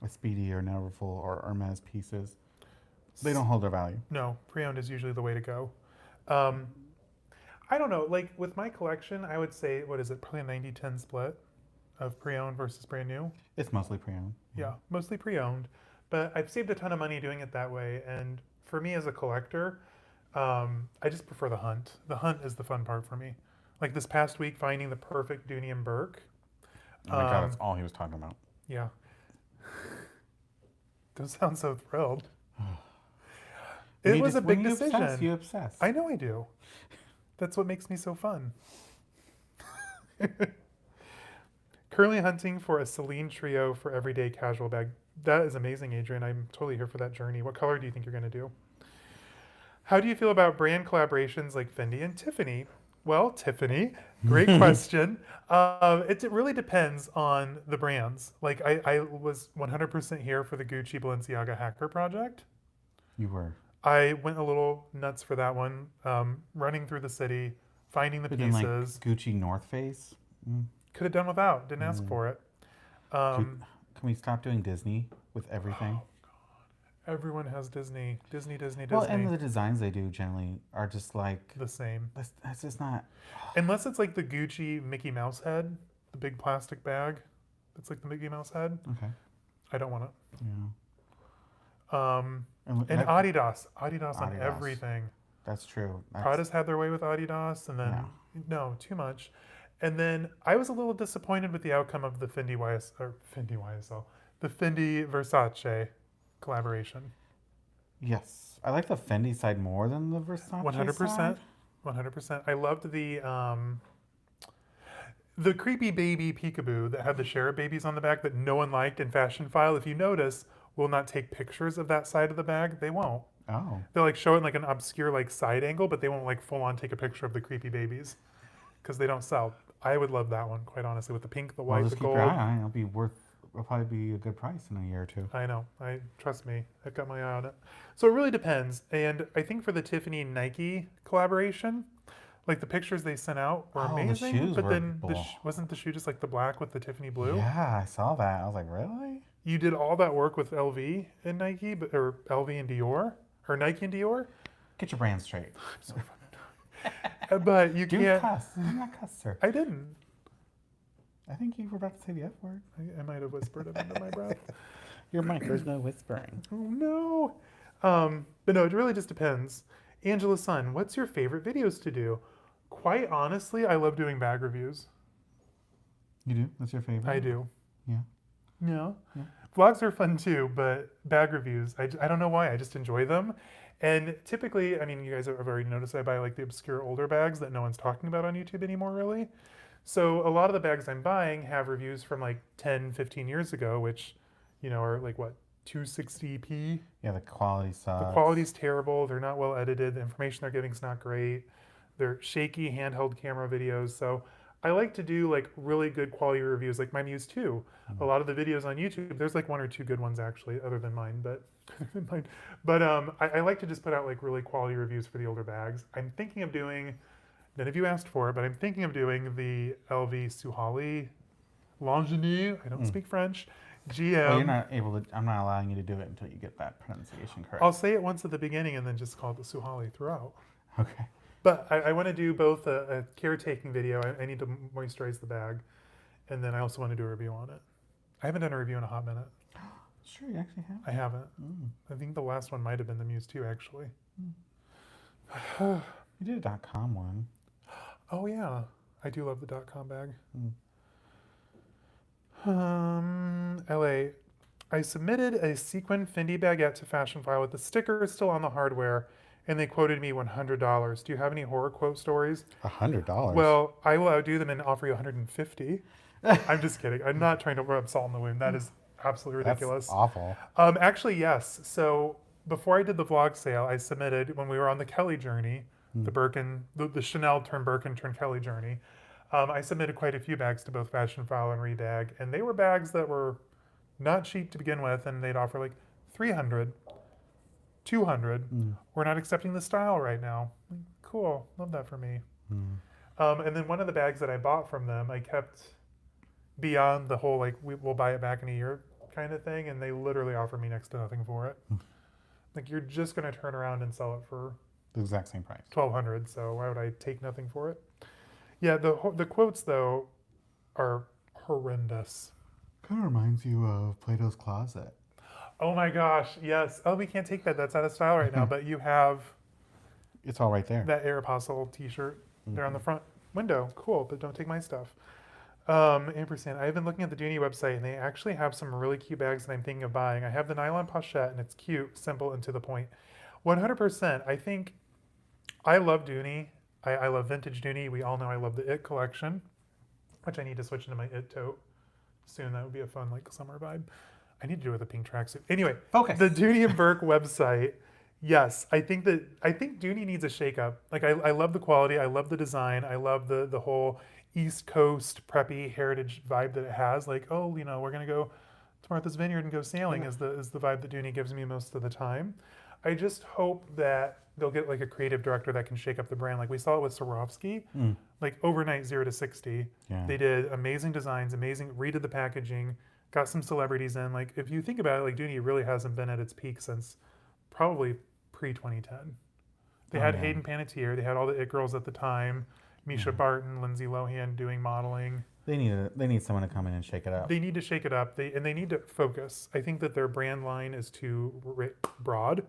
Speedy or Neverfull or Hermes pieces, they don't hold their value. No, pre-owned is usually the way to go. Um, I don't know. Like with my collection, I would say, what is it? Probably a 90-10 split of pre-owned versus brand new. It's mostly pre-owned. Yeah, mostly pre-owned. But I've saved a ton of money doing it that way. And for me as a collector, I just prefer the hunt. The hunt is the fun part for me. Like this past week, finding the perfect Dooney and Burke. Oh my God, that's all he was talking about. Yeah. Don't sound so thrilled. It was a big decision. You obsess. I know I do. That's what makes me so fun. Currently hunting for a Celine trio for everyday casual bag. That is amazing, Adrian. I'm totally here for that journey. What color do you think you're going to do? How do you feel about brand collaborations like Fendi and Tiffany? Well, Tiffany, great question. It really depends on the brands. Like I was 100% here for the Gucci Balenciaga hacker project. You were. I went a little nuts for that one, running through the city, finding the But pieces. then, like Gucci North Face. Could have done without. Didn't ask for it. Can we stop doing Disney with everything? Everyone has Disney. Disney. Well, and the designs they do generally are just like The same. That's just not. Unless it's like the Gucci Mickey Mouse head, the big plastic bag. That's like the Mickey Mouse head. Okay. I don't want it. Yeah. And Adidas. Adidas on everything. That's true. Prada's had their way with Adidas, and then no, too much. And then I was a little disappointed with the outcome of the Fendi YSL, the Fendi Versace collaboration. Yes, I like the Fendi side more than the Versace 100%. side. 100%. I loved the creepy baby peekaboo that had the Cherub babies on the back that no one liked in Fashion File. If you notice, will not take pictures of that side of the bag. They won't. Oh. They'll like show it in like an obscure like side angle, but they won't like full on take a picture of the creepy babies because they don't sell. I would love that one, quite honestly, with the pink, the white, Well, the just gold. keep your eye on it. It'll probably be a good price in a year or two. I know. Trust me. I've got my eye on it. So it really depends. And I think for the Tiffany and Nike collaboration, like the pictures they sent out were amazing. The shoes but were then wasn't the shoe just like the black with the Tiffany blue? Yeah, I saw that. I was like, really? You did all that work with LV and Nike, or LV and Dior, or Nike and Dior. Get your brand straight. So but you can't. Cuss. I'm not cuss, sir. I didn't. I think you were about to say the F word. I might have whispered it under my breath. Your mic, there's no whispering. Oh no. But no, it really just depends. Angela Sun, what's your favorite videos to do? Quite honestly, I love doing bag reviews. You do? That's your favorite? I do. Yeah. Yeah. Yeah. Vlogs are fun too, but bag reviews, I don't know why. I just enjoy them. And typically, I mean, you guys have already noticed I buy like the obscure older bags that no one's talking about on YouTube anymore, really. So a lot of the bags I'm buying have reviews from like 10, 15 years ago, which, you know, are like what, 260p? Yeah, the quality sucks. The quality's terrible. They're not well edited. The information they're giving is not great. They're shaky handheld camera videos. So I like to do like really good quality reviews, like my Muse 2. A lot of the videos on YouTube, there's like one or two good ones actually, other than mine, but I like to just put out like really quality reviews for the older bags. I'm thinking of doing, none of you asked for it, but I'm thinking of doing the LV Suhali Longines, I don't speak French, GM. Well, you're not able to, I'm not allowing you to do it until you get that pronunciation correct. I'll say it once at the beginning and then just call it the Suhali throughout. Okay. But I want to do both a caretaking video. I need to moisturize the bag. And then I also want to do a review on it. I haven't done a review in a hot minute. Sure, you actually have. I haven't. I think the last one might have been the Muse 2, actually. You did a .com one. Oh, yeah. I do love the .com bag. LA. I submitted a sequin Fendi baguette to Fashion File with the sticker still on the hardware, and they quoted me $100. Do you have any horror quote stories? $100? Well, I will outdo them and offer you $150. I'm just kidding. I'm not trying to rub salt in the wound. That is absolutely ridiculous. That's awful. Actually, yes. So before I did the vlog sale, I submitted, when we were on the Kelly journey, the Birkin, the Chanel turned Birkin turned Kelly journey. I submitted quite a few bags to both Fashion File and Rebag, and they were bags that were not cheap to begin with, and they'd offer like 300, 200. Mm. We're not accepting the style right now. Cool, love that for me. Mm. And then one of the bags that I bought from them, I kept beyond the whole like we'll buy it back in a year kind of thing, and they literally offered me next to nothing for it. Like you're just gonna turn around and sell it for The exact same price. 1,200. So why would I take nothing for it? Yeah, the quotes though are horrendous. Kind of reminds you of Plato's Closet. Oh my gosh, yes. Oh, we can't take that. That's out of style right now. But you have It's all right there. that Aeropostale T-shirt there on the front window. Cool, but don't take my stuff. Ampersand. I've been looking at the Dooney website, and they actually have some really cute bags that I'm thinking of buying. I have the nylon pochette, and it's cute, simple, and to the point. 100%. I think I love Dooney. I love vintage Dooney. We all know I love the It collection, which I need to switch into my It tote soon. That would be a fun like summer vibe. I need to do it with a pink tracksuit. Anyway, Focus. the Dooney and Burke website. Yes, I think Dooney needs a shakeup. Like I love the quality, I love the design, I love the whole East Coast preppy heritage vibe that it has. Like, oh, you know, we're gonna go to Martha's Vineyard and go sailing is the vibe that Dooney gives me most of the time. I just hope that they'll get like a creative director that can shake up the brand. Like we saw it with Swarovski, like overnight 0 to 60. Yeah. They did amazing designs, redid the packaging, got some celebrities in. Like if you think about it, like Dooney really hasn't been at its peak since probably pre-2010. They had Hayden Panettiere, they had all the it girls at the time, Misha Barton, Lindsay Lohan doing modeling. They need someone to come in and shake it up. They need to shake it up. They need to focus. I think that their brand line is too broad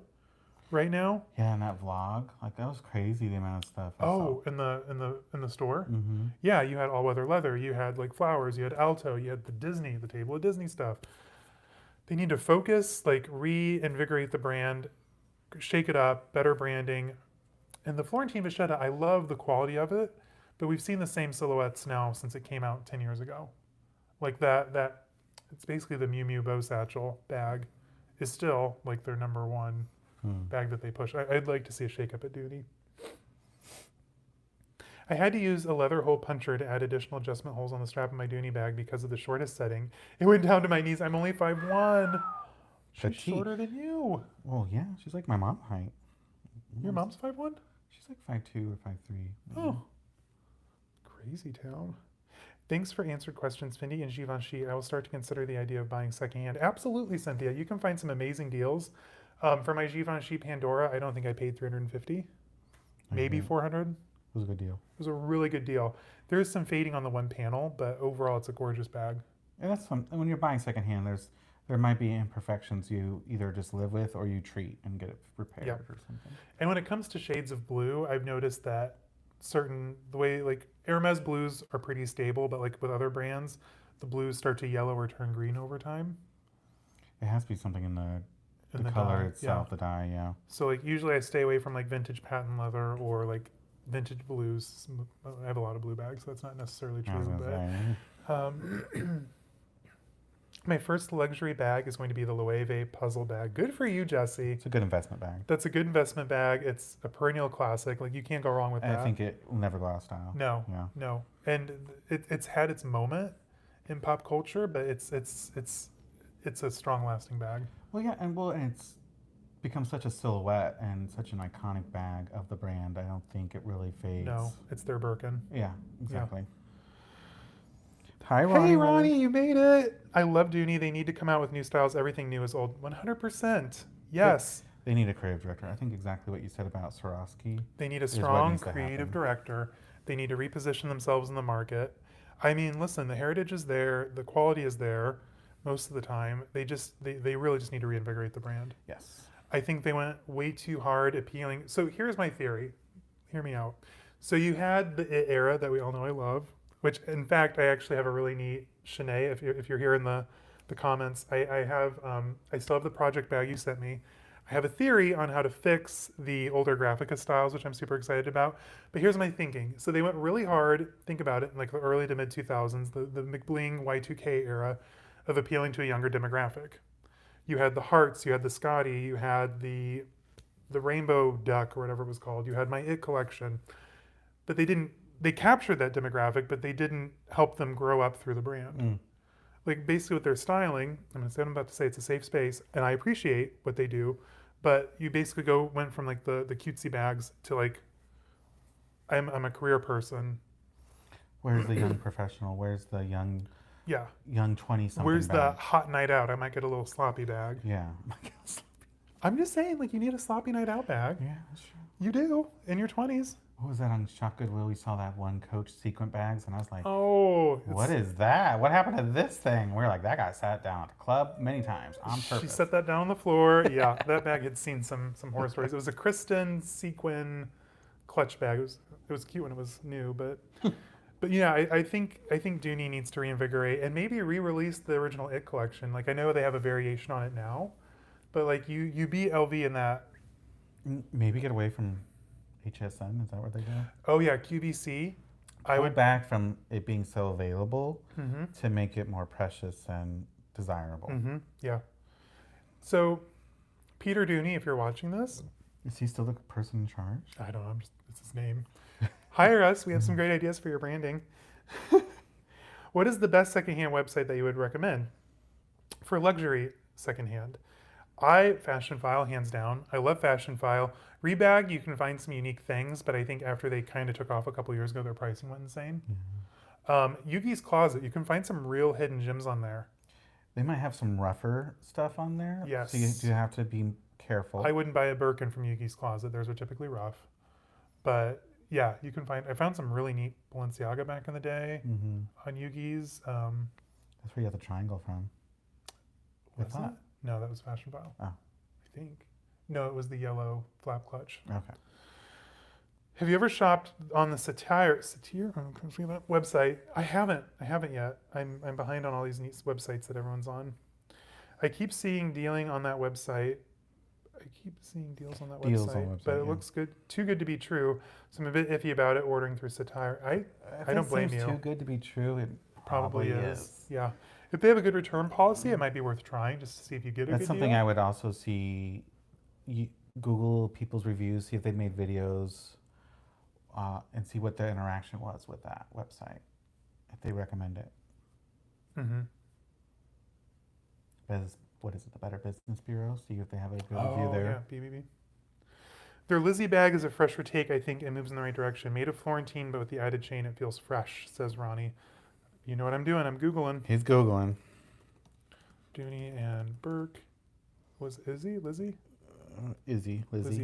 right now. Yeah, and that vlog, like that was crazy the amount of stuff. I saw. In the store. Mm-hmm. Yeah, you had all weather leather. You had like flowers. You had Alto. You had the table of Disney stuff. They need to focus, like reinvigorate the brand, shake it up, better branding. And the Florentine Vachetta, I love the quality of it, but we've seen the same silhouettes now since it came out 10 years ago. Like that it's basically the Miu Miu bow satchel bag is still like their number one bag that they push. I'd like to see a shake up at Dooney. I had to use a leather hole puncher to add additional adjustment holes on the strap of my Dooney bag because of the shortest setting. It went down to my knees. I'm only 5'1". She's shorter than you. Well, yeah, she's like my mom height. Your mom's 5'1"? She's like 5'2" or 5'3". Oh, crazy town. Thanks for answered questions, Fendi and Givenchy. I will start to consider the idea of buying secondhand. Absolutely, Cynthia. You can find some amazing deals. For my Givenchy Pandora, I don't think I paid $350, maybe $400. It was a good deal. It was a really good deal. There is some fading on the one panel, but overall, it's a gorgeous bag. And that's fun. And when you're buying secondhand, there might be imperfections you either just live with or you treat and get it repaired or something. And when it comes to shades of blue, I've noticed that the way like Hermes blues are pretty stable, but like with other brands, the blues start to yellow or turn green over time. It has to be something in the color dye, itself, the dye, yeah. So like usually I stay away from like vintage patent leather or like vintage blues. I have a lot of blue bags, so that's not necessarily true. But my first luxury bag is going to be the Loewe puzzle bag. Good for you, Jesse. It's a good investment bag. That's a good investment bag. It's a perennial classic. Like you can't go wrong with that. I think it will never go out of style. No, Yeah. no. And it's had its moment in pop culture, but it's a strong lasting bag. Well, yeah, and it's become such a silhouette and such an iconic bag of the brand. I don't think it really fades. No, it's their Birkin. Yeah, exactly. Yeah. Hi, Ronnie. Hey, Ronnie, you made it. I love Dooney. They need to come out with new styles. Everything new is old. 100%. Yes. They need a creative director. I think exactly what you said about Swarovski. They need a strong creative director. They need to reposition themselves in the market. I mean, listen, the heritage is there. The quality is there most of the time. They really just need to reinvigorate the brand. Yes. I think they went way too hard appealing. So here's my theory. Hear me out. So you had the It era that we all know I love, which in fact, I actually have a really neat Shanae, if you're here in the comments, I still have the project bag you sent me. I have a theory on how to fix the older Graphica styles, which I'm super excited about. But here's my thinking. So they went really hard, think about it, in like the early to mid 2000s, the McBling Y2K era of appealing to a younger demographic. You had the Hearts, you had the Scotty, you had the the Rainbow Duck or whatever it was called. You had my It collection, but they captured that demographic, but they didn't help them grow up through the brand. Mm. Like basically with their styling, I'm about to say it's a safe space, and I appreciate what they do, but you basically went from like the cutesy bags to like I'm a career person. Where's the young professional? Where's the Yeah. young 20 something Where's the bag? hot night out? I might get a little sloppy bag. Yeah. I'm just saying, like, you need a sloppy night out bag. Yeah, that's true. You do in your 20s. What was that on Shop Goodwill? We saw that one Coach sequin bags, and I was like, Oh, what is that? What happened to this thing? We are like, that guy sat down at the club many times on purpose. She set that down on the floor. Yeah, that bag had seen some horror stories. It was a Kristen sequin clutch bag. It was cute when it was new, but yeah, I think Dooney needs to reinvigorate and maybe re-release the original It collection. Like I know they have a variation on it now, but like you beat LV in that. Maybe get away from HSN. Is that what they do? Oh yeah, QVC. I would back from it being so available Mm-hmm. to make it more precious and desirable. Mm-hmm. Yeah. So, Peter Dooney, if you're watching this, Is he still the person in charge? I don't know. It's his name. Hire us. We have some great ideas for your branding. What is the best secondhand website that you would recommend for luxury secondhand? Fashion File, hands down. I love Fashion File. Rebag, you can find some unique things, but I think after they kind of took off a couple years ago, their pricing went insane. Yugi's Closet, you can find some real hidden gems on there. They might have some rougher stuff on there. Yes. So you do have to be careful. I wouldn't buy a Birkin from Yugi's Closet. Theirs are typically rough. But yeah, I found some really neat Balenciaga back in the day on Yugi's. That's where you have the triangle from. Was that? No, that was Fashion File. Oh. I think. No, it was the yellow flap clutch. Okay. Have you ever shopped on the Satire website? I haven't yet. I'm behind on all these neat websites that everyone's on. I keep seeing deals on that website. But it looks good, too good to be true. So I'm a bit iffy about it ordering through Satire. I don't blame you. Too good to be true. It Probably is. Yeah. If they have a good return policy, it might be worth trying just to see if you get a good deal. That's something I would also see. Google people's reviews, see if they've made videos, and see what their interaction was with that website, if they recommend it. Mm-hmm. What is it, the Better Business Bureau? See if they have a good review there. Yeah, BBB. Their Lizzie bag is a fresher take, I think, and moves in the right direction. Made of Florentine, but with the added chain, it feels fresh, says Ronnie. You know what I'm doing. I'm Googling. He's Googling. Dooney and Burke. Was Lizzie? Lizzie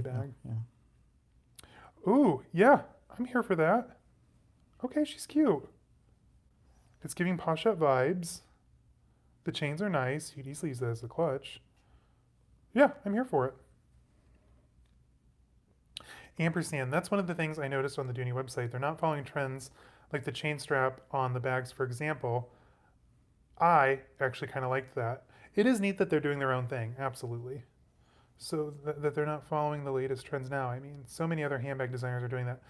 bag. Yeah. Ooh, yeah. I'm here for that. Okay, she's cute. It's giving pochette vibes. The chains are nice. You'd easily use that as a clutch. Yeah, I'm here for it. Ampersand. That's one of the things I noticed on the Dooney website. They're not following trends like the chain strap on the bags, for example. I actually kind of liked that. It is neat that they're doing their own thing. Absolutely. So that they're not following the latest trends now. I mean, so many other handbag designers are doing that.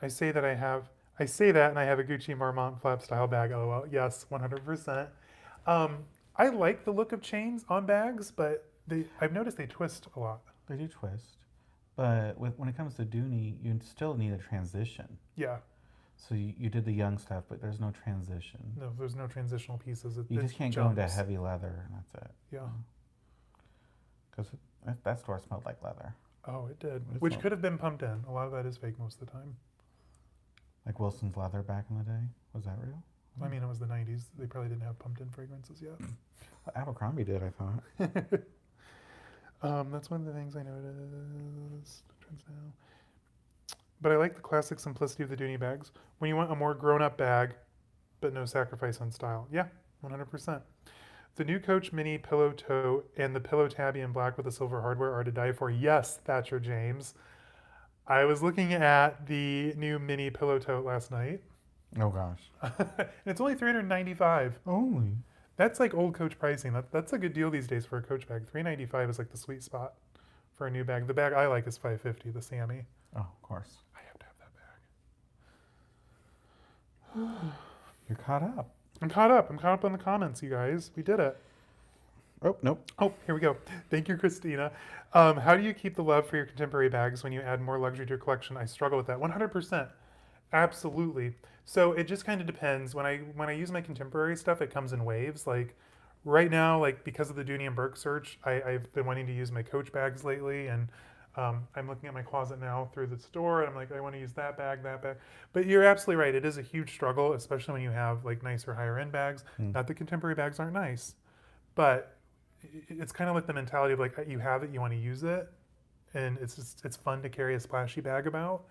I say that and I have a Gucci Marmont flap style bag, LOL. Yes, 100%. I like the look of chains on bags, but I've noticed they twist a lot. They do twist. But when it comes to Dooney, you still need a transition. Yeah. So you did the young stuff, but there's no transition. No, there's no transitional pieces. You just can't go into heavy leather, and that's it. Yeah. Because that store smelled like leather. Oh, it did. Which could have been pumped in. A lot of that is fake most of the time. Like Wilson's leather back in the day? Was that real? I mean, it was the 90s. They probably didn't have pumped in fragrances yet. Well, Abercrombie did, I thought. That's one of the things I noticed. Trends now. But I like the classic simplicity of the Dooney bags. When you want a more grown-up bag, but no sacrifice on style. Yeah, 100%. The new Coach Mini Pillow Tote and the Pillow Tabby in black with the silver hardware are to die for. Yes, Thatcher James. I was looking at the new Mini Pillow Tote last night. Oh, gosh. And it's only $395. Only? That's like old Coach pricing. That's a good deal these days for a Coach bag. $395 is like the sweet spot for a new bag. The bag I like is $550, the Sammy. Oh, of course. I have to have that bag. You're caught up. I'm caught up. I'm caught up on the comments, you guys. We did it. Oh, nope. Oh, here we go. Thank you, Christina. How do you keep the love for your contemporary bags when you add more luxury to your collection? I struggle with that. 100%. Absolutely. So it just kind of depends. When I use my contemporary stuff, it comes in waves. Like right now, like because of the Dooney and Burke search, I've been wanting to use my Coach bags lately, and I'm looking at my closet now through the store, and I'm like, I want to use that bag, that bag. But you're absolutely right. It is a huge struggle, especially when you have like nicer, higher end bags. Mm. Not that contemporary bags aren't nice, but it's kind of like the mentality of like you have it, you want to use it, and it's fun to carry a splashy bag about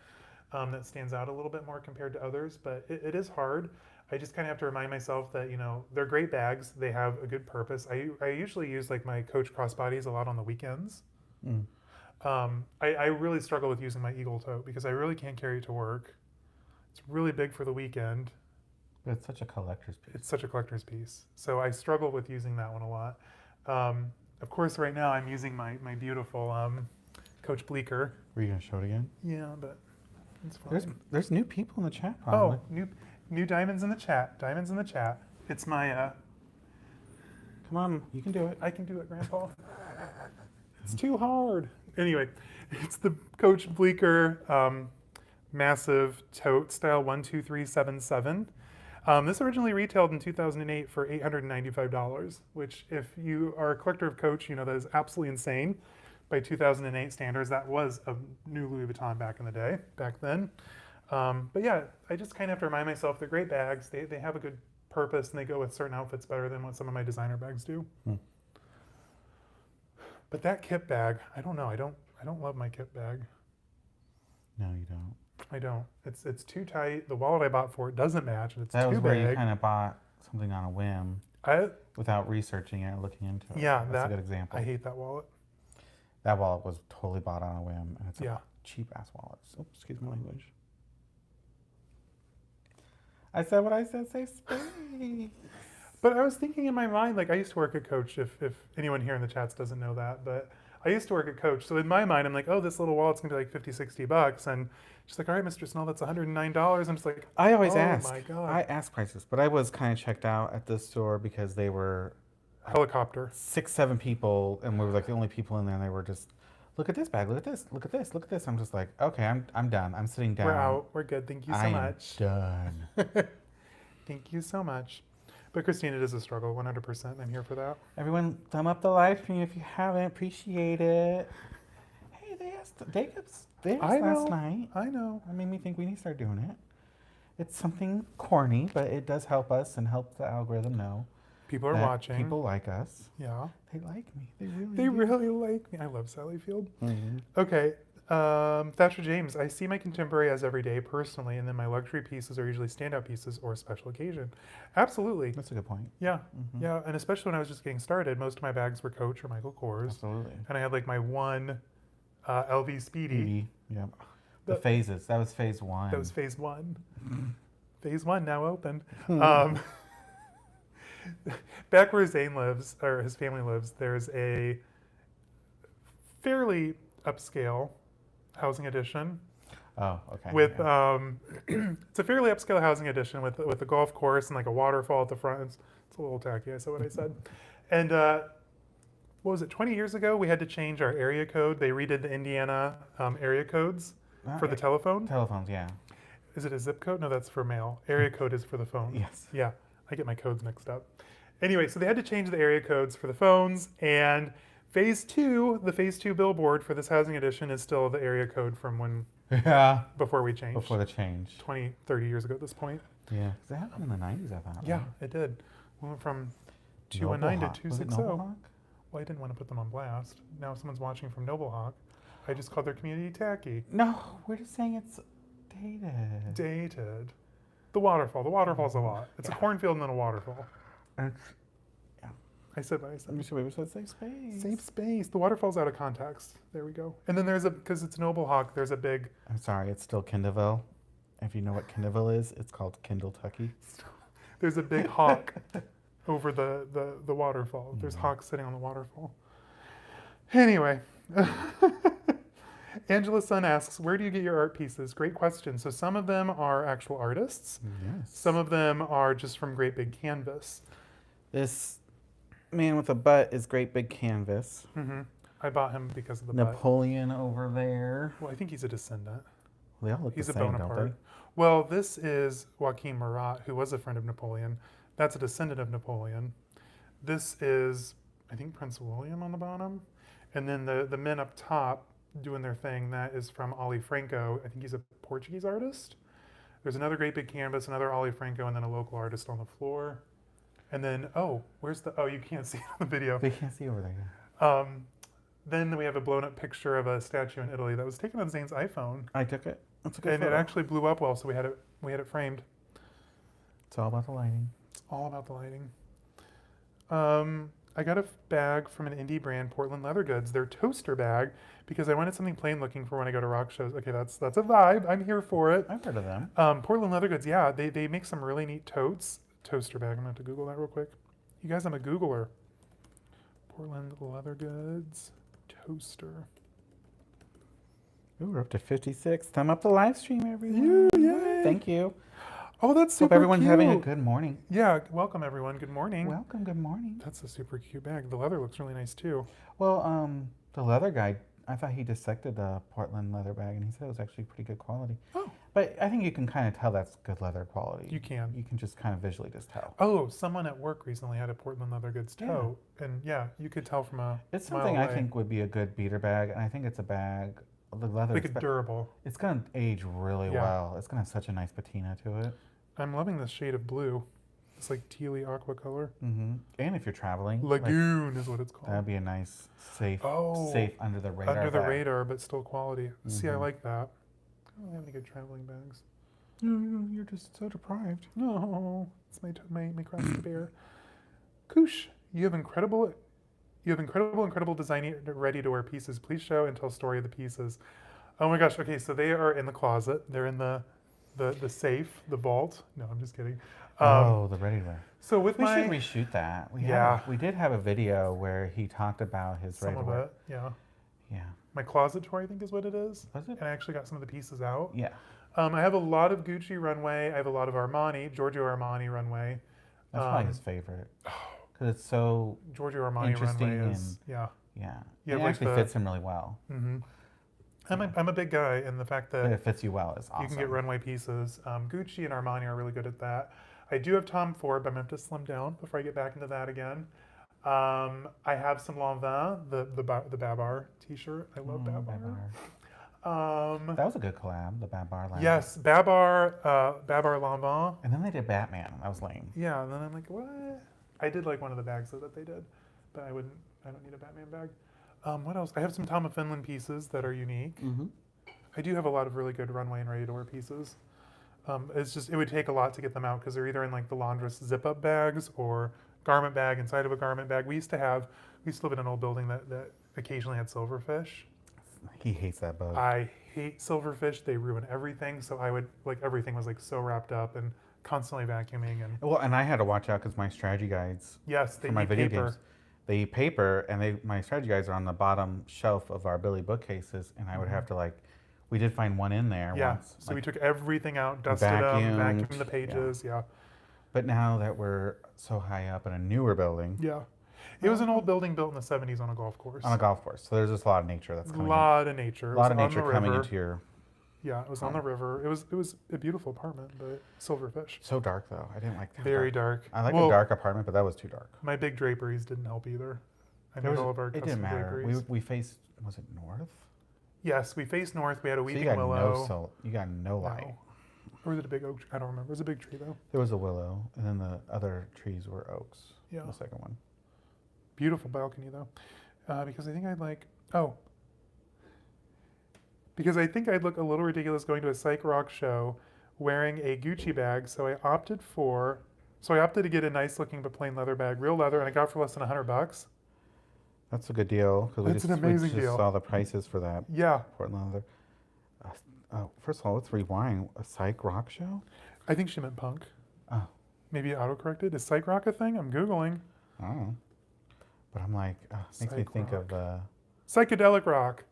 that stands out a little bit more compared to others. But it is hard. I just kind of have to remind myself that they're great bags. They have a good purpose. I usually use like my Coach crossbodies a lot on the weekends. Mm. I really struggle with using my Eagle tote because I really can't carry it to work. It's really big for the weekend. But it's such a collector's piece. It's such a collector's piece. So I struggle with using that one a lot. Of course, right now I'm using my beautiful Coach Bleecker. Were you gonna show it again? Yeah, but it's fine. There's new people in the chat. Oh, Probably. new diamonds in the chat. Diamonds in the chat. It's my. Come on, you can do it. I can do it, Grandpa. It's too hard. Anyway, it's the Coach Bleecker massive tote style 12377. This originally retailed in 2008 for $895, which if you are a collector of Coach, that is absolutely insane. By 2008 standards, that was a new Louis Vuitton back in the day, back then. But yeah, I just kind of have to remind myself they're great bags. They have a good purpose, and they go with certain outfits better than what some of my designer bags do. Hmm. But that kit bag, I don't know. I don't love my kit bag. No, you don't. I don't. It's too tight. The wallet I bought for it doesn't match, and it's That too was big. where you kind of bought something on a whim without researching it or looking into it. Yeah, that's a good example. I hate that wallet. That wallet was totally bought on a whim, and it's Yeah. a cheap ass wallet. Oh, excuse my language. I said what I said. Say space. But I was thinking in my mind, like I used to work at Coach. If anyone here in the chats doesn't know that, but I used to work at Coach. So in my mind, I'm like, oh, this little wallet's gonna be like $50-$60, and she's like, all right, Mr. Snell, that's $109. I'm just like, I always oh ask. my God. I ask prices, but I was kind of checked out at this store because they were Helicopter. 6-7 people, and we were like the only people in there, and they were just, look at this bag, look at this, look at this, look at this. I'm just like, okay, I'm done. I'm sitting down. We're out. We're good. Thank you so much. Done. Thank you so much. But Christine, it is a struggle, 100%. I'm here for that. Everyone, thumb up the live stream if you haven't. Appreciate it. Hey, they asked last night. I know. That made me think we need to start doing it. It's something corny, but it does help us and help the algorithm know. People are watching. People like us. Yeah. They like me. They They really really like me. I love Sally Field. Mm-hmm. Okay. Thatcher James, I see my contemporary as every day personally, and then my luxury pieces are usually standout pieces or special occasion. Absolutely. That's a good point. Yeah. Mm-hmm. Yeah. And especially when I was just getting started, most of my bags were Coach or Michael Kors. Absolutely. And I had like my one LV Speedy. Yeah. The phases. That was phase one. That was phase one. Phase one now open. Back where Zane lives, or his family lives, there's a fairly upscale housing addition. Oh, okay. With yeah. it's a fairly upscale housing addition with a golf course and like a waterfall at the front. It's a little tacky. I said what I said. And what was it? 20 years ago, we had to change our area code. They redid the Indiana area codes for the telephone. Telephones, yeah. Is it a zip code? No, that's for mail. Area code is for the phone. Yes. Yeah, I get my codes mixed up. Anyway, so they had to change the area codes for the phones, and phase two, the phase two billboard for this housing addition is still the area code from when before we changed. Before the change. 20, 30 years ago at this point. Yeah. That happened in the 90s, I thought. Yeah, Right? it did. We went from Noble 219 Hawk. to Was it 260. Noble Hawk? Well, I didn't want to put them on blast. Now if someone's watching from Noble Hawk, I just called their community tacky. No, we're just saying it's dated. Dated. The waterfall. The waterfall's a lot. It's a cornfield and then a waterfall. It's, I said what I said. let me show you. We said safe space. Safe space. The waterfall's out of context. There we go. And then because it's Noble Hawk, there's a big... I'm sorry, it's still Kindleville. If you know what Kindleville is, it's called Kindletucky. There's a big hawk over the waterfall. There's hawks sitting on the waterfall. Anyway. Angela's son asks, where do you get your art pieces? Great question. So some of them are actual artists. Yes. Some of them are just from great big canvas. This Man with a butt is great big canvas. Mm-hmm. I bought him because of the butt. Napoleon over there. Well, I think he's a descendant. They all look He's the a same, Bonaparte. don't they? Well, this is Joachim Murat, who was a friend of Napoleon. That's a descendant of Napoleon. This is, I think, Prince William on the bottom. And then the men up top doing their thing, that is from Ali Franco. I think he's a Portuguese artist. There's another great big canvas, another Ali Franco, and then a local artist on the floor. And then, oh, you can't see it on the video. They can't see over there. Then we have a blown up picture of a statue in Italy that was taken on Zane's iPhone. I took it. That's a good And photo. it actually blew up well, so we had it framed. It's all about the lighting. It's all about the lighting. I got a bag from an indie brand, Portland Leather Goods, their toaster bag, because I wanted something plain looking for when I go to rock shows. Okay, that's a vibe. I'm here for it. I've heard of them. Portland Leather Goods, yeah, they make some really neat totes. Toaster bag. I'm gonna have to Google that real quick. You guys, I'm a Googler. Portland Leather Goods toaster. Ooh, we're up to 56. Thumb up the live stream, everyone. Yay. Thank you. Oh, that's super Hope everyone's cute. having a good morning. Yeah, welcome everyone. Good morning. Welcome. Good morning. That's a super cute bag. The leather looks really nice too. Well, the leather guy, I thought he dissected the Portland leather bag, and he said it was actually pretty good quality. Oh. But I think you can kind of tell that's good leather quality. You can. You can just kind of visually just tell. Oh, someone at work recently had a Portland Leather Goods tote, and yeah, you could tell from a It's mile something I away. think would be a good beater bag, and I think it's a bag. The leather, Like a durable. it's gonna age really Yeah. well. It's gonna have such a nice patina to it. I'm loving this shade of blue. It's like tealy aqua color. Mm-hmm. And if you're traveling, like, Lagoon is what it's called. that'd be a nice, safe Oh, under the radar. Under the bag. radar, but still quality. See, I Mhm. like that. I don't have any good traveling bags. No, you're just so deprived. No, it's my cross to bear. Koosh, you have incredible design ready-to-wear pieces. Please show and tell story of the pieces. Oh my gosh. Okay, so they are in the closet. They're in the safe, the vault. No, I'm just kidding. The ready wear. So with We my should reshoot that. Yeah. We did have a video where he talked about his some ready of wear. it, yeah. Yeah. My closet tour, I think, is what it is. Was it? And I actually got some of the pieces out. Yeah. I have a lot of Gucci runway. I have a lot of Giorgio Armani runway. That's probably his favorite. Because it's so Giorgio Armani interesting runway is, yeah. yeah. You It have, like, actually the- fits him really well. Mm-hmm. I'm a big guy, and the fact that But it fits you well is awesome. you can get runway pieces. Gucci and Armani are really good at that. I do have Tom Ford, but I'm going to have to slim down before I get back into that again. I have some Lanvin, the Babar t-shirt. I love Babar. That was a good collab, the Babar line. Yes, Babar Lanvin. And then they did Batman. That was lame. Yeah, and then I'm like, what? I did like one of the bags that they did, but I don't need a Batman bag. What else? I have some Tom of Finland pieces that are unique. Mm-hmm. I do have a lot of really good runway and ready-to-wear pieces. It would take a lot to get them out because they're either in like the laundress zip-up bags or garment bag inside of a garment bag. We used to live in an old building that occasionally had silverfish. He hates that bug. I hate silverfish. They ruin everything. So everything was like so wrapped up and constantly vacuuming and. Well, and I had to watch out because my strategy guides Yes, they for my eat video paper. games, they eat paper, and my strategy guides are on the bottom shelf of our Billy bookcases, and I would have to we did find one in there Yeah. once. So we took everything out, dusted them, vacuumed the vacuumed, pages. Yeah. But now that we're so high up in a newer building, Yeah. It was an old building built in the 70s on a golf course. on a golf course, so there's just a lot of nature that's A coming lot of nature. in. A lot It of was on nature the coming river. into your. Yeah, it was on the river. It was a beautiful apartment, but silverfish. So dark though. I didn't like that. Very dark. I like Well, a dark apartment, but that was too dark. My big draperies didn't help either. I There made was- all of our it custom didn't matter. draperies. We faced. Was it north? Yes, we faced north. We had a So you weeping got willow. you got no light. No. Or was it a big oak? I don't remember. It was a big tree though. There was a willow, and then the other trees were oaks. Yeah. The second one. Beautiful balcony though. Because I think I'd look a little ridiculous going to a psych rock show wearing a Gucci bag. So I opted to get a nice looking but plain leather bag, real leather, and I got it for less than $100. That's a good deal because That's an amazing we just deal. saw the prices for that Yeah, Portland leather. First of all, let's rewind. A psych rock show? I think she meant punk. Oh, Maybe autocorrected. Is psych rock a thing? I'm Googling. I don't know. But I'm like, makes me Psych think rock. of. Psychedelic rock.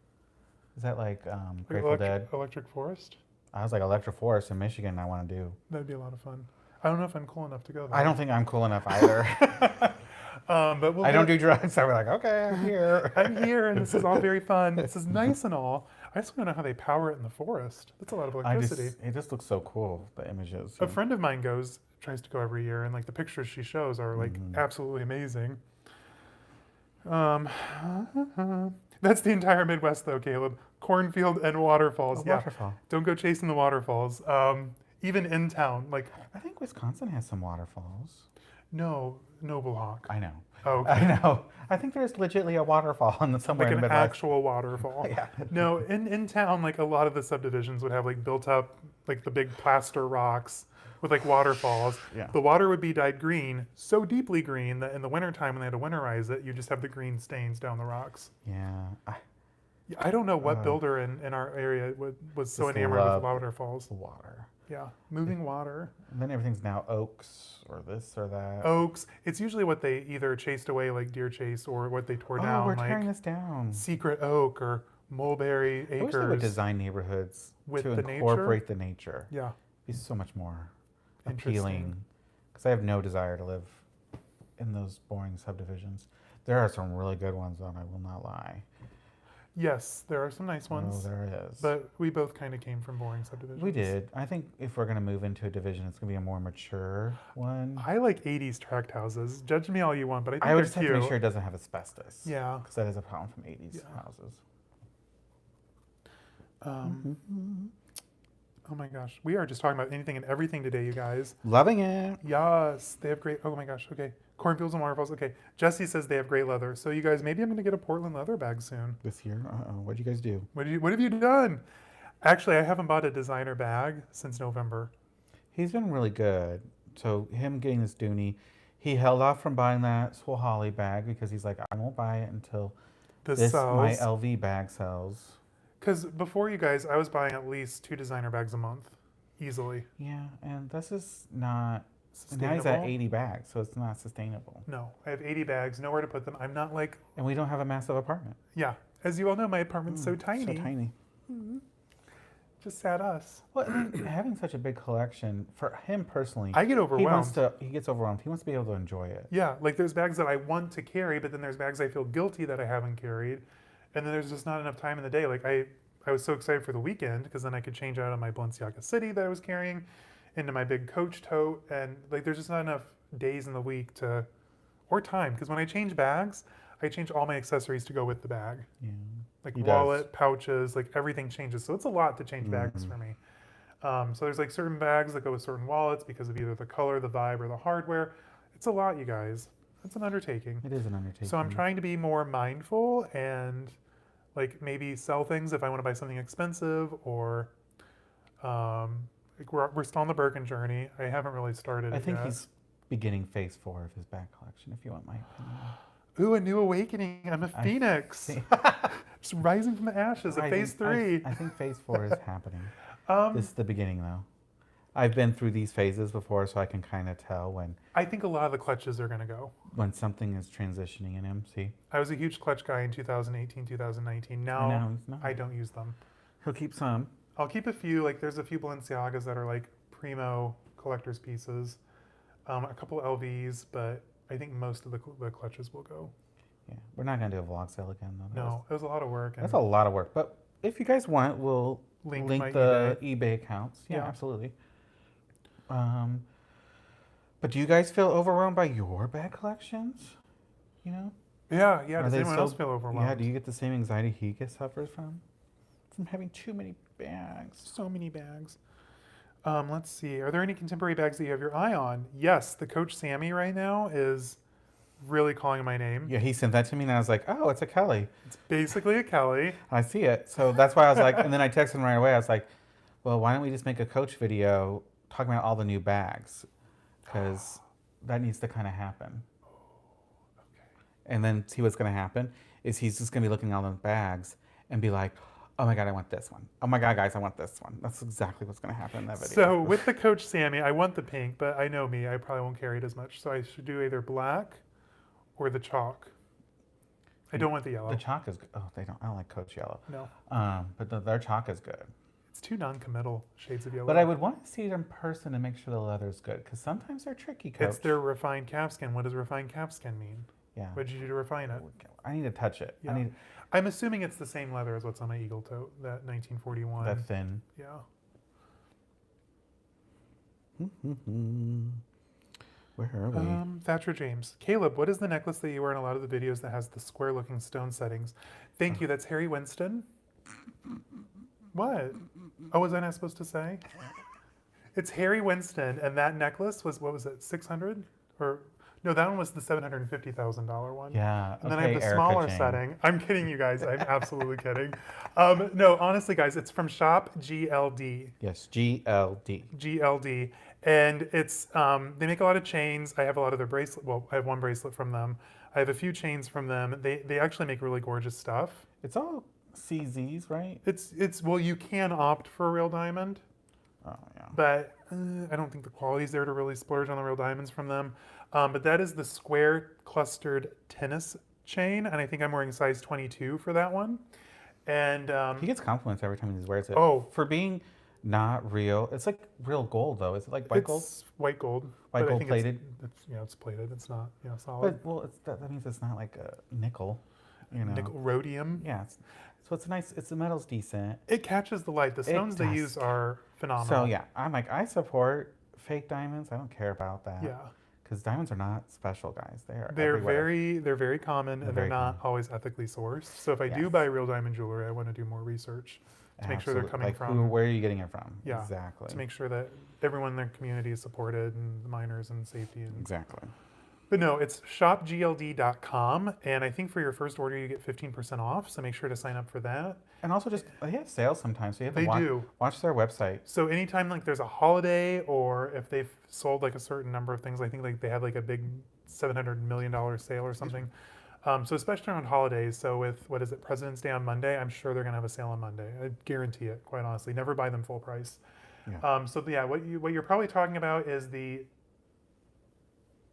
Is that like Like Grateful Dead? Electric Forest? I was like Electric Forest in Michigan. I want to do. That'd be a lot of fun. I don't know if I'm cool enough to go there. I don't think I'm cool enough either. But we'll I don't get, do drugs. I'm like, okay, I'm here. I'm here and this is all very fun. This is nice and all. I just want to know how they power it in the forest. That's a lot of electricity. It just looks so cool, the images. A friend of mine tries to go every year, and like the pictures she shows are like Mhm. absolutely amazing. Um, that's the entire Midwest, though, Caleb. Cornfield and A waterfalls. Yeah, waterfall. don't go chasing the waterfalls. Even in town, like I think Wisconsin has some waterfalls. no, Noble Hawk. I know. Oh, I okay. know. I think there's legitly a waterfall somewhere Like in an the Midwest. actual waterfall. Yeah. No, in town, like a lot of the subdivisions would have like built up like the big plaster rocks with like waterfalls. Yeah. The water would be dyed green, so deeply green that in the wintertime when they had to winterize it, you just have the green stains down the rocks. Yeah. Yeah, I don't know what Uh, builder in our area was so just enamored with love waterfalls. water. Yeah, moving water. And then everything's now oaks or this or that. Oaks. It's usually what they either chased away like deer chase or what they tore down We're like tearing this down. secret oak or mulberry I wish they would acres design neighborhoods with to the nature. incorporate the nature. Yeah, It'd be so much more interesting. appealing. Because I have no desire to live in those boring subdivisions. There are some really good ones, though, and I will not lie. Yes, there are some nice Oh, ones, there is. but we both kind of came from boring subdivisions. We did. I think if we're going to move into a division, it's going to be a more mature one. I like 80s tract houses. Judge me all you want, but I think I would they're just have cute. to make sure it doesn't have asbestos. Yeah. Because that is a problem from 80s Yeah. houses. Oh my gosh, we are just talking about anything and everything today, you guys. Loving it. Yes, they have great. Oh my gosh. Okay, cornfields and waterfalls. Okay, Jesse says they have great leather. So you guys, maybe I'm gonna get a Portland leather bag soon. This year? What'd you guys do? What have you done? Actually, I haven't bought a designer bag since November. He's been really good. So him getting this Dooney, he held off from buying that Swole Holly bag because he's like, I won't buy it until This my sells. LV bag sells. Because before you guys, I was buying at least 2 designer bags a month, easily. Yeah, and this is not. And now Sustainable. he's at 80 bags, so it's not sustainable. No, I have 80 bags, nowhere to put them. I'm not like, And we don't have a massive apartment. yeah. As you all know, my apartment's so tiny. So tiny. Just sad us. Well, I mean, having such a big collection for him personally, I get overwhelmed. He gets overwhelmed. He wants to be able to enjoy it. Yeah, like there's bags that I want to carry, but then there's bags I feel guilty that I haven't carried. And then there's just not enough time in the day. Like I was so excited for the weekend because then I could change out of my Balenciaga City that I was carrying into my big Coach tote. And like there's just not enough days in the week or time. Because when I change bags, I change all my accessories to go with the bag. Yeah. Like He wallet, does. pouches, like everything changes. So it's a lot to change bags for me. So there's like certain bags that go with certain wallets because of either the color, the vibe, or the hardware. It's a lot, you guys. It's an undertaking. It is an undertaking. So I'm trying to be more mindful and like maybe sell things if I want to buy something expensive or like we're still on the Birkin journey. I haven't really started I it think yet. he's beginning phase 4 of his bag collection, if you want my opinion. Ooh, a new awakening. I'm a phoenix. see. Just rising from the ashes at phase 3. I think phase 4 is happening. Um, This is the beginning, though. I've been through these phases before, so I can kind of tell I think a lot of the clutches are going to go. when something is transitioning in him. See? I was a huge clutch guy in 2018, 2019. And Now now he's not. I don't use them. He'll keep some. I'll keep a few. Like there's a few Balenciagas that are like primo collector's pieces. A couple LVs, but I think most of the clutches will go. Yeah, we're not gonna do a vlog sale again, though. No, it was a lot of work. That's a lot of work. But if you guys want, we'll Link link my the eBay accounts. Yeah, Yeah. absolutely. But do you guys feel overwhelmed by your bag collections? You know? Yeah. Are Does they anyone so- else feel overwhelmed? Yeah. Do you get the same anxiety he suffers from having too many bags? So many bags. Let's see. Are there any contemporary bags that you have your eye on? Yes, the Coach Sammy right now is really calling my name. Yeah, he sent that to me, and I was like, "Oh, it's a Kelly." It's basically a Kelly. I see it, so that's why I was like, and then I texted him right away. I was like, "Well, why don't we just make a Coach video talking about all the new bags, because that needs to kind of happen." And then see what's going to happen is he's just going to be looking at all those bags and be like, "Oh my God, I want this one. Oh my God, guys, I want this one." That's exactly what's going to happen in that video. So with the Coach Sammy, I want the pink, but I know me, I probably won't carry it as much. So I should do either black or the chalk. I don't want the yellow. The chalk is good. Oh, I don't like Coach Yellow. No. But their chalk is good. It's two non-committal shades of yellow. But I would want to see it in person to make sure the leather's good, because sometimes they're tricky, Coach. It's their refined calfskin. What does refined calfskin mean? Yeah. What did you do to refine it? I need to touch it. Yeah. I'm assuming it's the same leather as what's on my Eagle tote, that 1941. That thin. Yeah. Where are we? Thatcher James. Caleb, what is the necklace that you wear in a lot of the videos that has the square-looking stone settings? Thank you. That's Harry Winston. What? Oh, was I not supposed to say? It's Harry Winston, and that necklace was, what was it, 600? Or no, that one was the $750,000 one. Yeah. And then I have the smaller setting. I'm kidding, you guys. I'm absolutely kidding. No, honestly, guys, it's from Shop GLD. Yes, GLD. GLD. And it's, they make a lot of chains. I have a lot of their bracelet. Well, I have one bracelet from them. I have a few chains from them. They actually make really gorgeous stuff. It's all CZs, right? Well, you can opt for a real diamond. Oh, yeah. But I don't think the quality's there to really splurge on the real diamonds from them. But that is the square clustered tennis chain. And I think I'm wearing size 22 for that one. And he gets compliments every time he wears it. Oh. For being not real. It's like real gold, though. Is it like white gold? It's white gold. White gold plated? It's plated. It's not, solid. But, well, that means it's not like a nickel. Nickel rhodium. Yeah. So it's nice. The metal's decent. It catches the light. The stones they use are phenomenal. So yeah, I'm like, I support fake diamonds. I don't care about that. Yeah. Because diamonds are not special, guys. They're very common, and they're not always ethically sourced. So if I do buy real diamond jewelry, I want to do more research to make sure they're coming from. Where are you getting it from? Yeah. Exactly. To make sure that everyone in their community is supported, and the miners and safety. Exactly. But no, it's shopgld.com, and I think for your first order you get 15% off, so make sure to sign up for that. And also they have sales sometimes, so you have to watch their website. So anytime like there's a holiday, or if they've sold like a certain number of things, I think like they had like a big $700 million sale or something. So especially around holidays, so with, what is it, President's Day on Monday, I'm sure they're going to have a sale on Monday. I guarantee it, quite honestly. Never buy them full price. Yeah. So yeah, what you're probably talking about is the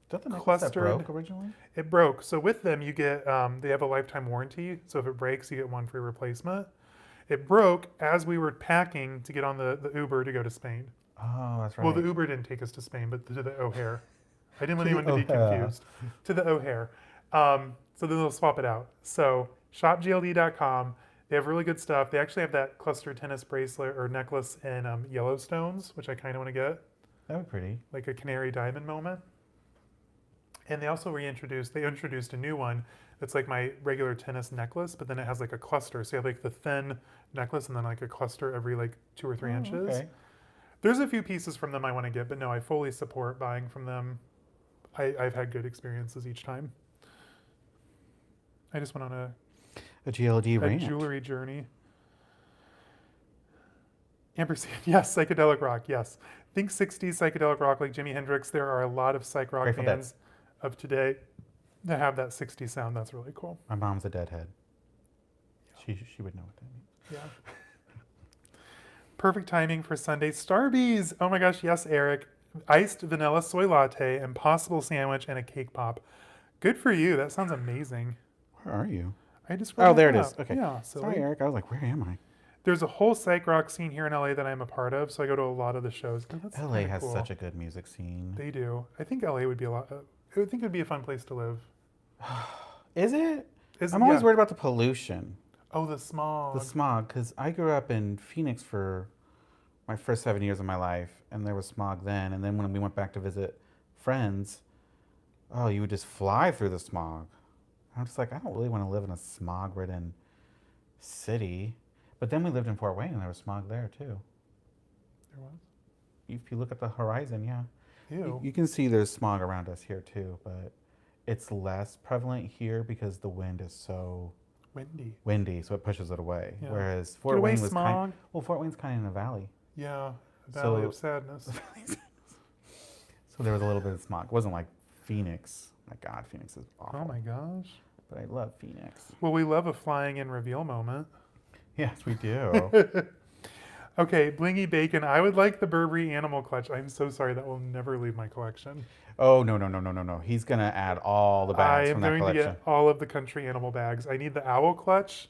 clustered. That broke originally? It broke. So with them, you get, they have a lifetime warranty. So if it breaks, you get one free replacement. It broke as we were packing to get on the Uber to go to Spain. Oh, that's right. Well, the Uber didn't take us to Spain, but to the O'Hare. I didn't want anyone to be confused. To the O'Hare. So then they'll swap it out. So shopgld.com. They have really good stuff. They actually have that cluster tennis bracelet or necklace in yellow stones, which I kind of want to get. That would be pretty. Like a canary diamond moment. And they also introduced a new one that's like my regular tennis necklace, but then it has like a cluster. So you have like the thin necklace and then like a cluster every like 2 or 3 inches. Okay. There's a few pieces from them I want to get, but no, I fully support buying from them. I've had good experiences each time. I just went on a GLD rant. Jewelry journey. Ampersand, yes, psychedelic rock, yes. Think 60s psychedelic rock like Jimi Hendrix. There are a lot of psych rock bands of today that have that 60s sound. That's really cool. My mom's a Deadhead. Yeah. She would know what that means. Yeah. Perfect timing for Sunday Starbies. Oh my gosh, yes, Eric. Iced vanilla soy latte, impossible sandwich, and a cake pop. Good for you. That sounds amazing. Where are you? I just there it is. Okay. Yeah. Sorry, Eric. I was like, where am I? There's a whole psych rock scene here in LA that I'm a part of, so I go to a lot of the shows. LA has such a good music scene. They do. I think LA would be I think it would be a fun place to live. Is it? I'm always worried about the pollution. Oh, the smog. The smog, because I grew up in Phoenix for my first 7 years of my life, and there was smog then. And then when we went back to visit friends, you would just fly through the smog. I'm just like, I don't really want to live in a smog-ridden city. But then we lived in Fort Wayne, and there was smog there, too. There was? If you look at the horizon, yeah. Ew. You can see there's smog around us here, too, but it's less prevalent here because the wind is so windy, so it pushes it away. Yeah. Whereas Fort Wayne was Fort Wayne's kind of in a valley. Yeah, a valley of sadness. So there was a little bit of smog. It wasn't like Phoenix. My God, Phoenix is awful. Oh my gosh. But I love Phoenix. Well, we love a flying in reveal moment. Yes, we do. Okay, Blingy Bacon. I would like the Burberry animal clutch. I'm so sorry. That will never leave my collection. Oh, no. He's going to add all the bags from that collection. I am going to get all of the country animal bags. I need the owl clutch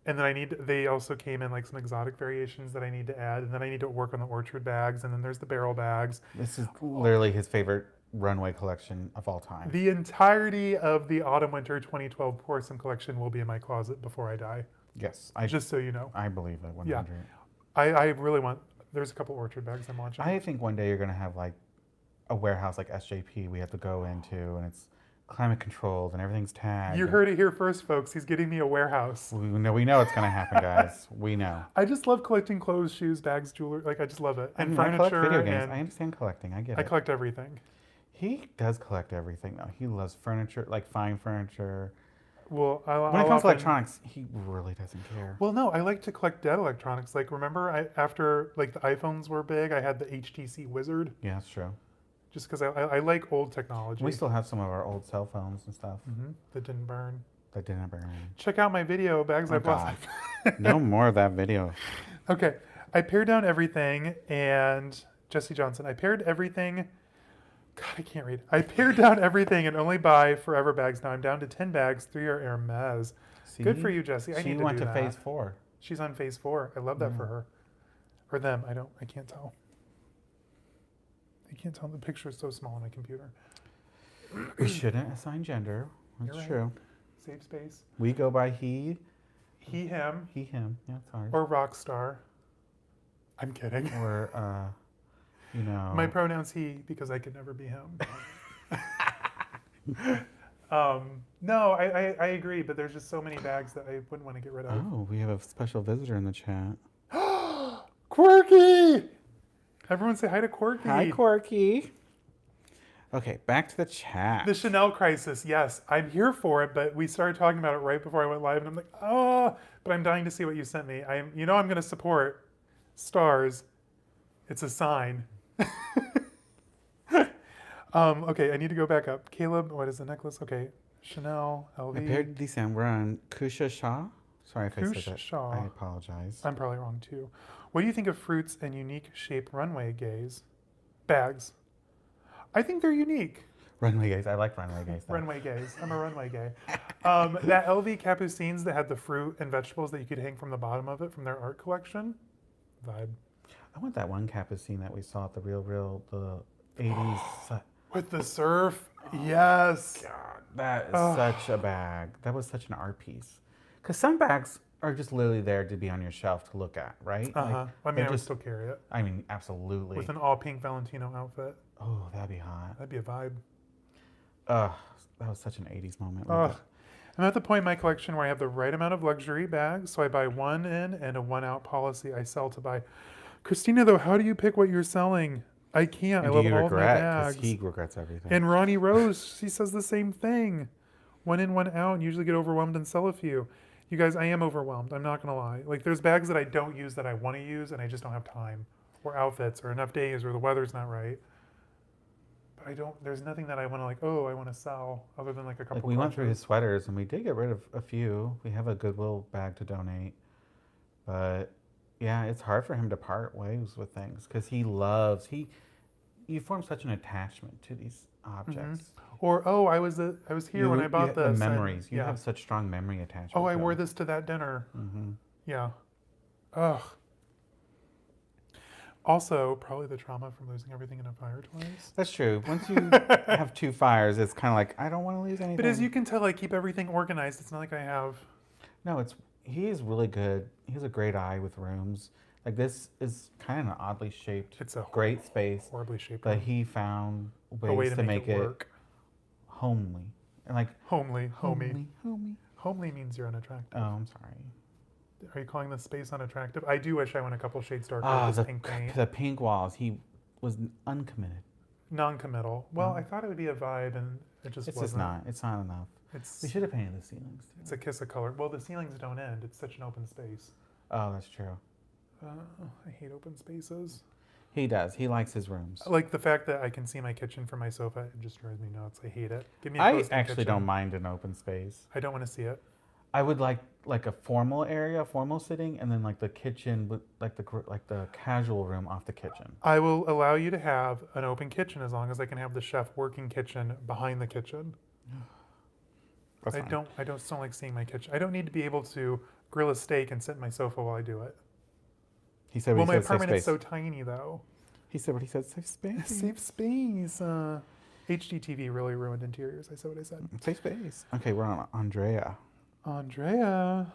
And then they also came in like some exotic variations that I need to add. And then I need to work on the orchard bags. And then there's the barrel bags. This is literally his favorite runway collection of all time. The entirety of the autumn winter 2012 Poursome collection will be in my closet before I die. Yes, Just so you know. I believe it. 100. Yeah. I really want. There's a couple orchard bags I'm launching. I think one day you're gonna have like a warehouse like SJP we have to go into, and it's climate controlled and everything's tagged. You heard it here first, folks. He's getting me a warehouse. We know it's gonna happen, guys. We know. I just love collecting clothes, shoes, bags, jewelry. Like I just love it. And I collect furniture. video games. And I understand collecting. I get I it. collect everything. He does collect everything though. He loves furniture, like fine furniture. Well, When it comes to electronics, he really doesn't care. Well, no, I like to collect dead electronics. Like, remember, after like the iPhones were big, I had the HTC Wizard. Yeah, that's true. Just because I like old technology. We still have some of our old cell phones and stuff That didn't burn. that didn't burn. Check out my video, bags I've lost. No more of that video. Okay, I pared down everything, and Jesse Johnson, I pared everything. God, I can't read. I pared down everything and only buy forever bags. Now I'm down to 10 bags. 3 are Hermes. See? Good for you, Jesse. I She need to went do to that. phase 4. She's on phase 4. I love that for her. Or them. I can't tell. I can't tell. The picture is so small on my computer. We shouldn't assign gender. That's You're right. true. Save space. We go by he, Him. him. Yeah, sorry. Or rock star. I'm kidding. Or, you know. My pronoun's he because I could never be him. No, I agree, but there's just so many bags that I wouldn't want to get rid of. Oh, we have a special visitor in the chat. Quirky! Everyone say hi to Quirky. Hi, Corky. Okay, back to the chat. The Chanel crisis, yes. I'm here for it, but we started talking about it right before I went live, and I'm like, oh, but I'm dying to see what you sent me. I'm going to support stars. It's a sign. Okay, I need to go back up. Caleb, what is the necklace? Okay, Chanel, LV. I paired December on Kusha Shah. Sorry if I said that. Shaw. I apologize. I'm probably wrong too. What do you think of fruits and unique shape runway bags? I think they're unique. Runway gays. I like runway gays. Though. Runway gays. I'm a runway gay. That LV Capucines that had the fruit and vegetables that you could hang from the bottom of it from their art collection. Vibe. I want that one capucine that we saw at the the 80s. With the surf. Yes. God, that is such a bag. That was such an art piece. Because some bags are just literally there to be on your shelf to look at, right? I mean, I would still carry it. I mean, absolutely. With an all pink Valentino outfit. Oh, that'd be hot. That'd be a vibe. Ugh, that was such an 80s moment. Ugh. I'm at the point in my collection where I have the right amount of luxury bags, so I buy one in and a one out policy. I sell to buy. Christina, though, how do you pick what you're selling? I can't. I love all of my bags. Because he regrets everything. And Ronnie Rose, she says the same thing. One in, one out, and usually get overwhelmed and sell a few. You guys, I am overwhelmed. I'm not going to lie. Like, there's bags that I don't use that I want to use, and I just don't have time. Or outfits, or enough days, or the weather's not right. But there's nothing that I want to I want to sell, other than like a couple Like we went through his crunches. sweaters, and we did get rid of a few. We have a Goodwill bag to donate. But, yeah, it's hard for him to part ways with things. Because you form such an attachment to these objects. Or, I was here when I bought the this. memories. You have such strong memory attachment. Oh, I to wore them. this to that dinner. Mm-hmm. Yeah. Ugh. Also, probably the trauma from losing everything in a fire twice. That's true. Once you have 2 fires, it's kind of like, I don't want to lose anything. But as you can tell, I keep everything organized. It's not like I have... No, he is really good. He has a great eye with rooms. Like this is kind of an oddly shaped, It's a great space, horribly shaped but room. he found A way ways to to make it work. homely. And like, Homely. homey. Homely means you're unattractive. Oh, I'm sorry. Are you calling this space unattractive? I do wish I went a couple shades darker Ah, with this pink paint. the pink walls. He was uncommitted. Non-committal. Well, I thought it would be a vibe, and it just It's wasn't. just not. It's not enough. It's We should have painted the ceilings too. it's a kiss of color. Well, the ceilings don't end. It's such an open space. Oh, that's true. I hate open spaces. He does. He likes his rooms. Like the fact that I can see my kitchen from my sofa, it just drives me nuts. I hate it. Give me a I closed-in actually kitchen. don't mind an open space. I don't want to see it. I would like a formal area, formal sitting, and then like the kitchen, with like the casual room off the kitchen. I will allow you to have an open kitchen as long as I can have the chef working kitchen behind the kitchen. That's I fine. don't like seeing my kitchen. I don't need to be able to grill a steak and sit in my sofa while I do it. He said Well, what my he said, safe apartment is space. so tiny though. He said what he said, safe space. Safe space. HDTV really ruined interiors. I said what I said. Safe space. Okay, we're on Andrea. Andrea.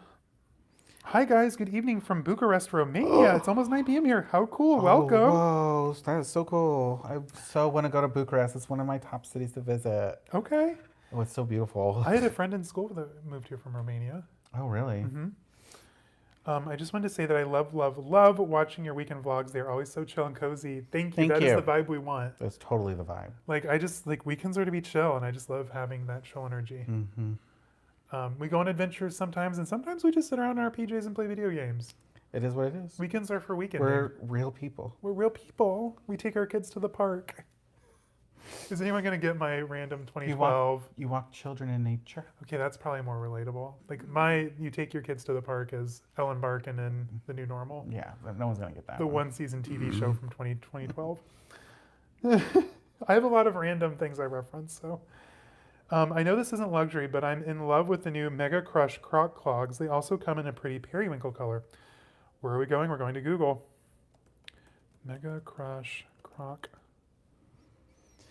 Hi guys, good evening from Bucharest, Romania. It's almost 9 p.m. here. How cool. Welcome. Oh, whoa. That is so cool. I so want to go to Bucharest. It's one of my top cities to visit. Okay. Oh, it's so beautiful. I had a friend in school that moved here from Romania. Oh, really? I just wanted to say that I love, love, love watching your weekend vlogs. They're always so chill and cozy. Thank you. Thank That is you. the vibe we want. That's totally the vibe. Like, I just, like, weekends are to be chill, and I just love having that chill energy. Mm-hmm. We go on adventures sometimes, and sometimes we just sit around in our PJs and play video games. It is what it is. Weekends are for weekending. We're real people. We're real people. We take our kids to the park. Is anyone going to get my random 2012? You walk children in nature. Okay, that's probably more relatable. Like you take your kids to the park as Ellen Barkin in The New Normal. Yeah, no one's going to get that The one. one-season TV show from 2012. I have a lot of random things I reference, so. I know this isn't luxury, but I'm in love with the new Mega Crush Croc clogs. They also come in a pretty periwinkle color. Where are we going? We're going to Google. Mega Crush Croc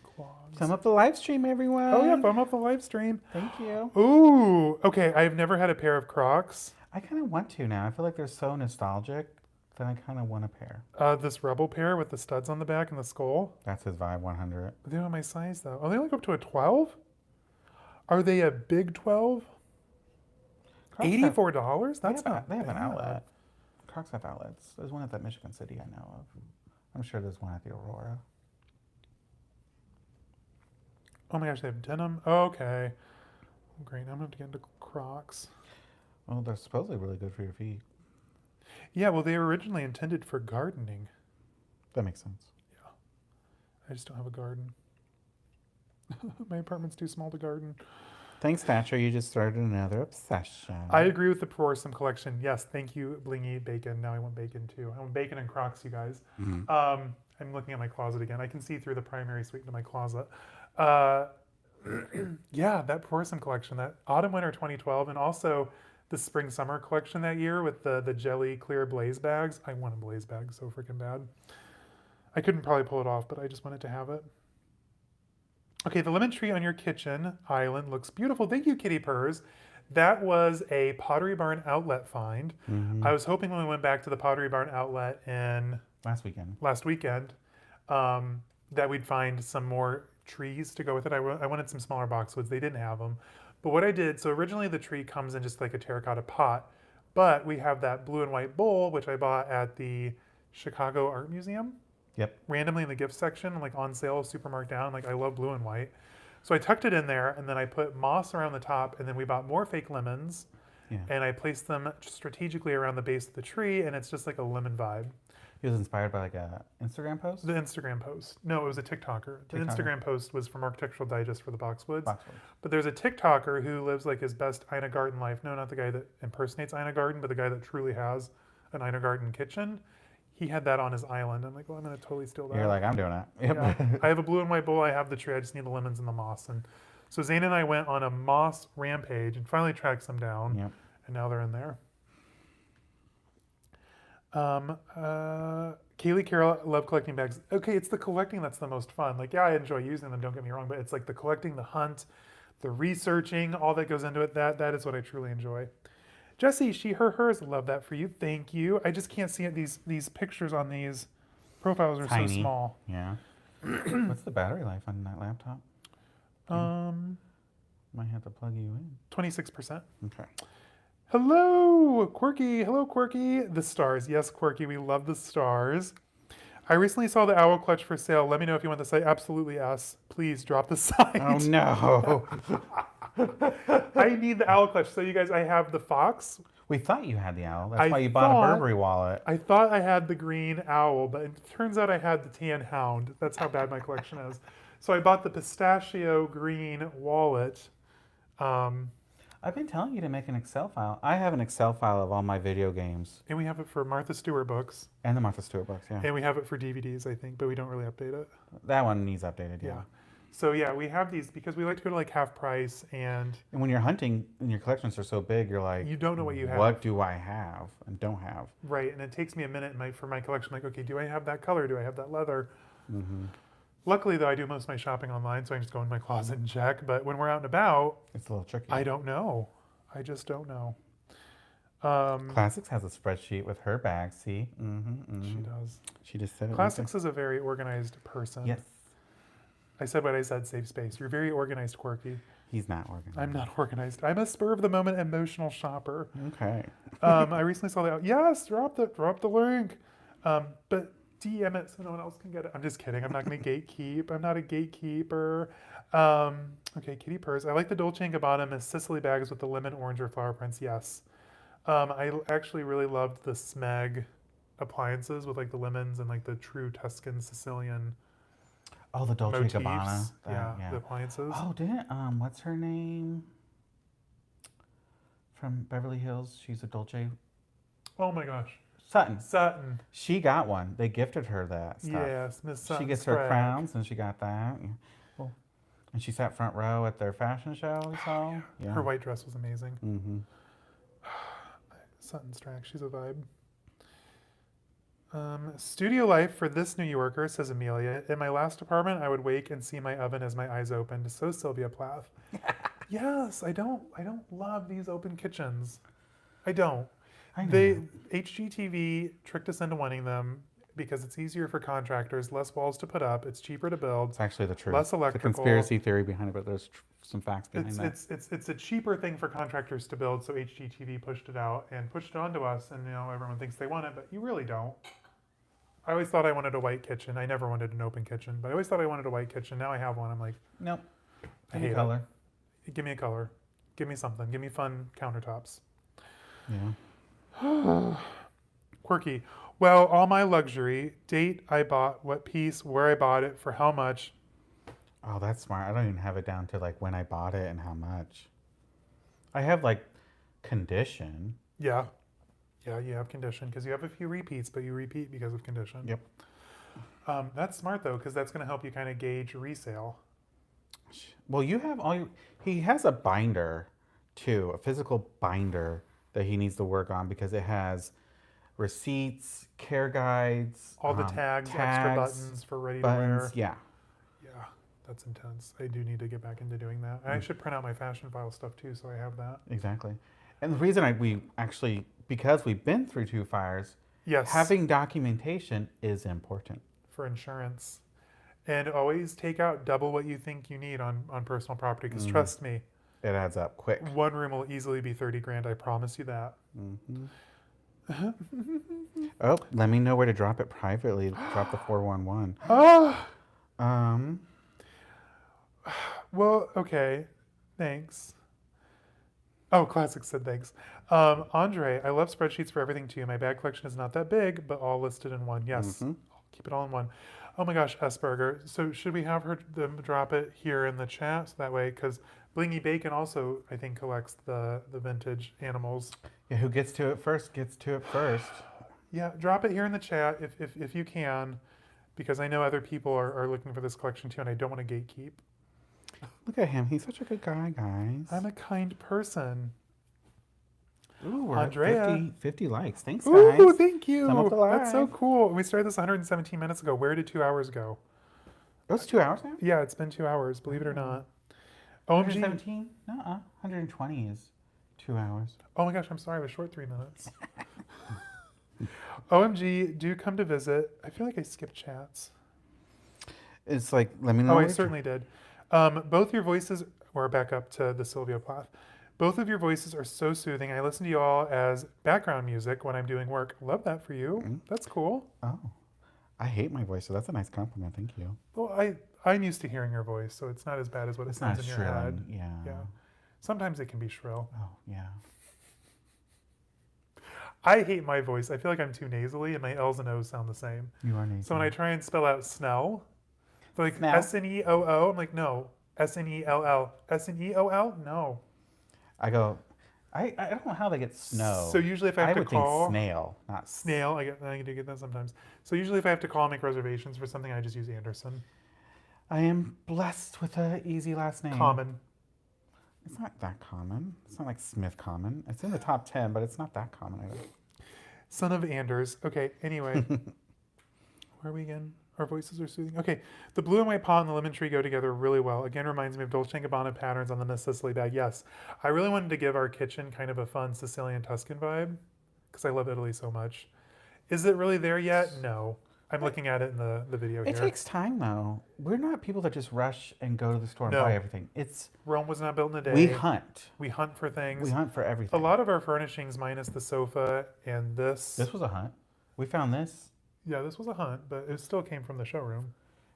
clogs. Sum up the live stream, everyone. Oh yeah, bum up the live stream. Thank you. Ooh, okay. I've never had a pair of Crocs. I kind of want to now. I feel like they're so nostalgic that I kind of want a pair. This Rebel pair with the studs on the back and the skull. That's his vibe 100. They're not my size though. Oh, they only go up to a 12? Are they a big 12? $84? That's not They have an bad. outlet. Crocs have outlets. There's one at that Michigan City I know of. I'm sure there's one at the Aurora. Oh my gosh, they have denim. Okay. Great. I'm going to have to get into Crocs. Well, they're supposedly really good for your feet. Yeah, well, they were originally intended for gardening. That makes sense. Yeah. I just don't have a garden. My apartment's too small to garden. Thanks, Thatcher. You just started another obsession. I agree with the Prorsum collection. Yes, thank you, Blingy Bacon. Now I want bacon too. I want bacon and Crocs, you guys. Mhm. I'm looking at my closet again. I can see through the primary suite into my closet. Yeah, that Prorsum collection, that autumn-winter 2012, and also the spring-summer collection that year with the jelly clear blaze bags. I want a blaze bag so freaking bad. I couldn't probably pull it off, but I just wanted to have it. Okay, the lemon tree on your kitchen island looks beautiful. Thank you, Kitty Purrs. That was a Pottery Barn outlet find. Mhm. I was hoping when we went back to the Pottery Barn outlet in Last weekend, that we'd find some more trees to go with it. I wanted some smaller boxwoods. They didn't have them. But what I did, so originally the tree comes in just like a terracotta pot, but we have that blue and white bowl, which I bought at the Chicago Art Museum. Yep. Randomly in the gift section, like on sale, super marked down. Like I love blue and white. So I tucked it in there and then I put moss around the top and then we bought more fake lemons Yeah. and I placed them strategically around the base of the tree and it's just like a lemon vibe. He was inspired by like a Instagram post? The Instagram post. No, it was a TikToker. The Instagram post was from Architectural Digest for the Boxwoods. But there's a TikToker who lives like his best Ina Garten life. No, not the guy that impersonates Ina Garten, but the guy that truly has an Ina Garten kitchen. He had that on his island. I'm like, well, I'm going to totally steal that. You're like, I'm doing it. Yep. Yeah. I have a blue and white bowl. I have the tree. I just need the lemons and the moss. And so Zane and I went on a moss rampage and finally tracked some down. Yep. And now they're in there. Kaylee Carroll, love collecting bags. Okay, it's the collecting that's the most fun. Like, yeah, I enjoy using them, don't get me wrong, but it's like the collecting, the hunt, the researching, all that goes into it. That is what I truly enjoy. Jesse, she, her, hers, love that for you. Thank you. I just can't see it. These pictures on these profiles are Tiny. so small. Yeah. What's the battery life on that laptop? Might have to plug you in. 26%. Okay. Hello, Quirky. Hello, Quirky. The stars. Yes, Quirky. We love the stars. I recently saw the owl clutch for sale. Let me know if you want the site. Absolutely, yes. Please drop the site. Oh no. I need the owl clutch. So you guys, I have the fox. We thought you had the owl. That's I why you bought a thought- Burberry wallet. I thought I had the green owl, but it turns out I had the tan hound. That's how bad my collection is. So I bought the pistachio green wallet. I've been telling you to make an Excel file. I have an Excel file of all my video games. And we have it for Martha Stewart books. And the Martha Stewart books, yeah. And we have it for DVDs, I think, but we don't really update it. That one needs updated, yeah. Yeah. So yeah, we have these because we like to go to like half price, and And when you're hunting and your collections are so big, you're like, you don't know what you have. what do I have and don't have? Right, and it takes me a minute for my collection. Like, okay, do I have that color? Do I have that leather? Mm-hmm. Luckily, though, I do most of my shopping online, so I can just go in my closet and check. But when we're out and about, It's a little tricky. I don't know. I just don't know. Um, Classics has a spreadsheet with her bag. See? Mm-hmm, she mm-hmm. does. She just said it. Classics is a very organized person. Yes. I said what I said, save space. You're very organized, Quirky. He's not organized. I'm not organized. I'm a spur of the moment emotional shopper. Okay. I recently saw that. Yes, drop the link. But DM it so no one else can get it. I'm just kidding. I'm not going to gatekeep. I'm not a gatekeeper. Okay, kitty purse. I like the Dolce & Gabbana Miss Sicily bags with the lemon, orange, or flower prints. Yes. Actually really loved the Smeg appliances with like the lemons and like the true Tuscan Sicilian Oh, the Dolce motifs. Gabbana. Yeah, the appliances. Oh, didn't what's her name from Beverly Hills? She's a Dolce Oh my gosh. Sutton. Sutton. She got one. They gifted her that stuff. Yes, Miss Sutton. She gets her crowns, and she got that. Yeah. Well, and she sat front row at their fashion show. We saw. Yeah. Her white dress was amazing. Mm-hmm. Sutton Strack, she's a vibe. Studio life for this New Yorker, says Amelia. In my last apartment, I would wake and see my oven as my eyes opened. So Sylvia Plath. Yes, I don't love these open kitchens. I don't. I know. They HGTV tricked us into wanting them because it's easier for contractors, less walls to put up, it's cheaper to build. It's actually the truth. Less electrical. The conspiracy theory behind it, but there's some facts behind that. It's a cheaper thing for contractors to build, so HGTV pushed it out and pushed it onto us, and everyone thinks they want it, but you really don't. I always thought I wanted a white kitchen. I never wanted an open kitchen, but I always thought I wanted a white kitchen. Now I have one. I'm like, Nope. I Any hate color. it. Give me a color. Give me something. Give me fun countertops. Yeah. Quirky. Well, all my luxury. Date I bought, what piece, where I bought it, for how much. Oh, that's smart. I don't even have it down to like when I bought it and how much. I have like condition. Yeah. Yeah, you have condition because you have a few repeats, but you repeat because of condition. Yep. That's smart though, because that's going to help you kind of gauge resale. Well, you have all. He has a binder, too, a physical binder that he needs to work on because it has receipts, care guides, All the tags, extra buttons for ready to wear. Yeah. Yeah, that's intense. I do need to get back into doing that. I should print out my fashion file stuff too, so I have that. Exactly. And the reason we actually, because we've been through 2 fires, Yes. having documentation is important. For insurance. And always take out double what you think you need on personal property, because trust me, It adds up quick. one room will easily be 30 grand. I promise you that. Mm-hmm. Oh, let me know where to drop it privately. Drop the 411. Oh, Um, well, okay. Thanks. Oh, Classic said thanks. Andre, I love spreadsheets for everything too. My bag collection is not that big, but all listed in one. Yes, I'll keep it all in one. Oh my gosh, Esberger. So should we have them drop it here in the chat so that way? Because Blingy Bacon also, I think, collects the vintage animals. yeah, who gets to it first gets to it first. Yeah, drop it here in the chat if you can, because I know other people are looking for this collection too, and I don't want to gatekeep. Look at him. He's such a good guy, guys. I'm a kind person. Ooh, we're Andrea. at 50 likes. Thanks, guys. Ooh, thank you. Sum up the That's so line. cool. We started this 117 minutes ago. Where did 2 hours go? Oh, it's 2 hours now? Yeah, it's been 2 hours, believe it or not. OMG. 117? Nuh-uh. 120 is 2 hours. Oh my gosh, I'm sorry. I was short 3 minutes. OMG, do come to visit. I feel like I skipped chats. It's like, let me know. Oh, I which- certainly did. Both your voices, we're back up to the Sylvia Plath. Both of your voices are so soothing. I listen to you all as background music when I'm doing work. Love that for you. That's cool. Oh, I hate my voice, so that's a nice compliment. Thank you. Well, I'm used to hearing your voice, so it's not as bad as what it It's not sounds in your head. shrilling. Yeah. Yeah. Sometimes it can be shrill. Oh, yeah. I hate my voice. I feel like I'm too nasally, and my L's and O's sound the same. You are nice. So when I try and spell out Snell, they're like Snell? Sneo, I'm like, no. Snell. Sneo? No. I go, I don't know how they get snow. So usually if I have to would call think snail, not Snail, I do get that sometimes. So usually if I have to call and make reservations for something, I just use Anderson. I am blessed with an easy last name. Common. It's not that common. It's not like Smith common. It's in the top 10, but it's not that common either. Son of Anders. Okay, anyway. Where are we again? Our voices are soothing. Okay, the blue and white pot and the lemon tree go together really well. Again, reminds me of Dolce & Gabbana patterns on the Miss Sicily bag. Yes, I really wanted to give our kitchen kind of a fun Sicilian Tuscan vibe because I love Italy so much. Is it really there yet? No. I'm looking at it in the video It here. takes time though. We're not people that just rush and go to the store and No. buy everything. It's Rome was not built in a day. we hunt. We hunt for things. We hunt for A everything. lot of our furnishings, minus the sofa and this. This was a hunt. We found this. Yeah, this was a hunt, but it still came from the showroom.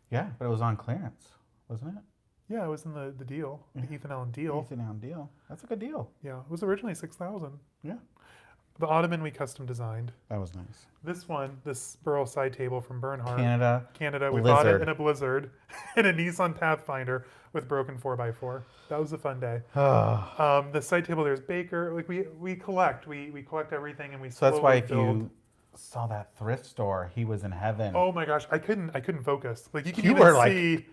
Yeah, but it was on clearance, wasn't it? Yeah, it was in the deal, the Ethan Allen deal. Ethan Allen deal. That's a good deal. Yeah, it was originally $6,000. Yeah, The ottoman we custom designed. that was nice. This one, this Burl side table from Bernhardt, Canada. we bought it in a blizzard in a Nissan Pathfinder with broken 4x4. That was a fun day. The side table there's Baker. Like we collect, we collect everything, and we. So that's why if build. you saw that thrift store, he was in heaven. Oh my gosh, I couldn't focus. Like you can You even were like- see,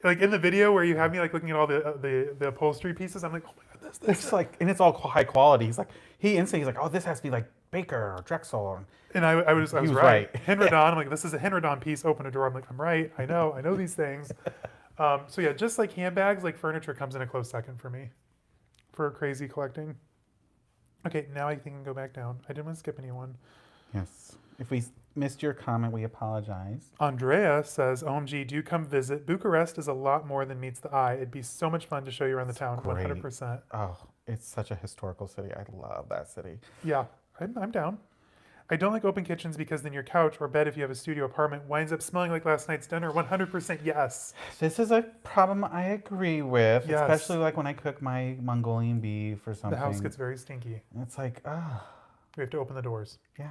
like in the video where you have me like looking at all the upholstery pieces. I'm like, oh my god, this. It's like, and it's all high quality. He's like, oh, this has to be like Baker or Drexel. And I was was right. right. Henredon. I'm like, this is a Henredon piece. Open a door. I'm like, I'm right. I know these things. So yeah, just like handbags, like furniture comes in a close second for me, for crazy collecting. Okay, now I think I can go back down. I didn't want to skip anyone. Yes. If we missed your comment, we apologize. Andrea says, OMG, do come visit. Bucharest is a lot more than meets the eye. It'd be so much fun to show you around the town. great. 100%. Oh, it's such a historical city. I love that city. Yeah, I'm down. I don't like open kitchens because then your couch or bed, if you have a studio apartment, winds up smelling like last night's dinner. 100% yes. This is a problem I agree with, Yes. especially like when I cook my Mongolian beef or something. The house gets very stinky. It's like, ah, We have to open the doors. yeah.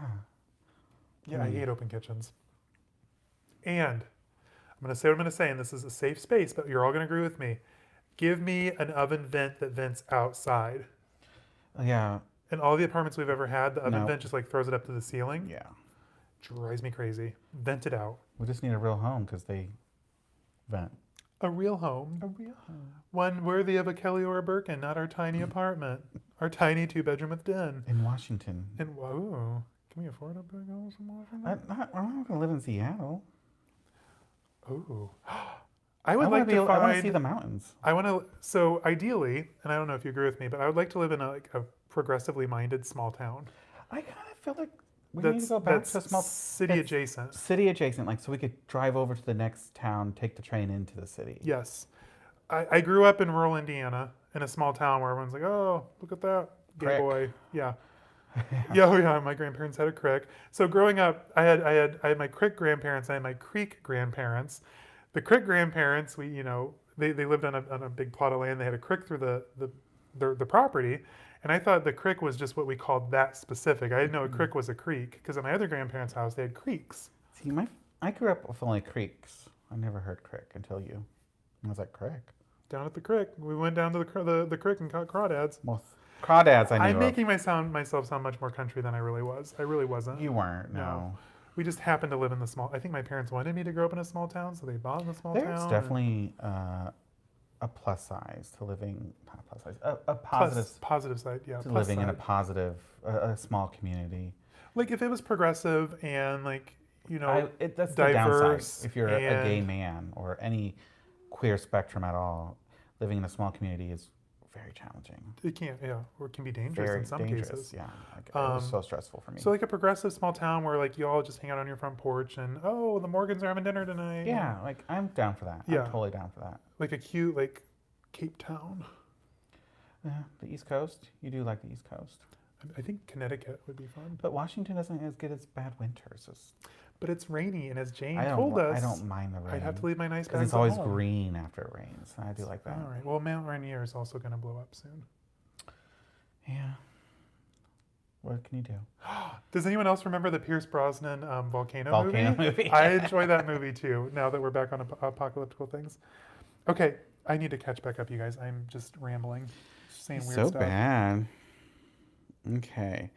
Yeah, I hate open kitchens. And I'm going to say what I'm going to say, and this is a safe space, but you're all going to agree with me. Give me an oven vent that vents outside. Yeah. In all the apartments we've ever had, the oven No. vent just like throws it up to the ceiling. Yeah. Drives me crazy. Vent it out. We just need a real home because they vent. A real home. A real home. One worthy of a Kelly or a Birkin, not our tiny apartment. Our tiny 2-bedroom with den. In Washington. And whoa, can we afford a big house in Washington? I'm not going to live in Seattle. Ooh. I would like to I want to see find. the mountains. I want to. So ideally, and I don't know if you agree with me, but I would like to live in a progressively minded small town. I kind of feel like we need to go back to a small city adjacent. City adjacent, like so we could drive over to the next town, take the train into the city. Yes, I grew up in rural Indiana in a small town where everyone's like, "Oh, look at that gay Crick. boy." Yeah. Yeah, oh yeah. My grandparents had a crick. So growing up, I had my crick grandparents. I had my creek grandparents. The crick grandparents, they lived on a big plot of land. They had a creek through the property, and I thought the creek was just what we called that specific. I didn't know a creek was a creek because at my other grandparents' house they had creeks. See, I grew up with only creeks. I never heard crick until you. I was like, crick? Down at the creek, we went down to the creek and caught crawdads. Well, crawdads I knew I'm of. making myself sound much more country than I really was. I really wasn't. You weren't, no. We just happened to live in the small. I think my parents wanted me to grow up in a small town, so they bought in a small town. There's definitely a plus size to living, not plus size, a positive, positive side, yeah. to plus living in a side. positive, a small community. Like if it was progressive and like That's the downside. diverse. If you're a gay and- man or any queer spectrum at all, living in a small community is very challenging. It can't, or it can be dangerous Very in some dangerous, cases. yeah. Like, it was so stressful for me. So like a progressive small town where like you all just hang out on your front porch and the Morgans are having dinner tonight. yeah, like I'm down for that. Yeah. I'm totally down for that. Like a cute like Cape Town. Yeah, the East Coast. You do like the East Coast. I think Connecticut would be fun. But Washington doesn't get its bad winters. But it's rainy, and as Jane I told us, I don't mind the rain. I'd have to leave my nice bags because it's at always home. green after it rains. I do like that. All right. Well, Mount Rainier is also going to blow up soon. Yeah. What can you do? Does anyone else remember the Pierce Brosnan volcano movie? I enjoy that movie too. Now that we're back on apocalyptical things. Okay, I need to catch back up, you guys. I'm just rambling, just saying weird So stuff. bad. Okay.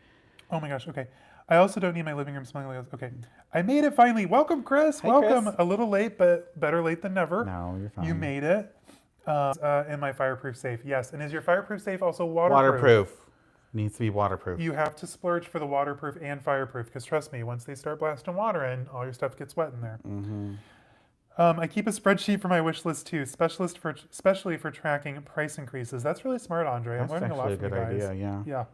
Oh my gosh. Okay. I also don't need my living room smelling like. Okay, I made it finally. Welcome, Chris. Hi, Chris. Welcome. A little late, but better late than never. No, you're fine. You made it. In my fireproof safe. Yes. And is your fireproof safe also waterproof? Waterproof. Needs to be waterproof. You have to splurge for the waterproof and fireproof because trust me, once they start blasting water in, all your stuff gets wet in there. Mm-hmm. I keep a spreadsheet for my wish list too, especially for tracking price increases. That's really smart, Andre. That's I'm learning a lot actually from a you good guys. idea, yeah. Yeah.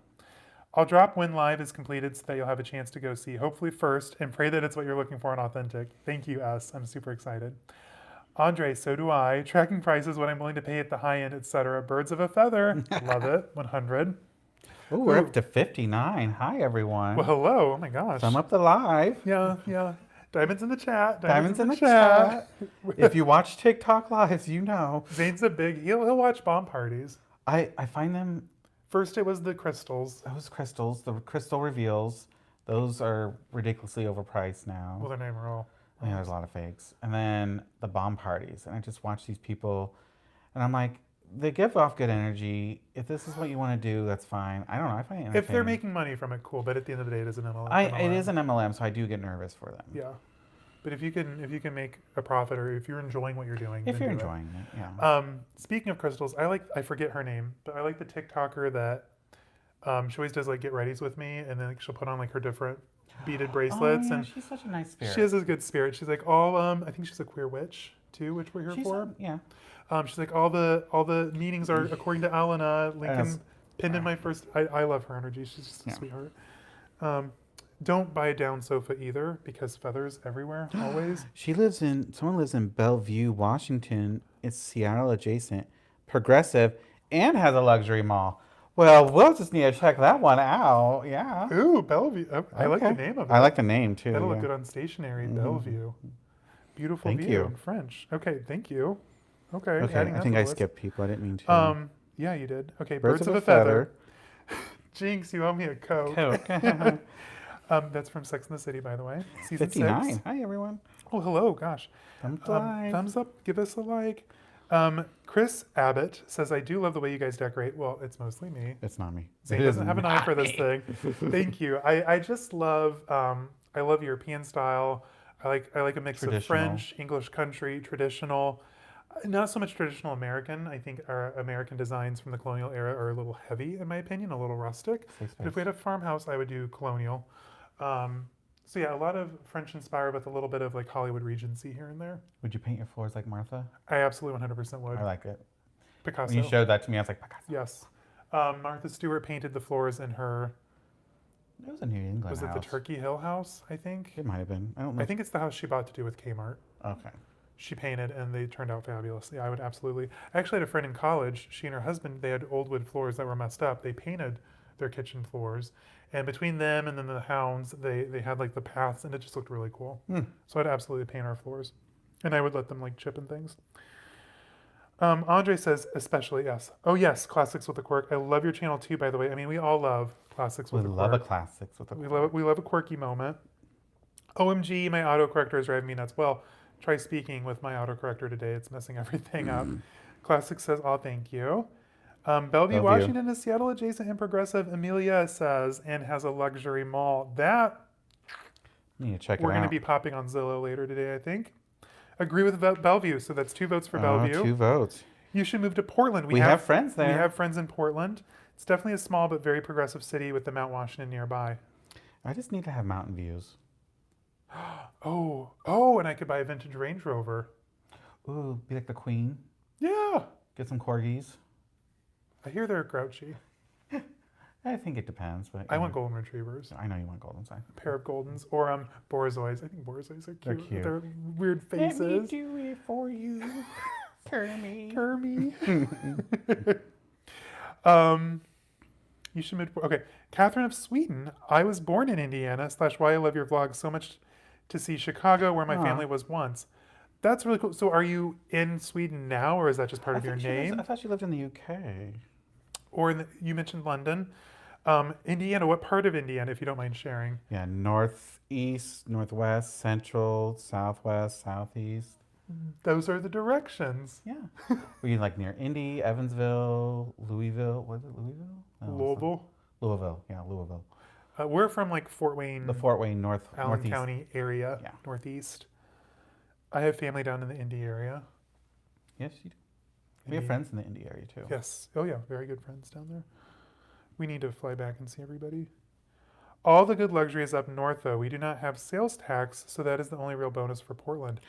I'll drop when live is completed so that you'll have a chance to go see, hopefully first, and pray that it's what you're looking for and authentic. Thank you, S. I'm super excited. Andre, so do I. Tracking prices, what I'm willing to pay at the high end, etc. Birds of a feather. Love it. 100. Ooh, we're up to 59. Hi, everyone. Well, hello. Oh my gosh. Sum up the live. Yeah, yeah. Diamonds in the chat. Diamonds in the chat. If you watch TikTok lives, you know. Zane's a big, he'll watch bomb parties. I find them, First it was the crystals. those crystals, the crystal reveals, those are ridiculously overpriced now. Well, they're not even real. I mean, there's a lot of fakes. And then the bomb parties. And I just watch these people and I'm like, they give off good energy. If this is what you want to do, that's fine. I don't know. I find it If they're entertaining. making money from it, cool. But at the end of the day, it is an MLM. It is an MLM, so I do get nervous for them. Yeah. But if you can make a profit, or if you're enjoying what you're doing, If then you're do it. enjoying it, yeah. Speaking of crystals, I forget her name, but I like the TikToker that she always does like get readies with me, and then she'll put on like her different beaded bracelets, yeah, and she's such a nice spirit. she has a good spirit. She's like all I think she's a queer witch too, which we're here She's for. yeah. She's like all the meetings are according to Alana. Lincoln Yes. pinned in my first. I love her energy. She's just a Yeah. sweetheart. Don't buy a down sofa either because feathers everywhere always. Someone lives in Bellevue, Washington. It's Seattle adjacent, progressive, and has a luxury mall. Well, we'll just need to check that one out. Yeah. Ooh, Bellevue. I like the Okay. name of it. I like the name too. That'll look yeah. good on stationery. Mhm. Bellevue. Beautiful Thank view you. in French. Okay, thank you. Okay, Okay, adding I that think to I the list. skipped people. I didn't mean to. Yeah, you did. Okay, Birds of a feather. Jinx, you owe me a Coke. Coke. That's from Sex and the City, by the way. Season 59. 6. Hi, everyone. Oh, hello. Gosh. Thumbs up. Give us a like. Chris Abbott says, I do love the way you guys decorate. Well, it's mostly me. It's not me. Zane It is doesn't have an eye not for this me. thing. Thank you. I just love I love European style. I like a mix of Traditional. French, English country, traditional. Not so much traditional American. I think our American designs from the colonial era are a little heavy, in my opinion, a little rustic. Safe But if space. we had a farmhouse, I would do colonial. So yeah, a lot of French inspired with a little bit of like Hollywood Regency here and there. Would you paint your floors like Martha? I absolutely 100% would. I like it. Picasso. When you showed that to me, I was like, Picasso. Yes. Martha Stewart painted the floors in her, It was a New England was it house. the Turkey Hill house, I think? It might have been. I don't know. I think it's the house she bought to do with Kmart. Okay. She painted and they turned out fabulously. I would absolutely. I actually had a friend in college. She and her husband, they had old wood floors that were messed up. They painted their kitchen floors. And between them and then the hounds, they had like the paths and it just looked really cool. So I'd absolutely paint our floors. And I would let them like chip and things. Andre says, especially yes. Oh yes, classics with a quirk. I love your channel too, by the way. I mean, we all love classics We with a love a quirk. classics with a We love a quirky moment. OMG, my autocorrector is driving me nuts. Well, try speaking with my autocorrector today. It's messing everything up. Classic says, oh, thank you. Bellevue, Bellevue. Washington is Seattle adjacent and progressive. Amelia says, and has a luxury mall. That Need to check it we're going to out. be popping on Zillow later today, I think. Agree with Bellevue. So that's 2 votes for Bellevue. 2 votes. You should move to Portland. We have friends there. We have friends in Portland. It's definitely a small but very progressive city with the Mount Washington nearby. I just need to have mountain views. Oh, and I could buy a vintage Range Rover. Ooh, be like the queen. Yeah. Get some corgis. I hear they're grouchy. I think it depends, but I want golden retrievers. I know you want golden side. A pair of Goldens. Or Borizois. I think Borizois are cute. They're cute. They're weird faces. do it for you, Kermit. Kermie. You should move. Okay. Catherine of Sweden. I was born in Indiana, / why I love your vlog so much to see Chicago, where my Aw. family was once. That's really cool. So are you in Sweden now, or is that just part of your name? I thought she lived in the UK. Or you mentioned London. Indiana, what part of Indiana, if you don't mind sharing? Yeah, northeast, northwest, central, southwest, southeast. Those are the directions. Yeah. Were you like near Indy, Evansville, Louisville? Was it Louisville? No, Louisville. Louisville. Yeah, Louisville. We're from like Fort The Wayne, Fort Wayne Allen Northeast. County area, Yeah. northeast. I have family down in the Indy area. Yes, you do. We have Indy, friends in the Indy area too. yes. Oh yeah, very good friends down there. We need to fly back and see everybody. All the good luxury is up north, though. We do not have sales tax, so that is the only real bonus for Portland.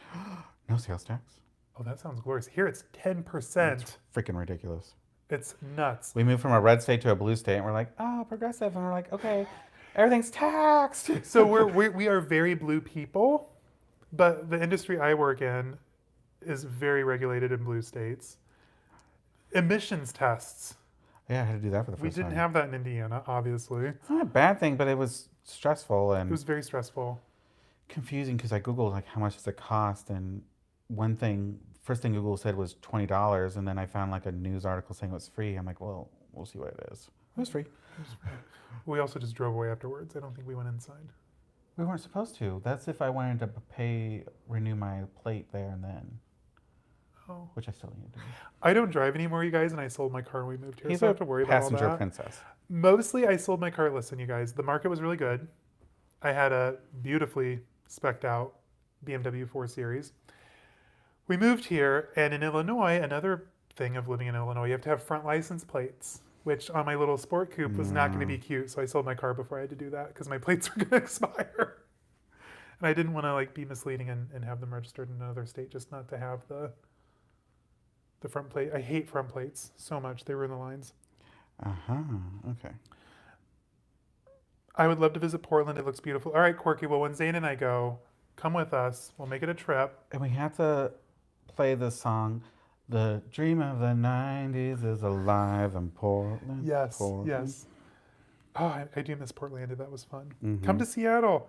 No sales tax. Oh, that sounds glorious. Here it's That's 10%. freaking ridiculous. It's nuts. We moved from a red state to a blue state, and we're like, oh, progressive, and we're like, okay, everything's taxed. So we are very blue people, but the industry I work in is very regulated in blue states. Emissions tests. Yeah, I had to do that for the We first didn't time. have that in Indiana, obviously. It's not a bad thing, but it was stressful It and was very stressful. confusing because I googled like how much does it cost, and one thing, first thing Google said was $20, and then I found like a news article saying it was free. I'm like, well, we'll see what it is. It was free. We also just drove away afterwards. I don't think we went inside. We weren't supposed to. That's if I wanted to renew my plate there and then, Oh. which I still need to do. I don't drive anymore, you guys, and I sold my car when we moved here, He's so I a don't have to worry about all passenger that. princess. Mostly, I sold my car. Listen, you guys, the market was really good. I had a beautifully specced out BMW 4 Series. We moved here, and in Illinois, another thing of living in Illinois, you have to have front license plates, which on my little sport coupe was not going to be cute. So I sold my car before I had to do that because my plates were going to expire. And I didn't want to like be misleading and have them registered in another state, just not to have the front plate. I hate front plates so much; they ruin the lines. Okay. I would love to visit Portland. It looks beautiful. All right, Corky. Well, when Zane and I go, come with us. We'll make it a trip. And we have to play the song, "The Dream of the '90s is alive in Portland." Yes, Portland. yes. Oh, I do miss Portlandia. That was fun. Mhm. Come to Seattle.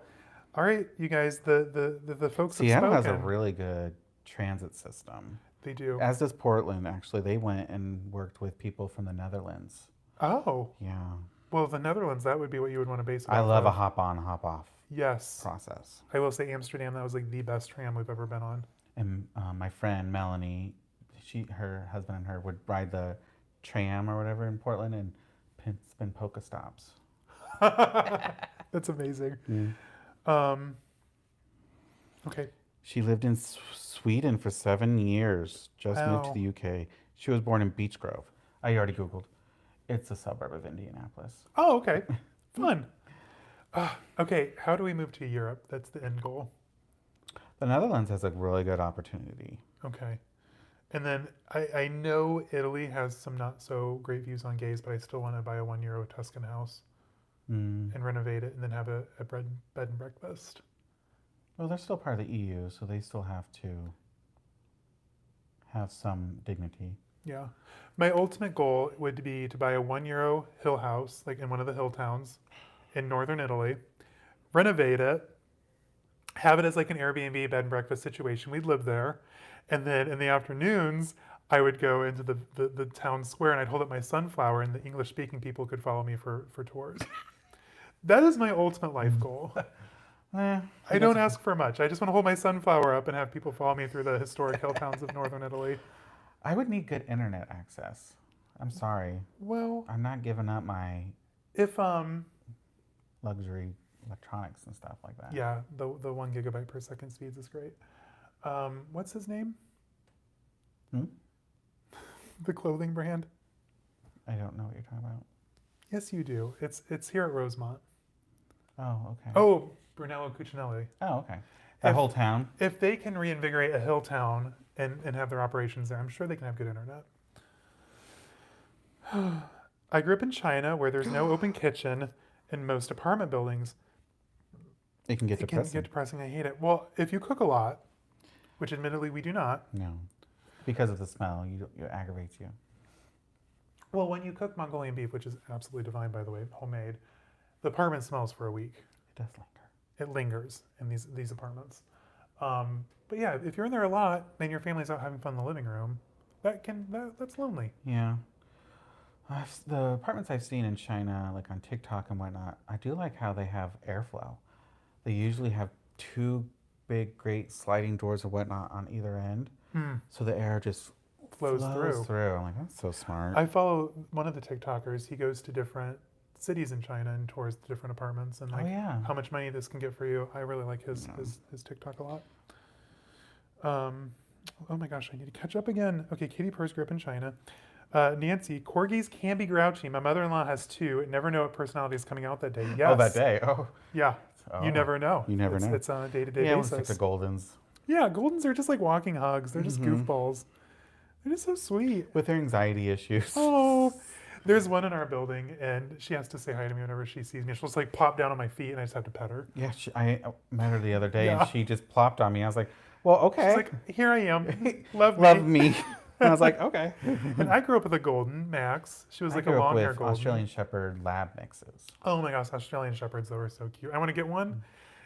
All right, you guys. The folks Seattle have has a spoken. really good transit system, They do. as does Portland. Actually, they went and worked with people from the Netherlands. Oh, Yeah, well, the Netherlands. That would be what you would want to base it I off love a of. hop on, hop off Yes, process. I will say Amsterdam. That was like the best tram we've ever been on. And my friend Melanie, her husband and her would ride the tram or whatever in Portland and spin polka stops. That's amazing. Okay. She lived in Sweden for 7 years, just moved to Wow. the UK. She was born in Beech Grove. I already Googled. It's a suburb of Indianapolis. Oh, okay. Fun. Okay, how do we move to Europe? That's the end goal. The Netherlands has a really good opportunity. Okay. And then I know Italy has some not so great views on gays, but I still want to buy a €1 Tuscan house and renovate it and then have a bed and breakfast. Well, they're still part of the EU, so they still have to have some dignity. Yeah. My ultimate goal would be to buy a €1 hill house, like in one of the hill towns in northern Italy, renovate it, have it as like an Airbnb bed and breakfast situation. We'd live there. And then in the afternoons, I would go into the town square and I'd hold up my sunflower and the English speaking people could follow me for tours. That is my ultimate life goal. I don't ask for much. I just want to hold my sunflower up and have people follow me through the historic hill towns of northern Italy. I would need good internet access. I'm sorry. Well, I'm not giving up my if luxury electronics and stuff like that. yeah, the 1 gigabyte per second speeds is great. What's his name? The clothing brand? I don't know what you're talking about. Yes, you do. It's here at Rosemont. Oh, okay. Oh, Brunello Cucinelli. Oh, okay. That whole town? If they can reinvigorate a hill town and have their operations there, I'm sure they can have good internet. I grew up in China where there's no open kitchen in most apartment buildings. It can get It can depressing. get depressing. I hate it. Well, if you cook a lot, which admittedly we do not. No. Because of the smell, it aggravates you. Well, when you cook Mongolian beef, which is absolutely divine, by the way, homemade, the apartment smells for a week. It does linger. It lingers in these apartments. But yeah, if you're in there a lot and your family's out having fun in the living room, that's lonely. Yeah. The apartments I've seen in China, like on TikTok and whatnot, I do like how they have airflow. They usually have 2 big, great sliding doors or whatnot on either end. So the air just Flows through. I'm like, that's so smart. I follow one of the TikTokers. He goes to different cities in China and tours the different apartments and Oh like yeah. how much money this can get for you. I really like his Yeah. his TikTok a lot. Um, oh my gosh, I need to catch up again. Okay, Katie Purse grew up in China. Nancy, corgis can be grouchy. My mother-in-law has two. Never know what personality is coming out that day. Oh, that Yes. day. Oh. Yeah. You Oh. never know. You never know. It's on a day-to-day Yeah, we'll stick to basis. Goldens. Yeah, Goldens are just like walking hugs. They're just goofballs. They're just so sweet. With their anxiety issues. Oh, there's one in our building, and she has to say hi to me whenever she sees me. She'll just like plop down on my feet, and I just have to pet her. Yeah, I met her the other day, Yeah. and she just plopped on me. I was like, well, okay. She's like, here I am. Love me. Love me. And I was like, okay. And I grew up with a golden, Max. She was I like a grew up long hair with golden. Australian Shepherd lab mixes. Oh my gosh, Australian Shepherds, though, are so cute. I want to get one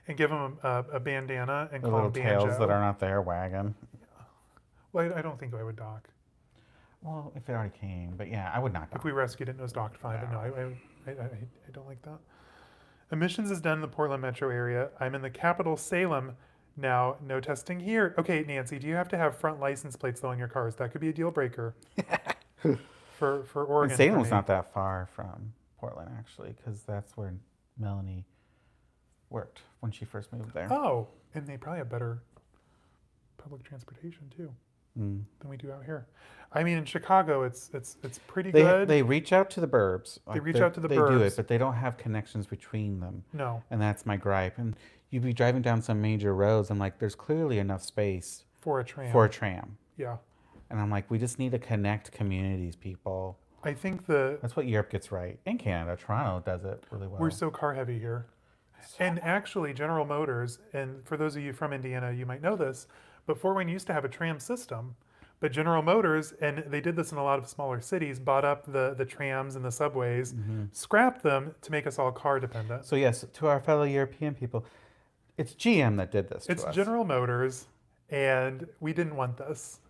and give them a bandana and The call little them Banjo. tails that are not there wagging. Well, I don't think I would dock. Well, if it already came, but yeah, I would not. If we rescued it and it was docked, fine. But no, I don't like that. Emissions is done in the Portland metro area. I'm in the capital, Salem. Now, no testing here. Okay, Nancy, do you have to have front license plates though in your cars? That could be a deal breaker for Oregon. And for Salem's me. not that far from Portland, actually, because that's where Melanie worked when she first moved there. Oh, and they probably have better public transportation too Mm. than we do out here. I mean, in Chicago, it's pretty They good. they reach out to the burbs. They reach out to the They do burbs. it, but they don't have connections between them, No, and that's my gripe. And you'd be driving down some major roads, and like, there's clearly enough space for a tram. for a tram. Yeah, And I'm like, we just need to connect communities, people. I think That's what Europe gets right. In Canada, Toronto does it really well. we're so car heavy here. And actually, General Motors, and for those of you from Indiana, you might know this, but Fort Wayne used to have a tram system. But General Motors, and they did this in a lot of smaller cities, bought up the trams and the subways, scrapped them to make us all car dependent. So yes, to our fellow European people, it's GM that did this It's to us. General Motors, and we didn't want this.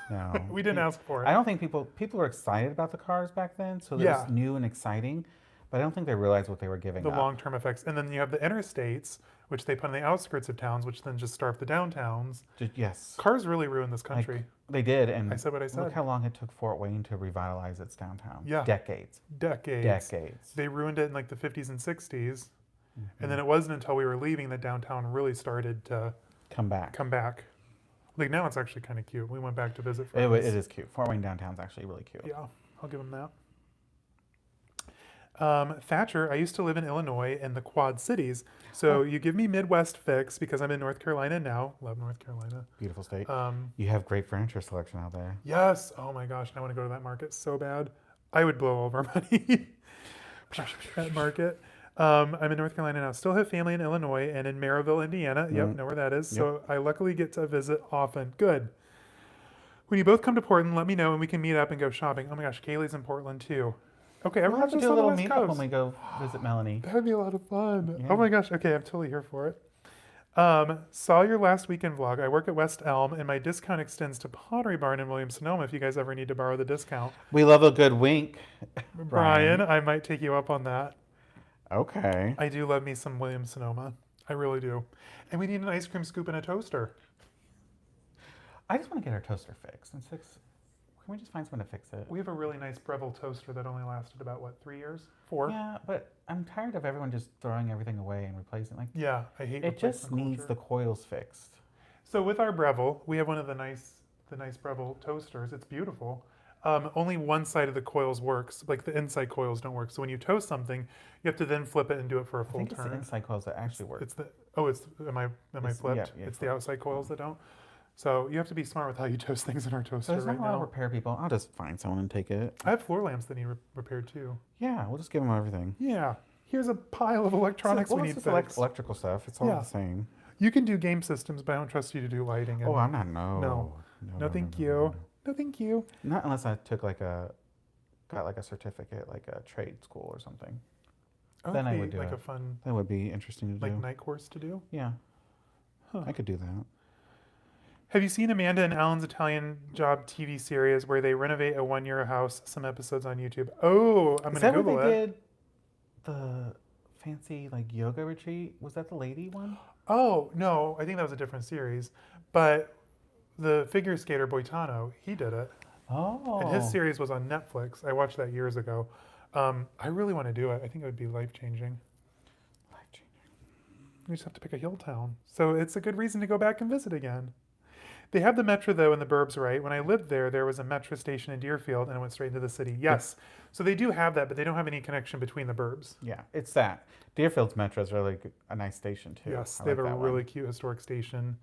No. We didn't ask for it. I don't think people were excited about the cars back then, so it Yeah. was new and exciting, but I don't think they realized what they were giving The up. long-term effects. And then you have the interstates, which they put on the outskirts of towns, which then just starve the downtowns. Yes. Cars really ruined this Like, country. they did, and I said what I look said. how long it took Fort Wayne to revitalize its downtown. Yeah. Decades. Decades. Decades. They ruined it in like the 50s and 60s. And then it wasn't until we were leaving that downtown really started to Come back. come back. Like now it's actually kind of cute. We went back to visit It friends. is cute. Fort Wayne downtown's actually really cute. Yeah, I'll give them that. Thatcher, I used to live in Illinois in the Quad Cities. So you give me Midwest fix because I'm in North Carolina now. Love North Carolina. Beautiful state. Um, You have great furniture selection out there. yes. Oh my gosh, I want to go to that market so bad. I would blow all of our money. That market. I'm in North Carolina now. Still have family in Illinois and in Maryville, Indiana. Yep, know where that is. So I luckily get to visit often. Good. When you both come to Portland, let me know and we can meet up and go shopping. Oh my gosh, Kaylee's in Portland too. Okay, We'll have everyone's to just do a on the little West meetup when Coast. we go visit Melanie. That would be a lot of fun. Yeah. Oh my gosh. Okay, I'm totally here for it. Saw your last weekend vlog. I work at West Elm and my discount extends to Pottery Barn in Williams-Sonoma if you guys ever need to borrow the discount. We love a good wink. Brian, I might take you up on that. Okay. I do love me some Williams-Sonoma. I really do. And we need an ice cream scoop and a toaster. I just want to get our toaster fixed. And can we just find someone to fix it? We have a really nice Breville toaster that only lasted about, what, 3 years? 4? Yeah, but I'm tired of everyone just throwing everything away and replacing. Like, Yeah, I hate it just replacement needs culture. the coils fixed. So with our Breville, we have one of the nice Breville toasters. It's beautiful. Only one side of the coils works, like the inside coils don't work. So when you toast something, you have to then flip it and do it for a I full think it's the turn. inside coils that actually work. Am I It's- flipped? yeah, yeah, It's the outside coils that don't. So you have to be smart with how you toast things in our toaster There's right not a lot of now. repair people. I'll just find someone and take it. I have floor lamps that need repaired too. Yeah, we'll just give them everything. Yeah. Here's a pile of electronics Well, we it's need just fixed. electrical stuff. It's all Yeah. the same. You can do game systems, but I don't trust you to do lighting. And Oh, I'm not. No. No, thank you. No, thank you. Not unless I took got like a certificate, like a trade school or something. Then I Okay, would do like it. a fun That would be interesting to do. like night course to do. Yeah, Huh. I could do that. Have you seen Amanda and Alan's Italian Job TV series where they renovate a one-year house? Some episodes on YouTube. Oh, I'm Is gonna that Google where they it. did the fancy like yoga retreat? Was that the lady one? Oh no, I think that was a different series. But the figure skater Boitano, he did it, Oh. and his series was on Netflix. I watched that years ago. I really want to do it. I think it would be life-changing. Life changing. We just have to pick a hill town. So it's a good reason to go back and visit again. They have the metro though in the burbs, right? When I lived there, there was a metro station in Deerfield and it went straight into the city. Yes. So they do have that, but they don't have any connection between the burbs. Yeah, it's that. Deerfield's Metro is really a nice station too. Yes, I they like have a that really one. cute historic station.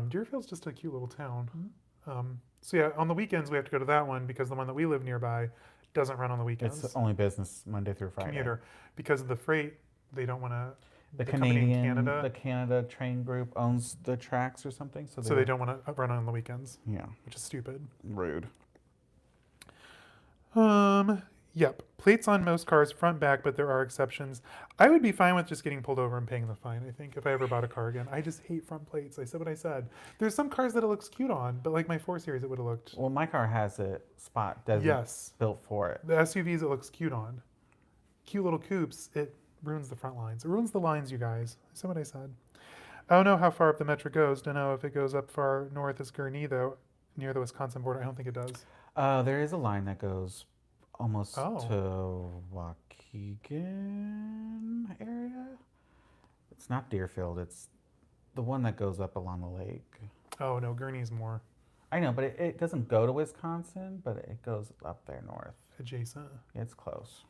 Deerfield's just a cute little town. Mhm. So yeah, on the weekends we have to go to that one because the one that we live nearby doesn't run on the It's weekends. only business Monday through Friday. Commuter, because of the freight, they don't want to. The The company in The Canada, Canada train group owns the tracks or something, so so they don't want to run on the weekends, Yeah, which is stupid. rude. Yep. Plates on most cars, front, back, but there are exceptions. I would be fine with just getting pulled over and paying the fine, I think, if I ever bought a car again. I just hate front plates. I said what I said. There's some cars that it looks cute on, but like my 4 Series, it would have looked. Well, my car has a spot Yes. built for it. The SUVs, it looks cute on. Cute little coupes, it ruins the front lines. It ruins the lines, you guys. I said what I said. I don't know how far up the metro goes. Don't know if it goes up far north as Gurnee, though, near the Wisconsin border. I don't think it does. There is a line that goes almost Oh. to Waukegan area. It's not Deerfield. It's the one that goes up along the lake. Oh, no, Gurnee's more I know, but it doesn't go to Wisconsin, but it goes up there north. adjacent. It's close.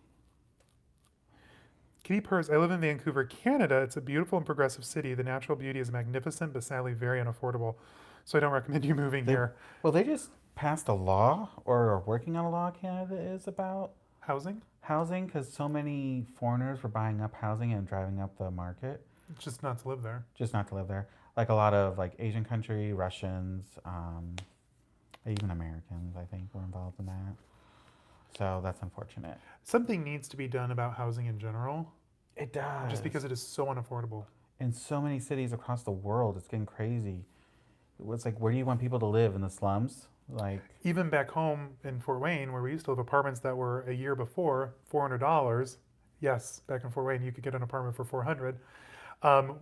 Kitty Purse, I live in Vancouver, Canada. It's a beautiful and progressive city. The natural beauty is magnificent, but sadly very unaffordable. So I don't recommend you moving They, here. well, they just passed a law, or are working on a law, Canada is, about Housing? housing, because so many foreigners were buying up housing and driving up the market, It's just not to live there. just not to live there. Like a lot of like Asian country, Russians, even Americans, I think, were involved in that. So that's unfortunate. Something needs to be done about housing in general, It does. just because it is so unaffordable. In so many cities across the world, it's getting crazy. It's like, where do you want people to live? In the slums? Like, Even back home in Fort Wayne, where we used to have apartments that were a year before $400. Yes, back in Fort Wayne, you could get an apartment for 400.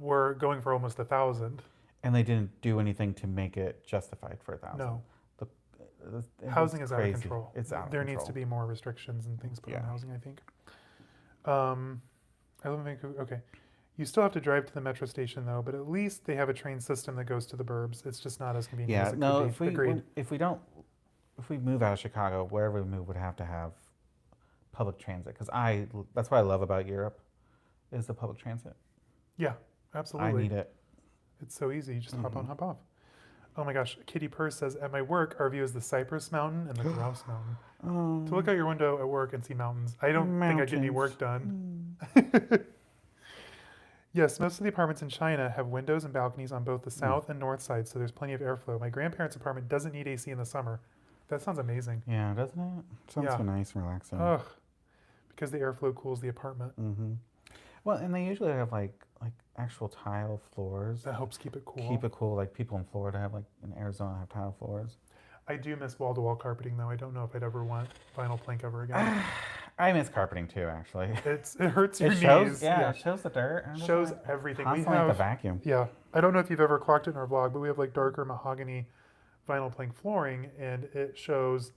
We're going for almost 1,000. and they didn't do anything to make it justified for 1,000. No, The, housing it's is out of crazy. control. It's out of There control. needs to be more restrictions and things put on Yeah. housing, I think. I live in Vancouver. Okay. You still have to drive to the metro station though, but at least they have a train system that goes to the burbs. It's just not as convenient Yeah, as it no. could be. Agreed. If we move out of Chicago, wherever we move, would have to have public transit. Because that's what I love about Europe, is the public transit. Yeah, I absolutely. need it. It's so easy. You just hop on, Mhm. hop off. Oh my gosh. Kitty Purse says, at my work, our view is the Cypress Mountain and the Grouse Mountain. To look out your window at work and see mountains. I don't think I'd get any work done. Yes, most of the apartments in China have windows and balconies on both the south and north sides, so there's plenty of airflow. My grandparents' apartment doesn't need AC in the summer. That sounds amazing. Yeah, doesn't it? Sounds Yeah. so nice and relaxing. Ugh, because the airflow cools the apartment. Mm-hmm. Well, and they usually have like actual tile floors. That helps keep it cool. Keep it cool. Like people in Florida have, like in Arizona, have tile floors. I do miss wall-to-wall carpeting, though. I don't know if I'd ever want vinyl plank ever again. I miss carpeting too, actually. It hurts your It shows, knees. yeah, it shows the dirt. And Shows just, like, everything. We constantly have to have, vacuum. yeah. I don't know if you've ever clocked it in our vlog, but we have like darker mahogany vinyl plank flooring, and it shows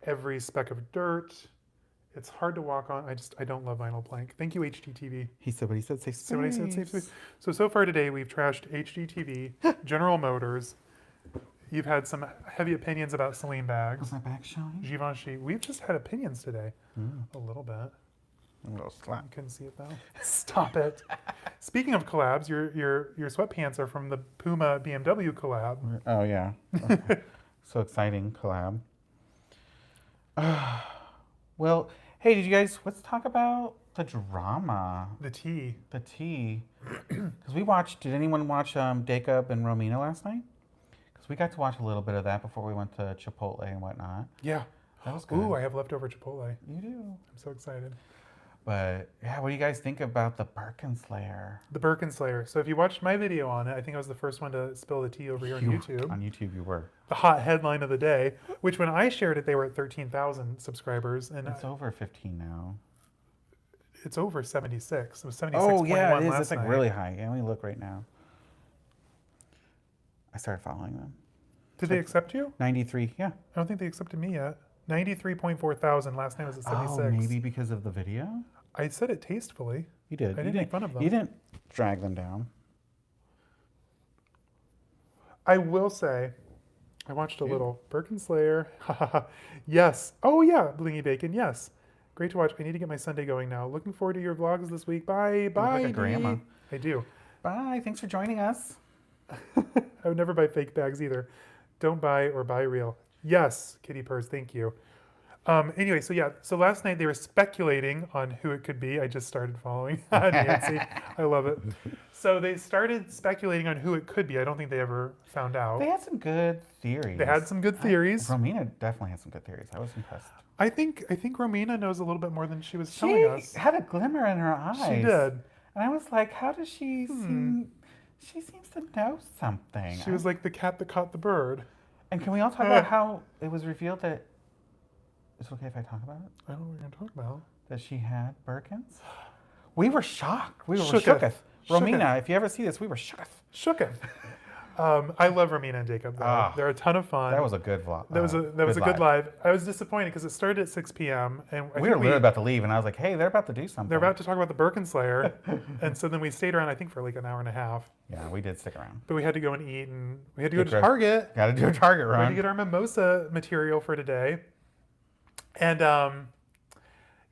every speck of dirt. It's hard to walk on. I don't love vinyl plank. Thank you, HGTV. He said what he said. Safe space. So when I said safe space. So far today, we've trashed HGTV, General Motors. You've had some heavy opinions about Celine bags. Was my back showing? Givenchy. We've just had opinions today. A little bit. A little slap. I couldn't see it though. Stop it. Speaking of collabs, your sweatpants are from the Puma BMW collab. Oh yeah. Okay. So exciting collab. Well, hey, let's talk about the drama. The tea. The tea. Because did anyone watch Jacob and Romina last night? Because we got to watch a little bit of that before we went to Chipotle and whatnot. Yeah. That was good. Ooh, I have leftover Chipotle. You do. I'm so excited. But yeah, what do you guys think about the Birkin Slayer? The Birkin Slayer. So if you watched my video on it, I think I was the first one to spill the tea over here on YouTube. On YouTube, you were. The hot headline of the day, which when I shared it, they were at 13,000 subscribers. And It's over 15 now. it's over 76. It was 76.1 Oh yeah, it is. last It's like night. really high. Yeah, let me look right now. I started following them. Did they accept you? 93. Yeah. I don't think they accepted me yet. 93.4 thousand. Last night was at 76. Oh, maybe because of the video? I said it tastefully. You did. I didn't make fun of them. You didn't drag them down. I will say, I watched a little Birkin Slayer. Yes. Oh yeah, Blingy Bacon. Yes. Great to watch. I need to get my Sunday going now. Looking forward to your vlogs this week. Bye. You Bye. look like a grandma. Dee. I do. Bye. Thanks for joining us. I would never buy fake bags either. Don't buy or buy real. Yes, Kitty Purse. Thank you. Anyway, so yeah, so last night they were speculating on who it could be. I just started following Nancy. I love it. So they started speculating on who it could be. I don't think they ever found out. They had some good theories. They had some good theories. Romina definitely had some good theories. I was impressed. I think Romina knows a little bit more than she was telling us. She had a glimmer in her eyes. She did. And I was like, how does she seem? She seems to know something. She was like the cat that caught the bird. And can we all talk about how it was revealed that, is it okay if I talk about it? I don't know what you're going to talk about. That she had Birkins? We were shocked. We were Shooketh. shooketh. Romina, if you ever see this, we were shooketh. Shooketh. I love Romina and Jacob though. They're a ton of fun. That was a good vlog. That was a good live. I was disappointed because it started at 6 p.m. and we were literally about to leave, and I was like, "Hey, they're about to do something. They're about to talk about the Birkin Slayer," and so then we stayed around. I think for like an hour and a half. Yeah, we did stick around. But we had to go and eat, and we had to go to Target. Got to do a Target run. We had to get our mimosa material for today, and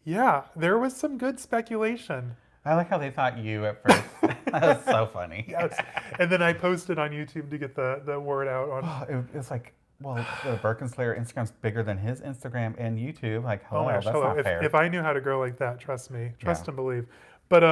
yeah, there was some good speculation. I like how they thought you at first. That was so funny. Yes. And then I posted on YouTube to get the word out on. It's like, well, the Birkin Slayer Instagram's bigger than his Instagram and YouTube. Like, hello, Oh my gosh, that's hello. not fair. If I knew how to grow like that, trust me, trust and believe. But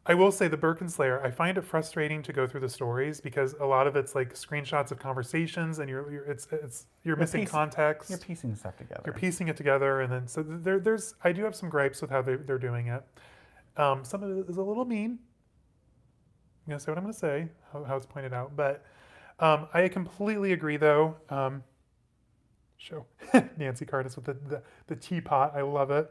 I will say the Birkin Slayer, I find it frustrating to go through the stories because a lot of it's like screenshots of conversations, and you're missing context. You're piecing stuff together. You're piecing it together, and then so there's I do have some gripes with how they're doing it. Some of it is a little mean. I'm gonna say what I'm gonna say, how it's pointed out, but I completely agree though. Show Nancy Cardis with the teapot. I love it.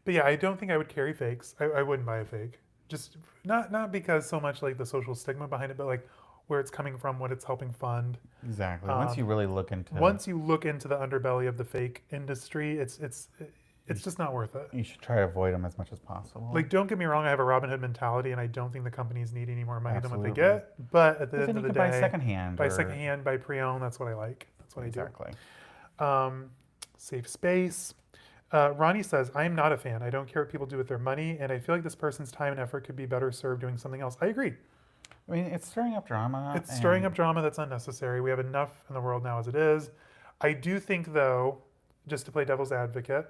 But yeah, I don't think I would carry fakes. I wouldn't buy a fake. Just not because so much like the social stigma behind it, but like where it's coming from, what it's helping fund. Exactly. Once you really look into the underbelly of the fake industry, it's just not worth it. You should try to avoid them as much as possible. Like, don't get me wrong, I have a Robin Hood mentality, and I don't think the companies need any more money than what they get. But at the end of the day, buy secondhand. Buy pre-owned. That's what I like. That's what I do. Exactly. Safe space. Ronnie says, I am not a fan. I don't care what people do with their money, and I feel like this person's time and effort could be better served doing something else. I agree. I mean, it's stirring up drama. It's stirring up drama that's unnecessary. We have enough in the world now as it is. I do think, though, just to play devil's advocate,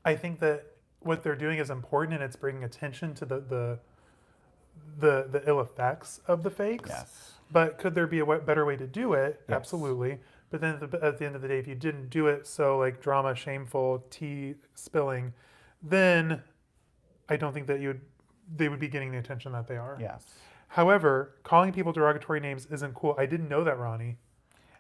I think that what they're doing is important, and it's bringing attention to the ill effects of the fakes. Yes. But could there be a better way to do it? Yes. Absolutely. But then at the end of the day, if you didn't do it so like drama, shameful, tea spilling, then I don't think that they would be getting the attention that they are. Yes. However, calling people derogatory names isn't cool. I didn't know that, Ronnie.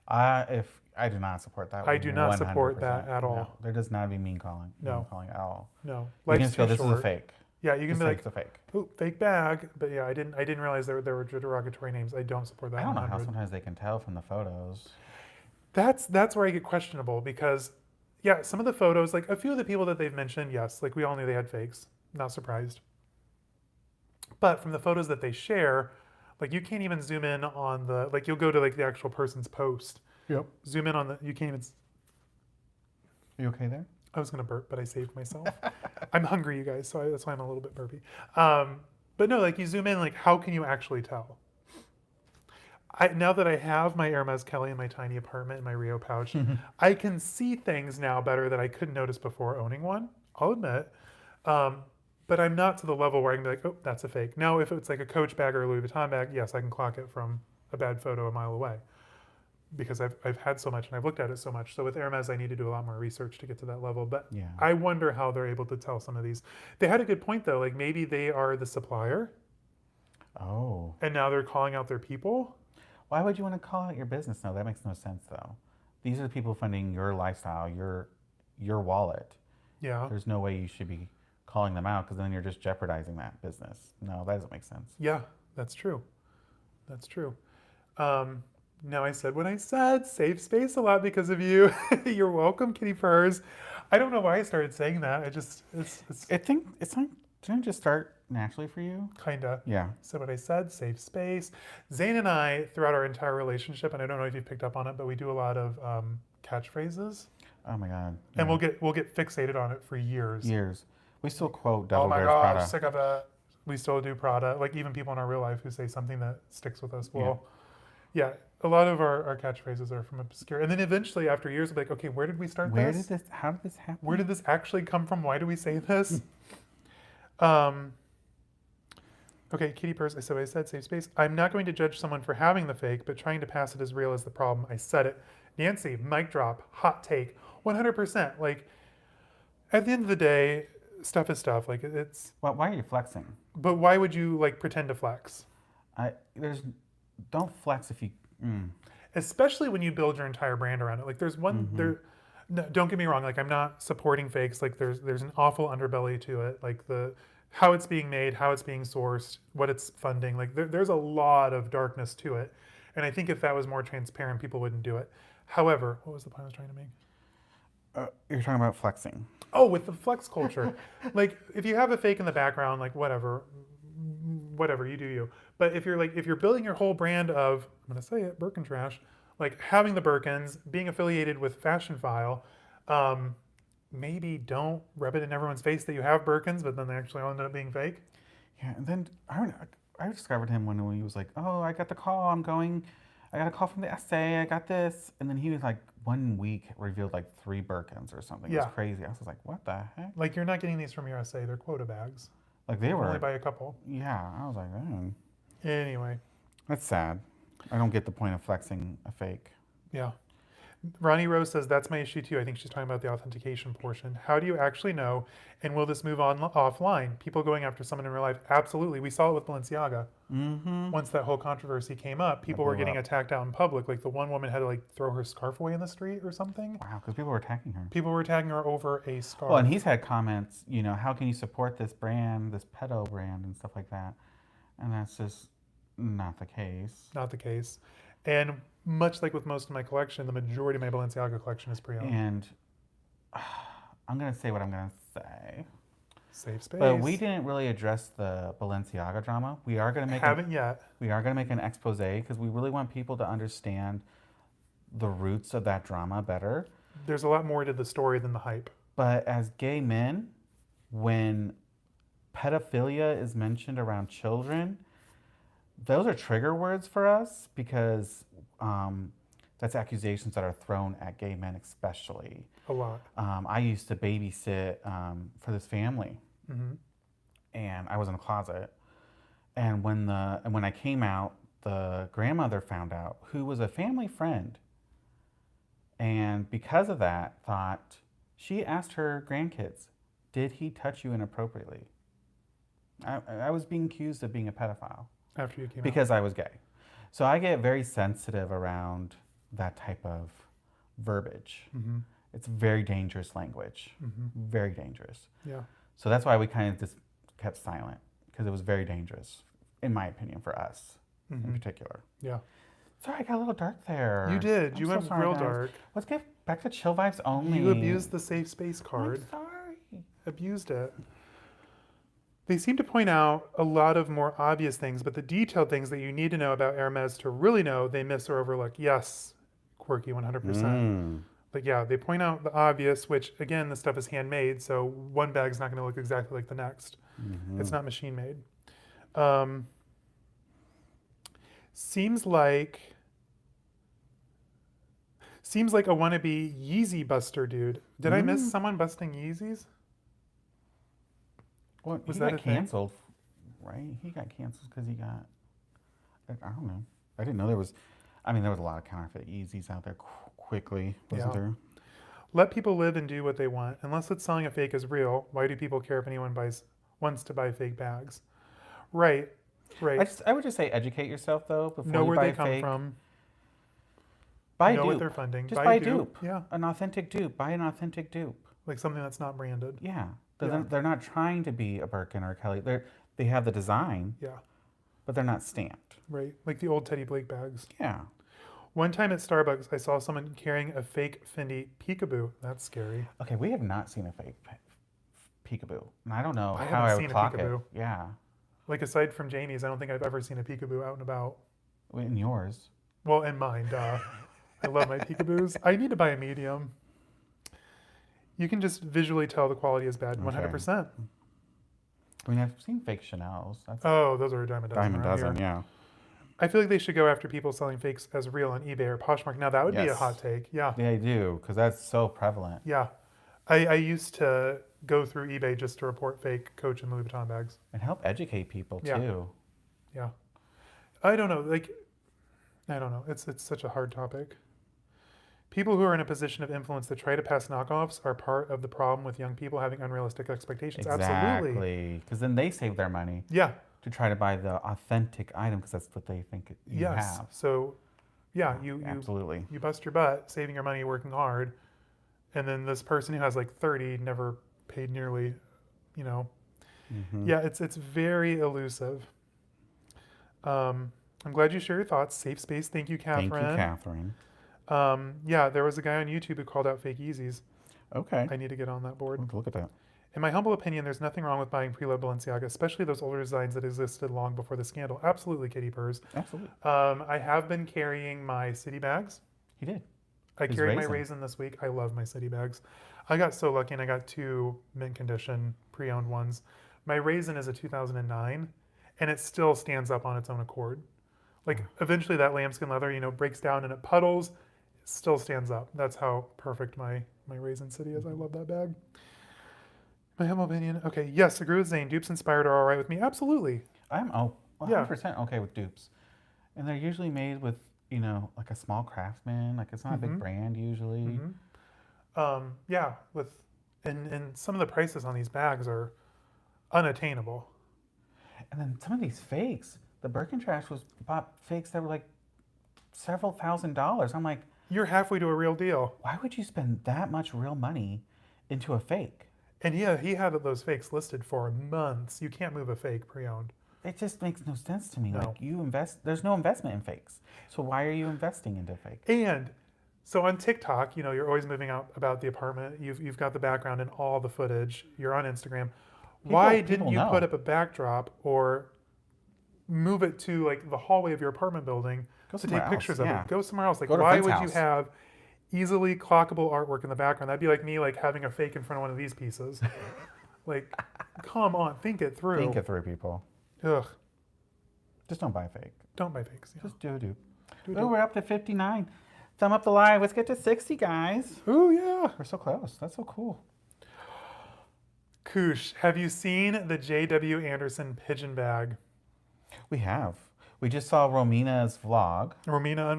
If I do not support that. I do not 100%. support that at all. No, there does not be mean calling. No. Mean calling at all. No. You can just go, this is a fake. Yeah, you can be like, it's a fake. "Ooh, fake bag." But yeah, I didn't realize there were derogatory names. I don't support that. I don't know how sometimes they can tell from the photos. That's where I get questionable because, yeah, some of the photos, like a few of the people that they've mentioned, yes, like we all knew they had fakes. Not surprised. But from the photos that they share, like you can't even zoom in on like you'll go to like the actual person's post. Yep. Zoom in on you can't even. Are you okay there? I was gonna burp, but I saved myself. I'm hungry, you guys, so that's why I'm a little bit burpy. But no, like you zoom in, like how can you actually tell? Now that I have my Hermes Kelly in my tiny apartment in my Rio pouch, I can see things now better that I couldn't notice before owning one. I'll admit. But I'm not to the level where I can be like, oh, that's a fake. Now, if it's like a Coach bag or a Louis Vuitton bag, yes, I can clock it from a bad photo a mile away. Because I've had so much and I've looked at it so much. So with Hermes, I need to do a lot more research to get to that level. But yeah. I wonder how they're able to tell some of these. They had a good point though. Like maybe they are the supplier. Oh. And now they're calling out their people. Why would you want to call out your business? No, that makes no sense though. These are the people funding your lifestyle, your wallet. Yeah. There's no way you should be calling them out because then you're just jeopardizing that business. No, that doesn't make sense. Yeah, that's true. That's true. Now I said what I said. Safe space a lot because of you. You're welcome, kitty purrs. I don't know why I started saying that. It's I think it's like, didn't it just start naturally for you? kinda. Yeah. So what I said, safe space. Zane and I, throughout our entire relationship, and I don't know if you picked up on it, but we do a lot of catchphrases, Oh my God. and Yeah. we'll get fixated on it for years. Years. We still quote Oh Devil my Wears gosh, Prada. sick of it. We still do Prada. Like even people in our real life who say something that sticks with us. Yeah. Well, yeah, a lot of our catchphrases are from obscure. And then eventually, after years, we'll be like, okay, where did we start this? How did this Where happen? did this actually come from? Why do we say this? Um, okay, Kitty Purse, I said safe space. I'm not going to judge someone for having the fake, but trying to pass it as real is the problem. I said it. Nancy, mic drop, hot take, 100%. Like, at the end of the day, stuff is stuff. Like, it's, Well, why are you flexing? but why would you, like, pretend to flex? There's, don't flex if you. Mm, Especially when you build your entire brand around it. Like, there's one, mm-hmm. there, no, don't get me wrong. Like, I'm not supporting fakes. Like, there's an awful underbelly to it. Like, how it's being made, how it's being sourced, what it's funding. Like there's a lot of darkness to it. And I think if that was more transparent, people wouldn't do it. However, what was the point I was trying to make? You're talking about flexing. Oh, with the flex culture. Like if you have a fake in the background, like whatever, you do you. But if you're building your whole brand of, I'm gonna say it, Birkin trash, like having the Birkins, being affiliated with Fashion File, um, maybe don't rub it in everyone's face that you have Birkins, but then they actually all ended up being fake. Yeah, and then I discovered him when he was like, "Oh, I got the call. I'm going. I got a call from the SA. I got this." And then he was like, 1 week revealed like 3 Birkins or something. It was Yeah. crazy. I was like, "What the heck?" Like you're not getting these from your SA, they're quota bags. Like they You can only were. buy a couple. Yeah, I was like, "Man, Anyway, that's sad." I don't get the point of flexing a fake. yeah. Ronnie Rose says that's my issue too. I think she's talking about the authentication portion. How do you actually know? And will this move on offline? People going after someone in real life? Absolutely. We saw it with Balenciaga. Mm-hmm. Once that whole controversy came up, That people were blew getting up. attacked out in public. Like the one woman had to like throw her scarf away in the street or something. Wow, because people were attacking her. People were tagging her over a scarf. Well, and he's had comments, how can you support this brand, this pedo brand, and stuff like that. And that's just not the case. Not the case. And much like with most of my collection, the majority of my Balenciaga collection is pre-owned. And I'm going to say what I'm going to say. Safe space. But we didn't really address the Balenciaga drama. We are going to make Haven't yet. we are going to make an expose because we really want people to understand the roots of that drama better. There's a lot more to the story than the hype. But as gay men, when pedophilia is mentioned around children, those are trigger words for us because that's accusations that are thrown at gay men, especially. A lot. I used to babysit for this family, Mm-hmm. and I was in a closet. And when I came out, the grandmother found out, who was a family friend, and because of that, thought she asked her grandkids, "Did he touch you inappropriately?" I was being accused of being a pedophile After you came out. because I was gay. So I get very sensitive around that type of verbiage. Mm-hmm. It's very dangerous language, Mm-hmm. very dangerous. Yeah. So that's why we kind of just kept silent because it was very dangerous, in my opinion, for us in Mm-hmm. particular. Yeah. Sorry, I got a little dark there. You did. I'm You so went sorry, real guys. dark. Let's get back to chill vibes only. You abused the safe space card. I'm sorry. Abused it. They seem to point out a lot of more obvious things, but the detailed things that you need to know about Hermes to really know, they miss or overlook. Yes, quirky 100%. Mm. But yeah, they point out the obvious, which again, the stuff is handmade, so one bag's not going to look exactly like the next. Mm-hmm. It's not machine made. Seems like a wannabe Yeezy buster dude. Did I miss someone busting Yeezys? Well, Was he that got a thing? canceled, right? He got canceled because he got, I don't know. I didn't know there was a lot of counterfeit Yeezys out there quickly, wasn't Yeah. there? Let people live and do what they want. Unless it's selling a fake as real, why do people care if anyone wants to buy fake bags? Right, right. I would just say educate yourself though before Know you where buy they a come fake. from. Buy a Know dupe. what they're funding. Just buy a dupe. dupe. Yeah, An authentic dupe. Buy an authentic dupe. like something that's not branded. Yeah. Yeah. They're not trying to be a Birkin or a Kelly. They have the design, Yeah. but they're not stamped. Right. Like the old Teddy Blake bags. Yeah. One time at Starbucks, I saw someone carrying a fake Fendi peekaboo. That's scary. Okay, we have not seen a fake peekaboo, and I don't know I how haven't I would seen a clock it. peekaboo. Yeah. Like aside from Jamie's, I don't think I've ever seen a peekaboo out and about. In yours. Well, in mine, duh. I love my peekaboos. I need to buy a medium. You can just visually tell the quality is bad. 100%. I mean, I've seen fake Chanel's. That's Oh, those are a dime a dozen. dime a around dozen, here. yeah. I feel like they should go after people selling fakes as real on eBay or Poshmark. Now that would be a Yes. hot take. Yeah. They do, because that's so prevalent. Yeah. I used to go through eBay just to report fake Coach and Louis Vuitton bags. And help educate people, Yeah. too. Yeah. I don't know. Like, I don't know. It's such a hard topic. People who are in a position of influence that try to pass knockoffs are part of the problem with young people having unrealistic expectations. Absolutely. Exactly. Because then they save their money Yeah. to try to buy the authentic item, because that's what they think you Yes. have. So, yeah, you Absolutely. you bust your butt saving your money, working hard, and then this person who has like 30 never paid nearly, you know. Mm-hmm. Yeah, it's very elusive. I'm glad you share your thoughts. Safe space. Thank you, Catherine. Thank you, Catherine. Yeah, there was a guy on YouTube who called out fake Yeezys. Okay. I need to get on that board. Look at that. In my humble opinion, there's nothing wrong with buying preload Balenciaga, especially those older designs that existed long before the scandal. Absolutely, Kitty Purrs. Absolutely. I have been carrying my city bags. He did. I His carried my Raisin. Raisin this week. I love my city bags. I got so lucky and I got 2 mint condition pre-owned ones. My Raisin is a 2009 and it still stands up on its own accord. Like eventually that lambskin leather, you know, breaks down and it puddles, it still stands up. That's how perfect my Raisin City is. I love that bag. My humble opinion. Okay, yes, agree with Zane. Dupes inspired are all right with me. Absolutely. I'm 100% Yeah. okay with dupes. And they're usually made with, you know, like a small craftsman. Like it's not a big brand usually. Yeah, and some of the prices on these bags are unattainable. And then some of these fakes, the Birkin Trash bought fakes that were like several $1,000s. I'm like, You're halfway to a real deal. why would you spend that much real money into a fake? And yeah, he had those fakes listed for months. You can't move a fake pre-owned. It just makes no sense to me. No. Like you invest, there's no investment in fakes. So why are you investing into fake? And so on TikTok, you know, you're always moving out about the apartment. You've got the background and all the footage. You're on Instagram. Why didn't people you know. put up a backdrop or move it to like the hallway of your apartment building Go to take somewhere else, pictures of yeah. it? Go somewhere else. Like Go to a why friend's would you house. have easily clockable artwork in the background? That'd be like me like having a fake in front of one of these pieces. Like, come on, think it through. Think it through, people. Ugh, Just don't buy fake. don't buy fakes. Yeah. Just do a dupe. Do Oh, we're up to 59. Thumb up the live. Let's get to 60, guys. Oh yeah. We're so close. That's so cool. Koosh, have you seen the J.W. Anderson pigeon bag? We have. We just saw Romina's vlog, Romina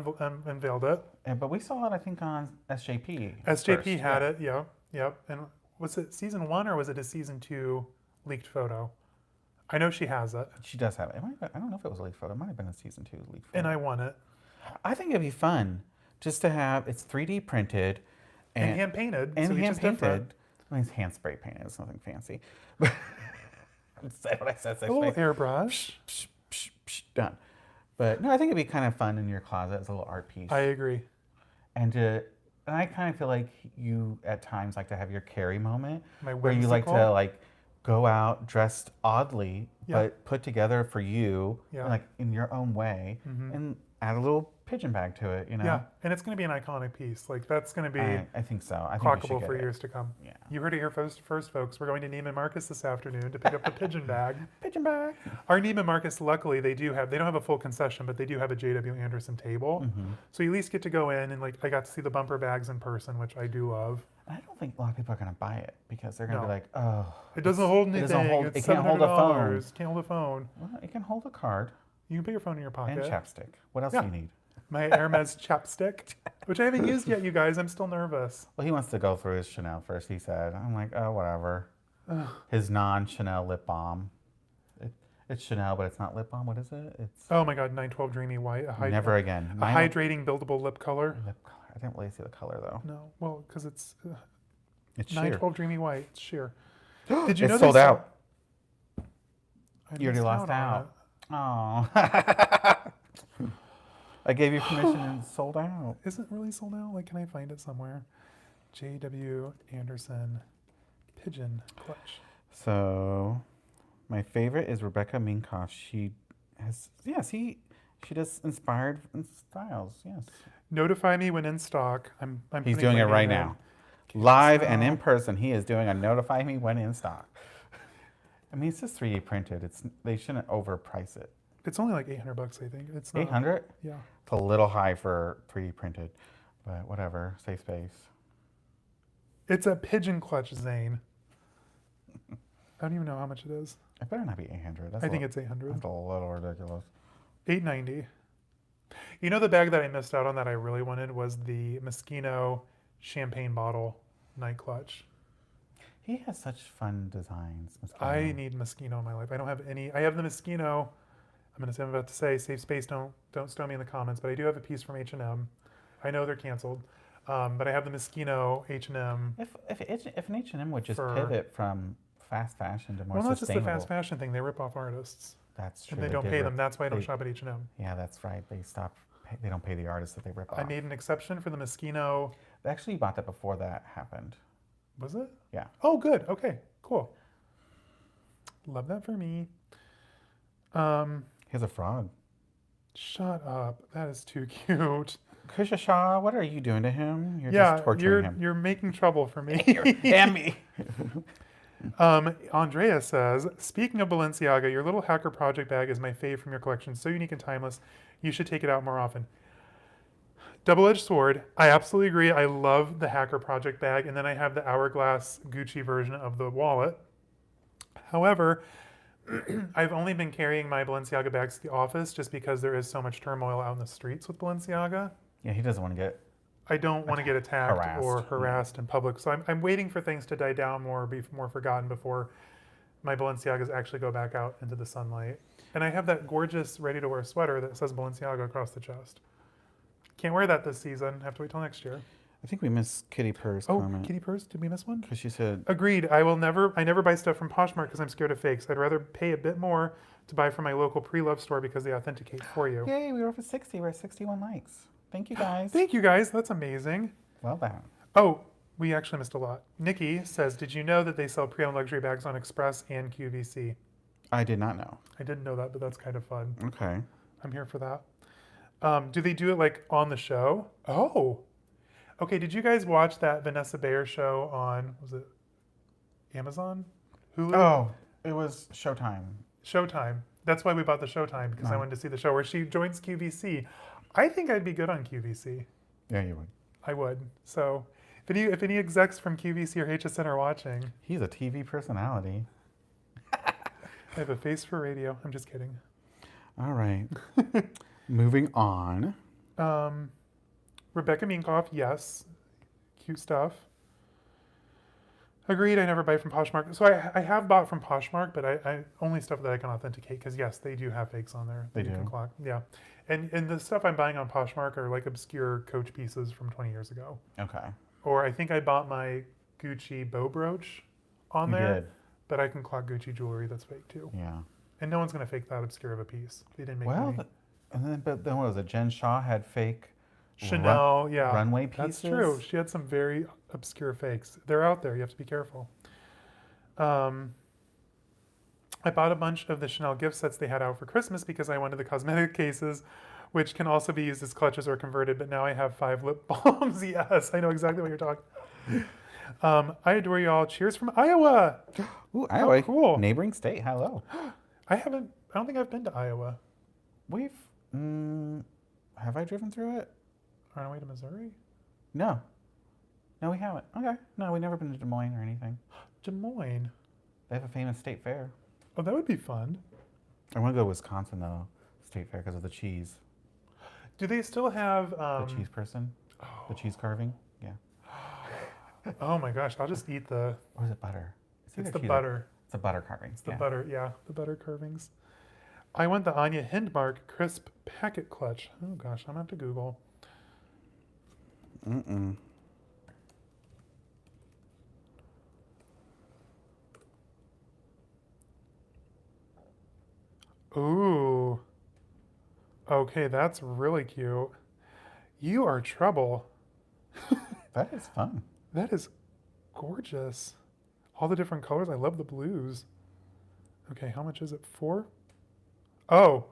unveiled it. but we saw it, I think, on SJP. SJP first. had it, yeah. Yep. And was it season 1 or was it a season 2 leaked photo? I know she has it, She does have it. I don't know if it was a leaked photo. It might have been a season 2 leaked photo. and I want it. I think it'd be fun just to have, it's 3D printed And hand painted. and so each hand is different. painted. I mean, it's hand spray painted. It's nothing fancy. But say what I said. A little airbrush. Done. But no, I think it'd be kind of fun in your closet as a little art piece. I agree. And I kind of feel like you at times like to have your Carrie moment My where you like to whimsical. like go out dressed oddly, Yeah. but put together for you, Yeah. like in your own way, and add a little pigeon bag to it. You know. Yeah, and it's going to be an iconic piece. Like that's going to be I think so. I think we should clockable get for it. years to come. Yeah. You heard it here first, folks. We're going to Neiman Marcus this afternoon to pick up the pigeon bag. Pigeon bag. Our Neiman Marcus, luckily, they don't have a full concession, but they do have a J.W. Anderson table. So you at least get to go in and like I got to see the bumper bags in person, which I do love. I don't think a lot of people are gonna buy it because they're gonna be No. like, oh, It doesn't hold it anything. doesn't hold- It's it can't hold a phone. $700. Can't hold a phone. Well, it can hold a card You can put your phone in your pocket. and chapstick. What else Yeah. do you need? My Hermes chapstick, which I haven't used yet, you guys. I'm still nervous. Well, he wants to go through his Chanel first. He said, I'm like, oh, whatever. His non-Chanel lip balm. It's Chanel, but it's not lip balm. What is it? It's Oh my God, 912 Dreamy White. never again. A hydrating buildable lip color. lip color. I didn't really see the color though. No, well, because it's It's sheer. 912 Dreamy White. It's sheer. Did you It's know sold they out. I You already missed lost on out. it. Oh. I gave you permission and it's sold out. Is it really sold out? Like, can I find it somewhere? J.W. Anderson Pigeon Clutch. So, my favorite is Rebecca Minkoff. She has, yes, she does inspired styles. Yes, Notify me when in stock. I'm he's putting doing my it name right in. now, live and in Snell. person. He is doing a notify me when in stock. I mean, it's just 3D printed. It's they shouldn't overprice it. It's only like $800, I think. It's not. 800. Yeah. It's a little high for 3D printed, but whatever. Safe space. It's a pigeon clutch, Zane. I don't even know how much it is. It better not be 800. I think it's 800. That's a little ridiculous. 890. You know the bag that I missed out on that I really wanted was the Moschino champagne bottle night clutch. He has such fun designs. I need Moschino in my life. I don't have any. I have the Moschino. I'm about to say safe space. Don't stone me in the comments, but I do have a piece from H&M. I know they're canceled, but I have the Moschino H&M. If an H&M would just For- pivot from fast fashion to more Well, not just the sustainable. fast fashion thing. They rip off artists, That's true. and they don't did pay rip- them. That's why I don't they- shop at H&M. Yeah, that's right. They don't pay the artists that they rip off. I made an exception for the Moschino. They actually bought that before that happened. Was it? Yeah. Oh, good. Okay, cool. Love that for me. He has a frog. Shut up. That is too cute. Kusha Shah, what are you doing to him? You're Yeah, just torturing him. you're making trouble for me. And me. Andrea says, speaking of Balenciaga, your little hacker project bag is my fave from your collection. So unique and timeless. You should take it out more often. Double-edged sword. I absolutely agree. I love the hacker project bag. And then I have the hourglass Gucci version of the wallet. However, I've only been carrying my Balenciaga bags to the office just because there is so much turmoil out in the streets with Balenciaga. Yeah, he doesn't want to get. I don't want to get attacked Harassed. or harassed in public. So I'm waiting for things to die down more, be more forgotten before my Balenciagas actually go back out into the sunlight. And I have that gorgeous ready-to-wear sweater that says Balenciaga across the chest. Can't wear that this season. Have to wait till next year. I think we missed Kitty Purr's Oh, comment. Kitty Purse? Did we miss one? Because she said, Agreed. I never buy stuff from Poshmark because I'm scared of fakes. I'd rather pay a bit more to buy from my local pre-love store because they authenticate for you. yay, we were over 60. We're at 61 likes. Thank you, guys. Thank you guys. That's amazing. Well done. Oh, we actually missed a lot. Nikki says, did you know that they sell pre-owned luxury bags on Express and QVC? I did not know. I didn't know that, but that's kind of fun. Okay. I'm here for that. Do they do it like on the show? Oh. Okay, did you guys watch that Vanessa Bayer show on, was it Amazon? Hulu? Oh, it was Showtime. Showtime. That's why we bought the Showtime, because I Right. wanted to see the show where she joins QVC. I think I'd be good on QVC. Yeah, you would. I would. So if any execs from QVC or HSN are watching, He's a TV personality. I have a face for radio. I'm just kidding. All right. Moving on. Rebecca Minkoff, yes. Cute stuff. Agreed, I never buy from Poshmark. So I have bought from Poshmark, but I only stuff that I can authenticate because yes, they do have fakes on there. They that you do. can clock. Yeah. And the stuff I'm buying on Poshmark are like obscure Coach pieces from 20 years ago. Okay. Or I think I bought my Gucci bow brooch on You there, did. but I can clock Gucci jewelry that's fake too. Yeah. And no one's going to fake that obscure of a piece. They didn't make Well, money. but then what was it? Jen Shaw had fake Chanel, yeah. runway pieces. That's true. She had some very obscure fakes. They're out there. You have to be careful. I bought a bunch of the Chanel gift sets they had out for Christmas because I wanted the cosmetic cases, which can also be used as clutches or converted. But now I have 5 lip balms. Yes, I know exactly what you're talking about. I adore you all. Cheers from Iowa. Ooh, Iowa. cool. Neighboring state. Hello. I don't think I've been to Iowa. We've. Have I driven through it? On our way to Missouri? No. No, we haven't. Okay. No, we've never been to Des Moines or anything. Des Moines. They have a famous state fair. Oh, that would be fun. I want to go to Wisconsin, though, state fair, because of the cheese. Do they still have... The cheese person. The cheese carving. Yeah. Oh my gosh, I'll just eat the... Or is it butter? It's either the cheese or- butter. It's a butter carving. It's the butter, yeah, the butter carvings. I want the Anya Hindmark crisp packet clutch. Oh gosh, I'm gonna have to Google. Mm-mm. Ooh. Okay, that's really cute. You are trouble. That is fun. That is gorgeous. All the different colors. I love the blues. Okay, how much is it? 4? Oh,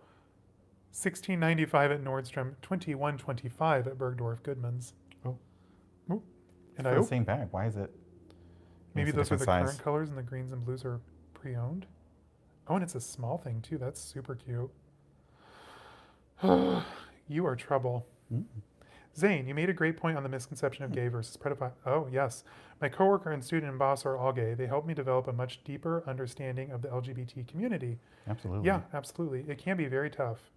16.95 at Nordstrom, 21.25 at Bergdorf Goodman's. Oh, Ooh. And for I the hope same bag. Why is it? maybe It's a those are different the size. current colors and the greens and blues are pre-owned. Oh, and it's a small thing too. That's super cute. You are trouble. Mm. Zane, you made a great point on the misconception of gay versus pedophile. Oh, yes. My coworker and student and boss are all gay. They helped me develop a much deeper understanding of the LGBT community. Absolutely. Yeah, absolutely. It can be very tough.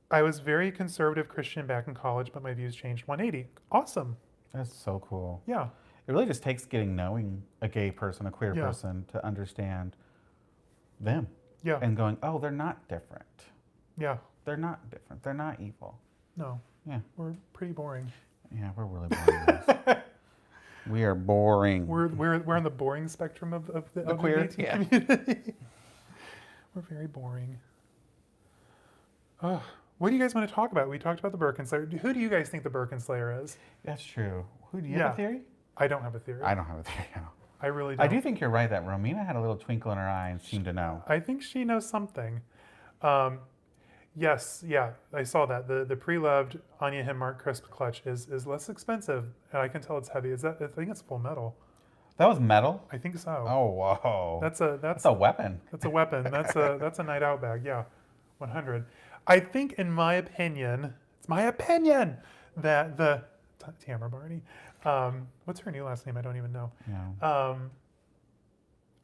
I was very conservative Christian back in college, but my views changed 180. Awesome. That's so cool. Yeah. It really just takes getting knowing a gay person, a queer Yeah. person, to understand them. Yeah. And going, oh, they're not different. Yeah. They're not different. They're not evil. No. Yeah. We're pretty boring. Yeah, we're really boring. Guys. We are boring. We're on the boring spectrum of the LGBT queer, yeah. community. We're very boring. What do you guys want to talk about? We talked about the Birkin Slayer. Who do you guys think the Birkin Slayer is? That's true. Who do you Yeah. have a theory? I don't have a theory. I don't have a theory. No. I really don't. I do think you're right that Romina had a little twinkle in her eye and seemed to know. I think she knows something. Yes, yeah, I saw that. The pre-loved Anya Himmark crisp clutch is less expensive, and I can tell it's heavy. Is that? I think it's full metal. That was metal? I think so. Oh, whoa. That's a weapon. That's a weapon. That's a night out bag. Yeah, 100. I think, in my opinion, it's my opinion that the Tamara Barney. What's her new last name? I don't even know. Yeah.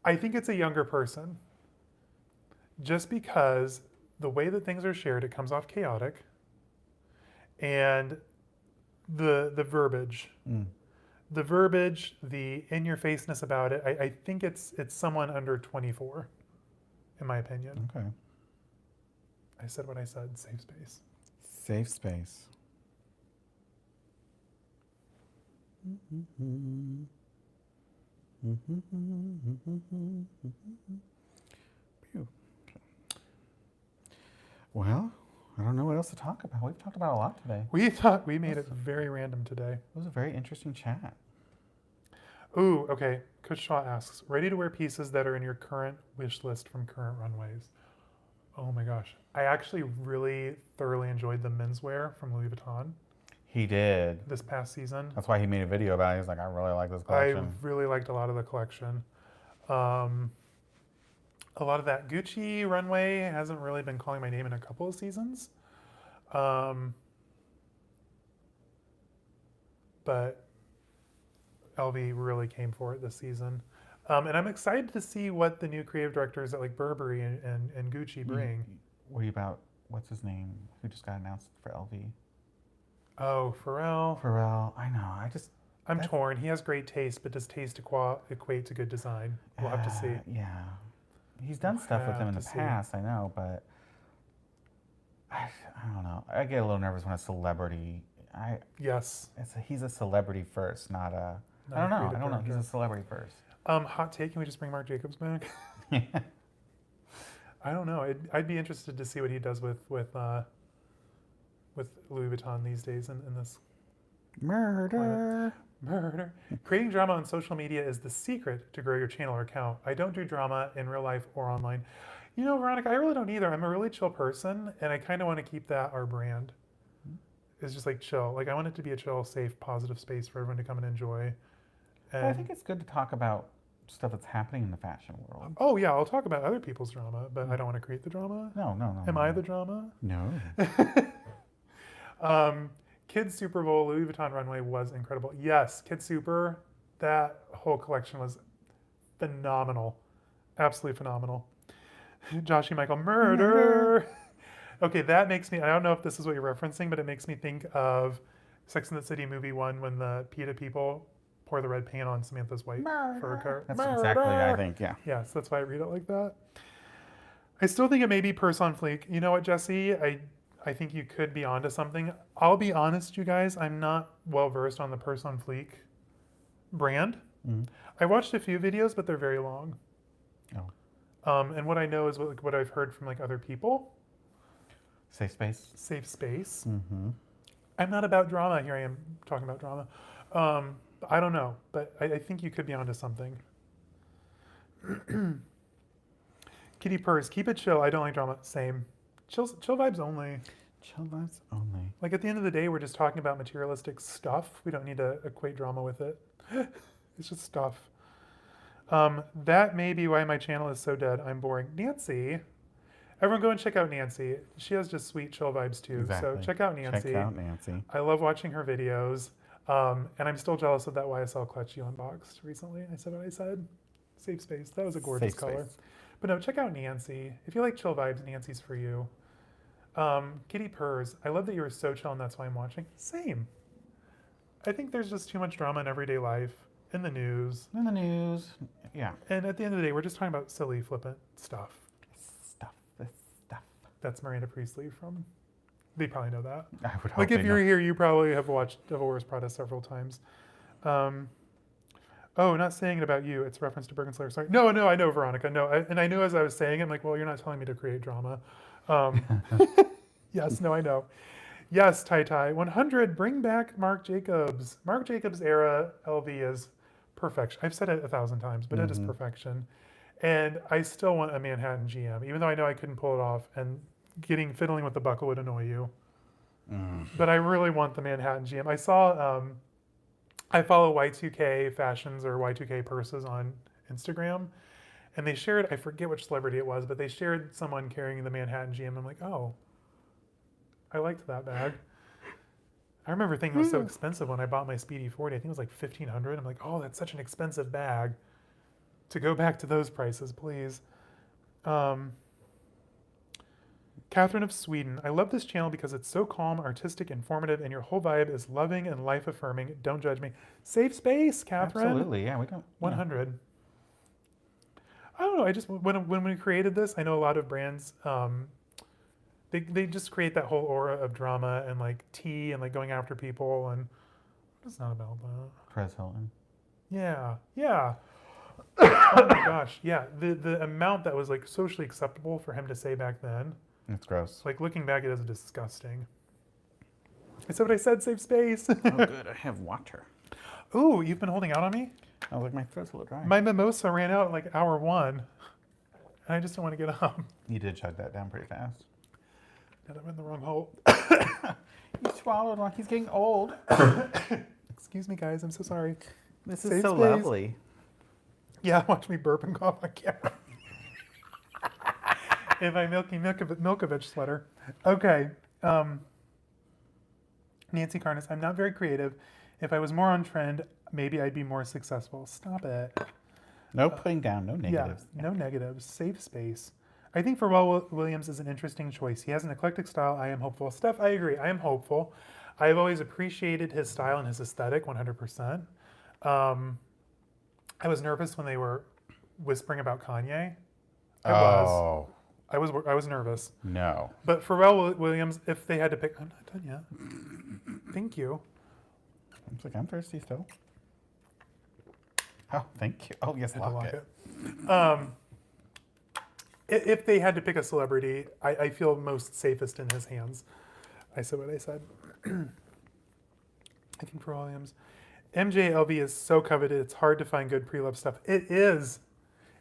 I think it's a younger person. Just because the way that things are shared, it comes off chaotic. And the verbiage. The verbiage, the in-your-faceness about it, I think it's someone under 24, in my opinion. Okay. I said what I said, safe space. Safe space. Phew. Well, I don't know what else to talk about. We've talked about a lot today. We thought we made it very random today. It was a very interesting chat. Ooh, okay. Coach Shaw asks, ready to wear pieces that are in your current wish list from current runways. Oh my gosh. I actually really thoroughly enjoyed the menswear from Louis Vuitton He did. this past season. That's why he made a video about it. He's like, I really like this I collection. really liked a lot of the collection. A lot of that Gucci runway hasn't really been calling my name in a couple of seasons. But LV really came for it this season. And I'm excited to see what the new creative directors at like Burberry and Gucci bring. What are you about? What's his name? Who just got announced for LV? Oh, Pharrell. Pharrell. I know. I'm torn. He has great taste, but does taste equate to good design? We'll have to see. Yeah. He's done stuff with him in the to see. past, I know, but I don't know. I get a little nervous when a celebrity. Yes. He's a celebrity first, not a. Not I don't a know. creative I don't know. He's director. a celebrity first. Hot take. Can we just bring Marc Jacobs back? I don't know. I'd be interested to see what he does with Louis Vuitton these days in this Murder. Murder. Creating drama on social media is the secret to grow your channel or account. I don't do drama in real life or online. You know, Veronica, I really don't either. I'm a really chill person, and I kind of want to keep that our brand. It's just like chill. Like I want it to be a chill, safe, positive space for everyone to come and enjoy. But I think it's good to talk about stuff that's happening in the fashion world. Oh yeah, I'll talk about other people's drama, but I don't want to create the drama. No. Am I the drama? No. Kids Super Bowl Louis Vuitton runway was incredible. Yes, Kids Super, that whole collection was phenomenal. Absolutely phenomenal. Joshy Michael, murder. Okay, that makes me, I don't know if this is what you're referencing, but it makes me think of Sex and the City movie 1 when the PETA people pour the red paint on Samantha's white fur coat. That's exactly, I think, yeah. Yes, that's why I read it like that. I still think it may be purse on fleek. You know what, Jesse? I think you could be onto something. I'll be honest, you guys, I'm not well versed on the purse on fleek brand. Mm-hmm. I watched a few videos, but they're very long. Oh. And what I know is what I've heard from like other people. Safe space. Safe space. Mm-hmm. I'm not about drama. Here I am talking about drama. I don't know, but I think you could be onto something. Kitty purrs, keep it chill. I don't like drama. Same. Chill vibes only. Chill vibes only. Like at the end of the day, we're just talking about materialistic stuff. We don't need to equate drama with it. It's just stuff. That may be why my channel is so dead. I'm boring. Nancy. Everyone go and check out Nancy. She has just sweet chill vibes too. Exactly. So check out Nancy. Check out Nancy. I love watching her videos. And I'm still jealous of that YSL clutch you unboxed recently. I said what I said. Safe space. That was a gorgeous Safe color. space. But no, check out Nancy. If you like chill vibes, Nancy's for you. Kitty purrs. I love that you were so chill and that's why I'm watching. Same. I think there's just too much drama in everyday life, in the news. In the news. Yeah. And at the end of the day, we're just talking about silly, flippant stuff. This stuff. That's Miranda Priestley from... They probably know that. I would hope Like if they you're know. here, you probably have watched Devil Wears Prada several times. Oh, not saying it about you. It's reference to Bergen Slayer. Sorry. No, I know, Veronica. No, and I knew as I was saying it, I'm like, well, you're not telling me to create drama. Yes, no, I know. Yes, Tai. 100, bring back Marc Jacobs. Marc Jacobs era LV is perfection. I've said it 1,000 times, but it is perfection. And I still want a Manhattan GM, even though I know I couldn't pull it off. And fiddling with the buckle would annoy you. But I really want the Manhattan GM. I saw, I follow Y2K fashions or Y2K purses on Instagram. And they shared, I forget which celebrity it was, but they shared someone carrying the Manhattan GM. I'm like, oh, I liked that bag. I remember thinking it was so expensive when I bought my Speedy 40. I think it was like $1,500. I'm like, oh, that's such an expensive bag. To go back to those prices, please. Catherine of Sweden. I love this channel because it's so calm, artistic, informative, and your whole vibe is loving and life-affirming. Don't judge me. Safe space, Catherine. Absolutely, yeah. We don't. 100. I don't know. I just when we created this, I know a lot of brands. They just create that whole aura of drama and like tea and like going after people, and it's not about that. Perez Hilton. Yeah. Oh my gosh, yeah. The amount that was like socially acceptable for him to say back then. It's gross. Like looking back, it is disgusting. I said what I said. Save space. Oh, good. I have water. Ooh, you've been holding out on me. I was like, my throat's a little dry. My mimosa ran out in like hour 1, and I just don't want to get up. You did chug that down pretty fast. Now I'm in the wrong hole. He swallowed like he's getting old. Excuse me, guys. I'm so sorry. This Safe is so space. lovely. Yeah, watch me burp and cough on camera. In my Milky Milkovich sweater. Okay. Nancy Carnes, I'm not very creative. If I was more on trend, maybe I'd be more successful. Stop it. No putting down, no negatives. Yeah, no negatives. Safe space. I think Pharrell Williams is an interesting choice. He has an eclectic style. I am hopeful. Steph, I agree. I am hopeful. I've always appreciated his style and his aesthetic 100%. I was nervous when they were whispering about Kanye. I was nervous. No. But Pharrell Williams, if they had to pick, I'm not done yet. Thank you. I was like, I'm thirsty still. Oh, thank you. Oh, yes, I had to lock it. If they had to pick a celebrity, I feel most safest in his hands. I said what I said. I think Pharrell Williams. MJLV is so coveted, it's hard to find good pre-love stuff. It is,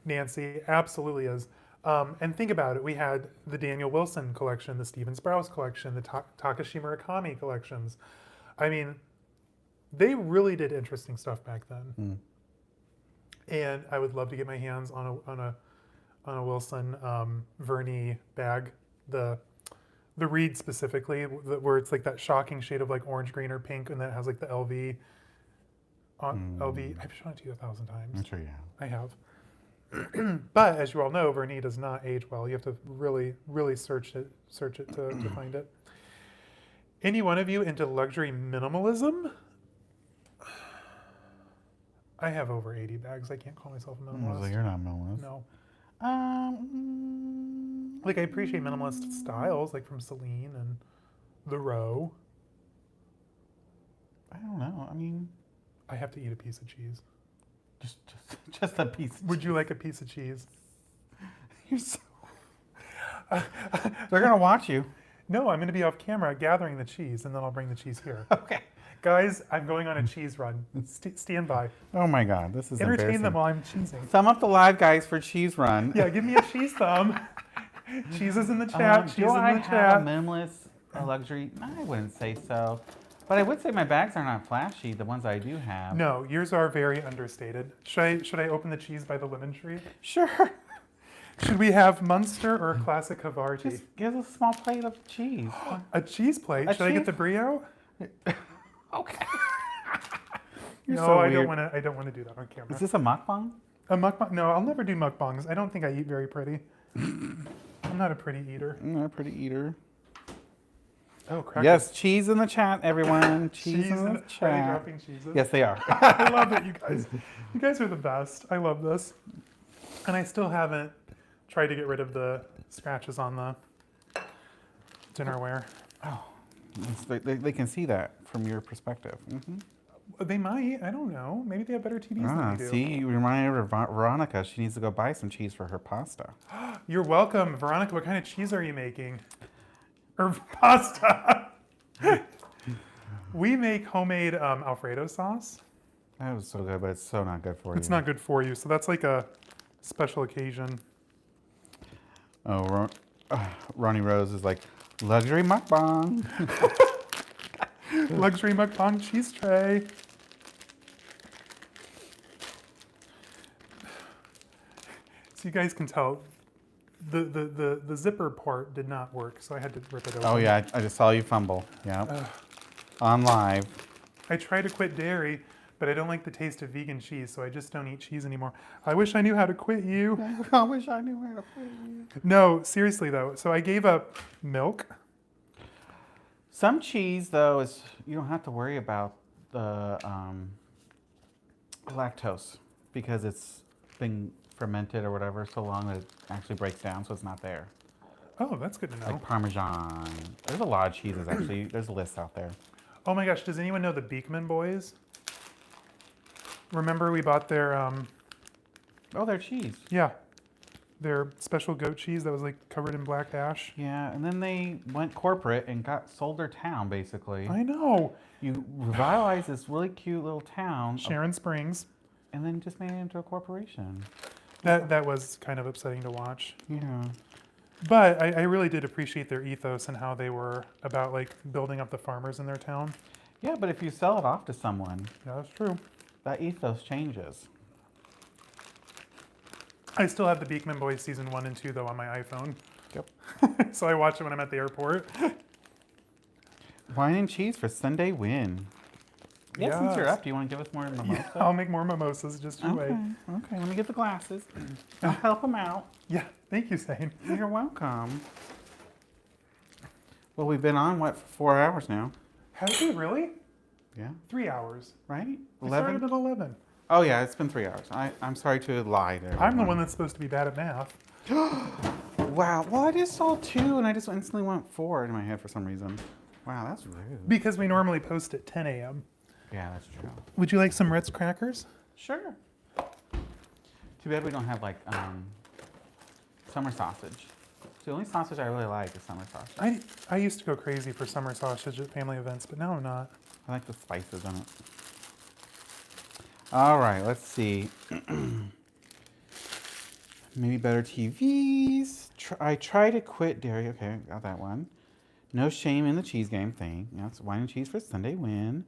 Nancy, absolutely is. And think about it. We had the Daniel Wilson collection, the Steven Sprouse collection, the Takashi Murakami collections. I mean, they really did interesting stuff back then. And I would love to get my hands on a Wilson Vernis bag, the Reed specifically, where it's like that shocking shade of like orange, green, or pink, and then it has like the LV. LV, I've shown it to you 1,000 times. I'm sure you have. I have. But as you all know, Vernis does not age well. You have to really, really search it to find it. Any one of you into luxury minimalism? I have over 80 bags. I can't call myself a I was minimalist. like, you're not minimalist. No. Like I appreciate minimalist styles, like from Celine and the Row. I don't know. I mean, I have to eat a piece of cheese. just a piece. Would you like a piece of cheese? You're so... They're going to watch you. No, I'm going to be off camera gathering the cheese, and then I'll bring the cheese here. Okay. Guys, I'm going on a cheese run. Stand by. Oh my God, this is Entertain them embarrassing. while I'm cheesing. Thumb up the live, guys, for cheese run. Yeah, give me a cheese thumb. Cheese is in the chat. Cheese Do is I in the have a chat. minimalist luxury? I wouldn't say so. But I would say my bags are not flashy, the ones I do have. No, yours are very understated. Should I open the cheese by the lemon tree? Sure. Should we have Munster or classic Havarti? Just give us a small plate of cheese. A cheese plate? A Should I get cheese- the brio? Okay. No, so I weird. don't want to do that on camera. Is this a mukbang? A mukbang? No, I'll never do mukbangs. I don't think I eat very pretty. I'm not a pretty eater. I'm not a pretty eater. Oh, crackers. Yes, cheese in the chat, everyone. Cheese in the Are they chat. dropping cheeses? Yes, they are. I love it, you guys. You guys are the best. I love this. And I still haven't tried to get rid of the scratches on the dinnerware. Oh, they can see that from your perspective. Mm-hmm. They might. I don't know. Maybe they have better TVs than we do. See, you reminded her of Veronica. She needs to go buy some cheese for her pasta. You're welcome. Veronica, what kind of cheese are you making? Or pasta? We make homemade Alfredo sauce. That was so good, but it's so not good for you. It's not good for you. So that's like a special occasion. Oh, Ronnie Rose is like, luxury mukbang. Luxury mukbang cheese tray. So you guys can tell the zipper part did not work, so I had to rip it open. Oh yeah, I just saw you fumble. Yeah. On live. I try to quit dairy, but I don't like the taste of vegan cheese, so I just don't eat cheese anymore. I wish I knew how to quit you. I wish I knew how to quit you. No, seriously though. So I gave up milk. Some cheese though is you don't have to worry about the lactose because it's been fermented or whatever so long that it actually breaks down, so it's not there. Oh, that's good to know. Like Parmesan. There's a lot of cheeses actually. There's a list out there. Oh my gosh, does anyone know the Beekman boys? Remember we bought their, Oh, they're cheese. yeah, their special goat cheese that was like covered in black ash? Yeah, and then they went corporate and sold their town basically. I know. You revitalized this really cute little town Sharon Springs. and then just made it into a corporation. That was kind of upsetting to watch. Yeah. But I really did appreciate their ethos and how they were about like building up the farmers in their town. Yeah, but if you sell it off to someone, Yeah, that's true. that ethos changes. I still have the Beekman Boys season 1 and 2 though on my iPhone. Yep. So I watch it when I'm at the airport. Wine and cheese for Sunday win. Yeah, since you're Yes. up, do you want to give us more mimosa? Yeah, I'll make more mimosas, just you Okay, wait. okay, let me get the glasses. I'll help them out. Yeah, thank you, Zane. You're welcome. Well, we've been on, what, for 4 hours now? Has it really? Yeah, 3 hours. right? We started at 11. Oh, yeah, it's been 3 hours. I'm sorry to lie there. I'm the one that's supposed to be bad at math. Wow, well, I just saw 2 and I just instantly went 4 in my head for some reason. Wow, that's rude. Because we normally post at 10 a.m. Yeah, that's true. Would you like some Ritz crackers? Sure. Too bad we don't have, like, summer sausage. The only sausage I really like is summer sausage. I used to go crazy for summer sausage at family events, but now I'm not. I like the spices in it. All right, let's see. Maybe better TVs. I try to quit dairy. Okay, got that one. No shame in the cheese game thing. That's wine and cheese for Sunday win.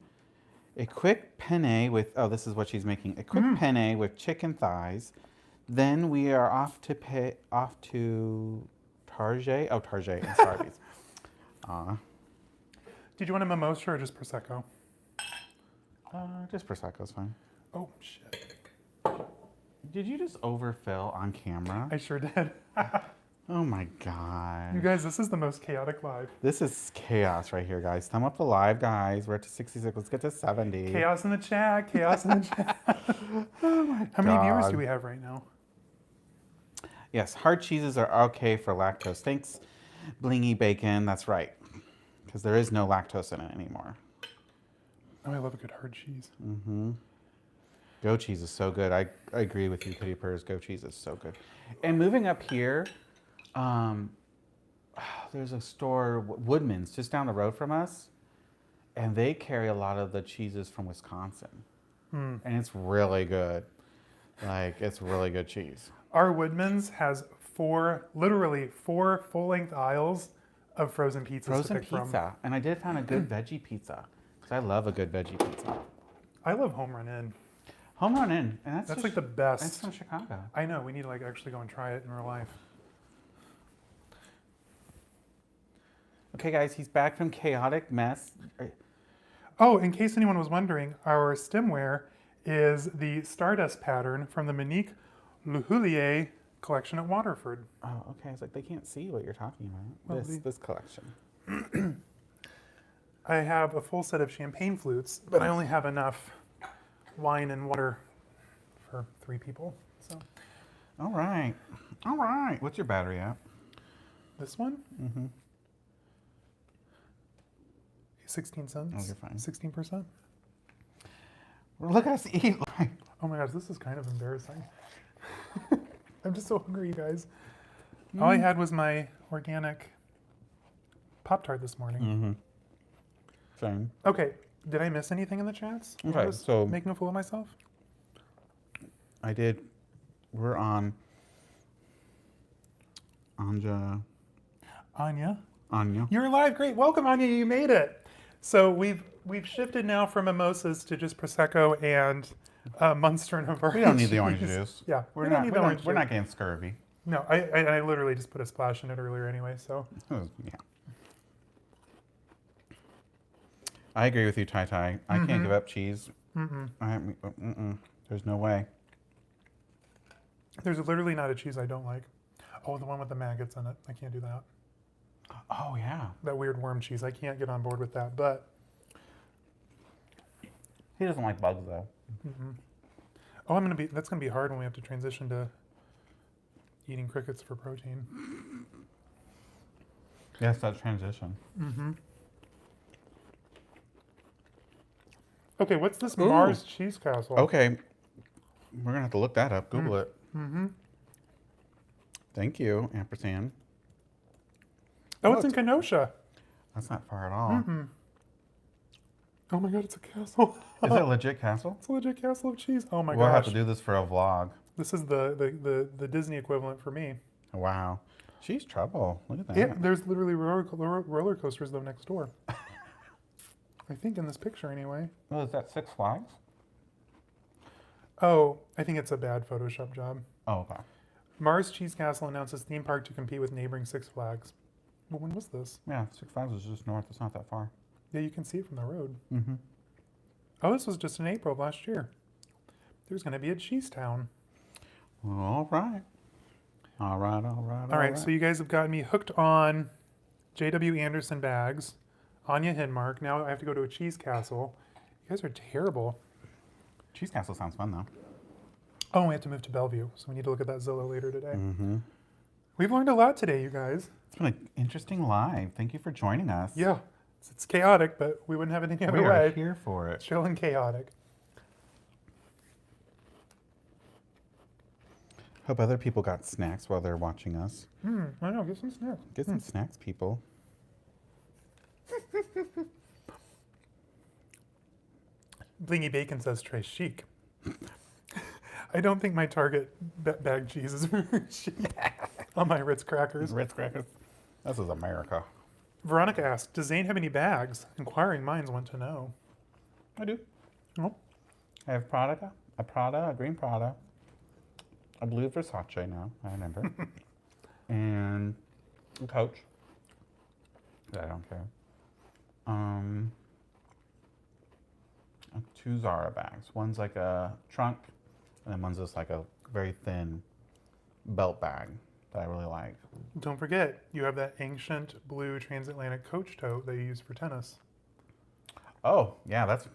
A quick penne with, oh, this is what she's making. A quick penne with chicken thighs. Then we are off to Target. Oh, Target and Starbucks. Did you want a mimosa or just Prosecco? Just Prosecco's fine. Oh, shit. Did you just overfill on camera? I sure did. Oh my god. You guys, this is the most chaotic live. This is chaos right here, guys. Thumb up the live, guys. We're at 66. Let's get to 70. Chaos in the chat. Chaos in the chat. Oh my How many viewers God. do we have right now? Yes, hard cheeses are okay for lactose. Thanks, Blingy Bacon. That's right. Because there is no lactose in it anymore. Oh, I love a good hard cheese. Mm-hmm. Goat cheese is so good. I agree with you, Kitty Purrs. Goat cheese is so good. And moving up here, um, there's a store, Woodman's, just down the road from us, and they carry a lot of the cheeses from Wisconsin, Mm. and it's really good. Like it's really good cheese. Our Woodman's has literally four full-length aisles of frozen pizzas to Frozen pick from. pizza, and I did find a good veggie pizza because I love a good veggie pizza. I love Home Run Inn. Home Run Inn, and that's That's just, like the best. that's from Chicago. I know. We need to like actually go and try it in real life. Okay, guys, he's back from chaotic mess. Oh, in case anyone was wondering, our stemware is the Stardust pattern from the Monique Lehoulier collection at Waterford. Oh, okay. I was like, they can't see what you're talking about. Well, This collection. I have a full set of champagne flutes, but I only have enough wine and water for 3 people. So All right. All right. What's your battery at? this one, Mm-hmm. 16 cents. Oh, you're fine. 16%. Look at us eat. Like, Oh my gosh, this is kind of embarrassing. I'm just so hungry, you guys. All I had was my organic Pop-Tart this morning. mm-hmm. Same. Okay, did I miss anything in the chats? When I Okay, was so making a fool of myself? I did. We're on Anja. Anya. You're alive, great. Welcome, Anya, you made it. So we've shifted now from mimosas to just Prosecco and Munster and Havarti. We don't need the orange juice. Yeah, We're we not. don't need the orange We're juice. not getting scurvy. No, I literally just put a splash in it earlier anyway, so. Yeah. I agree with you, Tai Tai. I can't give up cheese. There's no way. There's literally not a cheese I don't like. Oh, the one with the maggots in it. I can't do that. Oh yeah. That weird worm cheese. I can't get on board with that, but. He doesn't like bugs though. Oh, that's gonna be hard when we have to transition to eating crickets for protein. Yes, that transition. Okay, what's this Ooh. Mars Cheese Castle? Okay, we're gonna have to look that up. Google it. Thank you, ampersand. Oh, it's in Kenosha. That's not far at all. Oh my god, it's a castle. Is it a legit castle? It's a legit castle of cheese. Oh my We'll have gosh. to do this for a vlog. This is the Disney equivalent for me. Wow. She's trouble. Look at that. Yeah, there's literally roller coasters though next door. I think in this picture anyway. Oh, is that Six Flags? Oh, I think it's a bad Photoshop job. Oh, okay. Mars Cheese Castle announces theme park to compete with neighboring Six Flags. Well, when was this? Yeah, Six Flags is just north. It's not that far. Yeah, you can see it from the road. Mm-hmm. Oh, this was just in April of last year. There's going to be a Cheese Town. All right. All right, all right, All right, so you guys have gotten me hooked on J.W. Anderson bags, Anya Hinmark. Now I have to go to a Cheese Castle. You guys are terrible. Cheese Castle sounds fun, though. Oh, we have to move to Bellevue, so we need to look at that Zillow later today. Mm-hmm. We've learned a lot today, you guys. It's been an interesting live. Thank you for joining us. Yeah, it's chaotic, but we wouldn't have it any other We are way. here for it. Chill and chaotic. Hope other people got snacks while they're watching us. I know, get some snacks. Get some snacks, people. Blingy Bacon says très chic. I don't think my Target bag cheese is very chic on my Ritz crackers. Ritz crackers. This is America. Veronica asked, does Zane have any bags? Inquiring minds want to know. I do. Oh, I have a green Prada, a blue Versace now, I remember, and a Coach. I don't care. Two Zara bags. One's like a trunk, and then one's just like a very thin belt bag that I really like. don't forget, you have that ancient blue transatlantic Coach tote that you use for tennis. Oh, yeah, that's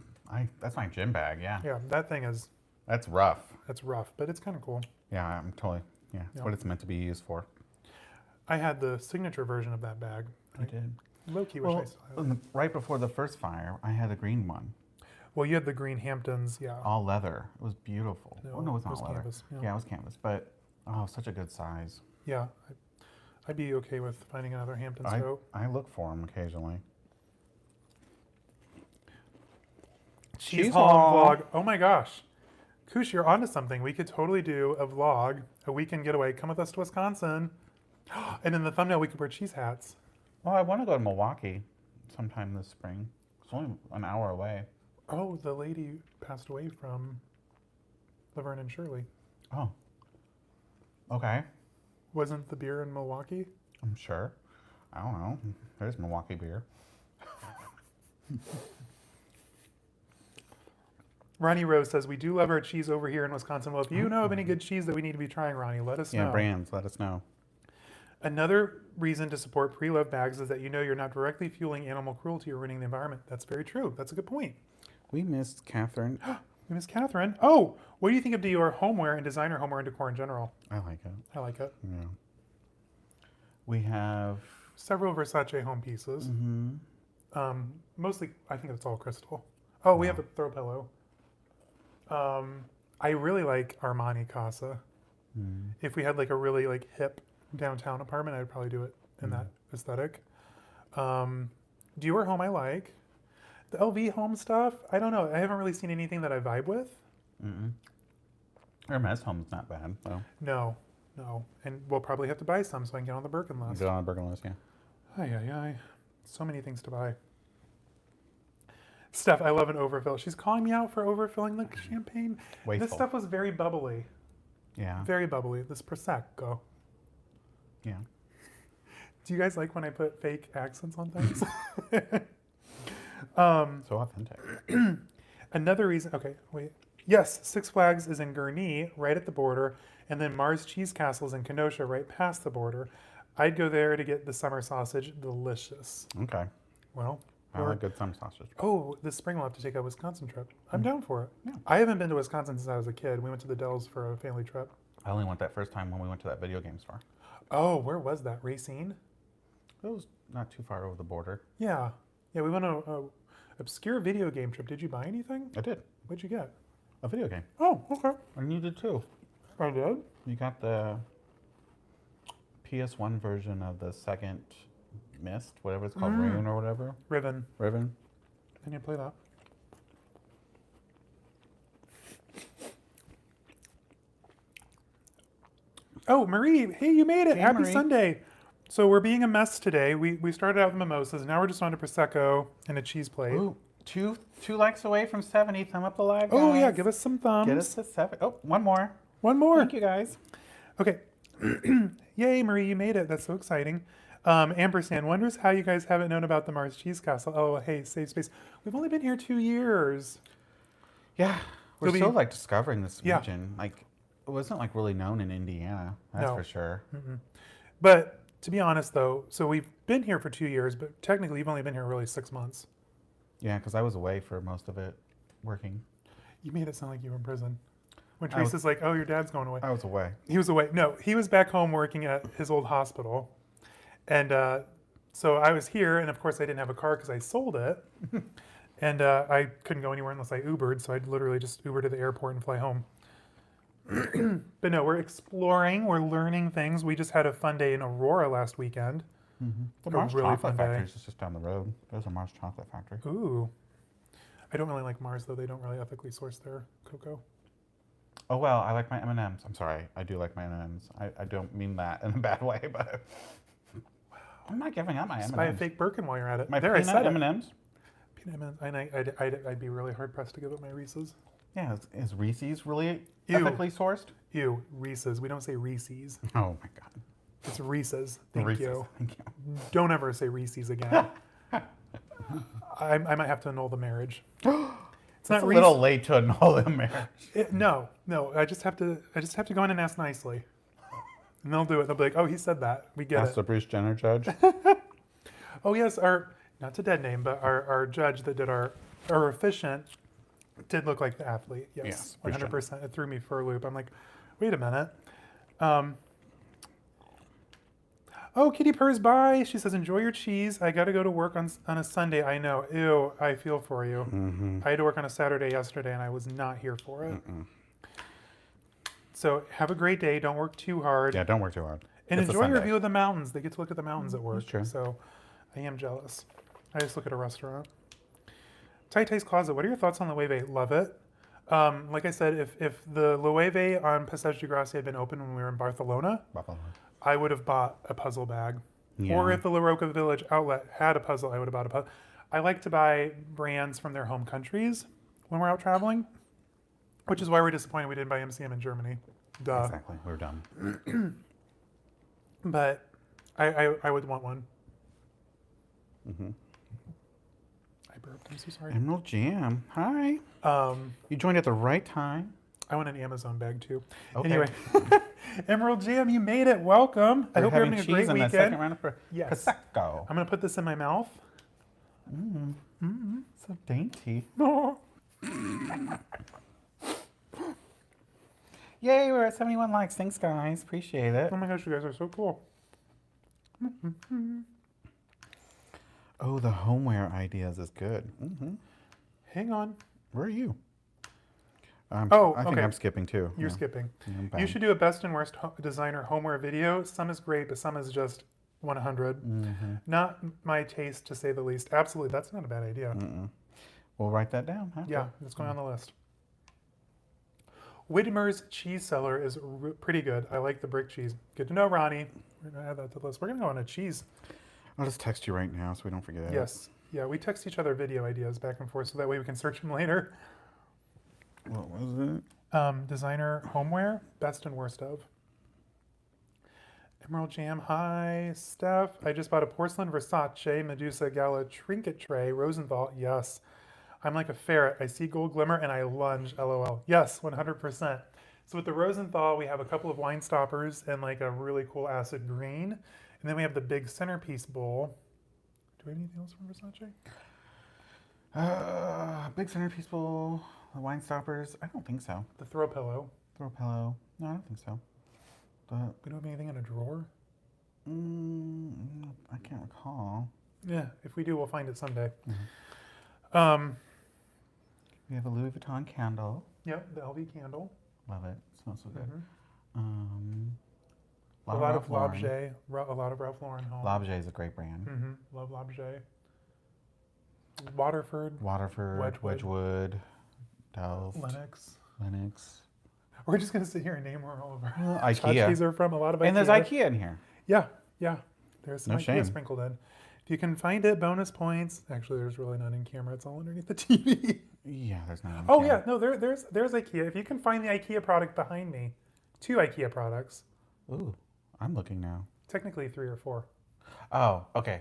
my gym bag, yeah. Yeah, that thing is, That's rough. that's rough, but it's kind of cool. Yeah, I'm totally, it's Yeah. what it's meant to be used for. I had the signature version of that bag. I did. Low-key wish I Well, still had it. right before the first fire, I had a green one. Well, you had the green Hamptons, yeah. All leather. It was beautiful. No, Oh, no, it was it not was leather. canvas, yeah. Yeah, it was canvas, but oh, such a good size. Yeah, I'd be okay with finding another Hamptons coat. I look for them occasionally. Cheese haul and vlog. Oh my gosh. Koosh, you're onto something. We could totally do a vlog, a weekend getaway. Come with us to Wisconsin. And in the thumbnail, we could wear cheese hats. Well, I want to go to Milwaukee sometime this spring. It's only an hour away. Oh, the lady passed away from Laverne and Shirley. Oh. Okay. Wasn't the beer in Milwaukee? I'm sure. I don't know. There's Milwaukee beer. Ronnie Rose says, we do love our cheese over here in Wisconsin. Well, if you know of any good cheese that we need to be trying, Ronnie, let us know. Yeah, brands, let us know. Another reason to support pre-loved bags is that you know you're not directly fueling animal cruelty or ruining the environment. That's very true. That's a good point. We missed Catherine. We miss Catherine. Oh, what do you think of your homeware and designer homeware and decor in general? I like it. I like it. Yeah. We have Several Versace home pieces. mm-hmm. Mostly, I think it's all crystal. Oh, we have a throw pillow. I really like Armani Casa. Mm. If we had like a really like hip downtown apartment, I'd probably do it in that aesthetic. Dior home I like. The LV home stuff, I don't know. I haven't really seen anything that I vibe with. Mm-mm. Hermès home's not bad, though. No. And we'll probably have to buy some so I can get on the Birkin list. Get on the Birkin list, yeah. Ay. So many things to buy. Steph, I love an overfill. She's calling me out for overfilling the champagne. Wasteful. This stuff was very bubbly. Yeah. Very bubbly. This Prosecco. Yeah. Do you guys like when I put fake accents on things? So authentic. Another reason, okay, wait. Yes, Six Flags is in Gurnee, right at the border, and then Mars Cheese Castle is in Kenosha, right past the border. I'd go there to get the summer sausage. Delicious. Okay. Well, I like good summer sausage. oh, this spring we'll have to take a Wisconsin trip. I'm down for it. Yeah. I haven't been to Wisconsin since I was a kid. We went to the Dells for a family trip. I only went that first time when we went to that video game store. Oh, where was that? Racine? It was not too far over the border. Yeah. Yeah, we went on a obscure video game trip. Did you buy anything? I did. What'd you get? A video game. Oh, okay. And you did too. I did? You got the PS1 version of the second Mist, whatever it's called, Rune or whatever. Riven. Riven. I need to play that. Oh, Marie, hey, you made it. Hey, Happy Marie. Sunday. So we're being a mess today. We started out with mimosas, and now we're just on to Prosecco and a cheese plate. Ooh, two likes away from 70. Thumb up the live, Oh, guys. yeah, give us some thumbs. Get us to 7. Oh, one more. One more. Thank you, guys. Okay. Yay, Marie, you made it. That's so exciting. Ampersand wonders how you guys haven't known about the Mars Cheese Castle. Oh, hey, save space. We've only been here 2 years. Yeah, we're It'll still be- like discovering this Yeah. region. Like, it wasn't like really known in Indiana. That's No. for sure. But to be honest, though, so we've been here for 2 years, but technically you've only been here really 6 months. Yeah, because I was away for most of it, working. You made it sound like you were in prison. When I was- Teresa's like, oh, your dad's going away. I was away. He was away. No, he was back home working at his old hospital. And so I was here, and of course I didn't have a car because I sold it. And I couldn't go anywhere unless I Ubered, so I'd literally just Uber to the airport and fly home. But no, we're exploring, we're learning things. We just had a fun day in Aurora last weekend. The A Mars really Chocolate fun day. Factory is just down the road. There's a Mars Chocolate Factory. Ooh. I don't really like Mars, though. They don't really ethically source their cocoa. Oh, well, I like my M&Ms. I'm sorry. I do like my M&Ms. I don't mean that in a bad way, but I'm not giving up my Just M&Ms. buy a fake Birkin while you're at it. My there, I peanut said it. M&Ms? Peanut M&Ms. And I'd be really hard-pressed to give up my Reese's. Yeah, is Reese's really Ew. ethically sourced? Ew, Reese's. We don't say Reese's. Oh, my God. It's Reese's. Thank Reese's. you. Thank you. Don't ever say Reese's again. I might have to annul the marriage. It's It's not a Reese. little late to annul the marriage. No. I just have to go in and ask nicely, and they'll do it. They'll be like, "Oh, he said that. We get Ask it." the Bruce Jenner judge. Oh yes, our not to dead name, but our judge that did our efficient did look like the athlete. Yes, Bruce 100%. It threw me for a loop. I'm like, wait a minute. Oh, Kitty Purr's bye. She says, enjoy your cheese. I got to go to work on a Sunday. I know. Ew, I feel for you. Mm-hmm. I had to work on a Saturday yesterday and I was not here for it. So have a great day. Don't work too hard. Yeah, don't work too hard. And It's a enjoy your Sunday. view of the mountains. They get to look at the mountains at work. That's true. So I am jealous. I just look at a restaurant. Tight Taste Closet. What are your thoughts on Loewe? Love it. Like I said, if the Loewe on Passage de Gracia had been open when we were in Barcelona, Buffalo. I would have bought a puzzle bag. Yeah. Or if the La Roca Village outlet had a puzzle, I would have bought a puzzle. I like to buy brands from their home countries when we're out traveling, which is why we're disappointed we didn't buy MCM in Germany. Duh. Exactly. We're done. But I would want one. Mm-hmm. I burped. I'm so sorry. Emerald Jam. Hi. You joined at the right time. I want an Amazon bag too. Okay. Anyway, Emerald Jam, you made it. Welcome. I hope you're having a great in the weekend. second round of Yes. Prosecco. I'm gonna put this in my mouth. So dainty. Oh. Yay, we're at 71 likes. Thanks, guys. Appreciate it. Oh my gosh, you guys are so cool. Oh, the homeware ideas is good. Hang on. Where are you? I think okay. I'm skipping too. You're Yeah. skipping. I'm You bad. should do a best and worst designer homeware video. Some is great, but some is just 100. Not my taste, to say the least. Absolutely, that's not a bad idea. We'll write that down. Huh? Yeah, it's going on the list. Widmer's cheese cellar is pretty good. I like the brick cheese. Good to know, Ronnie. We're going to add that to the list. We're going to go on a cheese. I'll just text you right now so we don't forget. Yes. Yeah, we text each other video ideas back and forth so that way we can search them later. What was it? Designer homeware, best and worst of. Emerald Jam, hi, Steph. I just bought a porcelain Versace Medusa Gala trinket tray, Rosenthal. Yes. I'm like a ferret. I see gold glimmer and I lunge, LOL. Yes, 100%. So with the Rosenthal, we have a couple of wine stoppers and like a really cool acid green. And then we have the big centerpiece bowl. Do we have anything else from Versace? Big centerpiece bowl, the wine stoppers. I don't think so. The throw pillow. Throw pillow. No, I don't think so. We don't have anything in a drawer? I can't recall. Yeah, if we do, we'll find it someday. We have a Louis Vuitton candle. Yep, the LV candle. Love it. It smells so good. A lot of Lauren. L'Objet. A lot of Ralph Lauren home. L'Objet is a great brand. Love L'Objet. Waterford. Waterford, Wedgwood, Delft, Lennox. We're just going to sit here and name where all of our IKEA. tchotchkes are from. A lot of IKEA. And there's IKEA in here. Yeah. There's some No IKEA shame. sprinkled in. If you can find it, bonus points. Actually, there's really none in camera. It's all underneath the TV. Yeah, there's not. Oh, yeah. No, there's IKEA. If you can find the IKEA product behind me. 2 IKEA products. Ooh, I'm looking now. Technically 3 or 4. Oh, okay.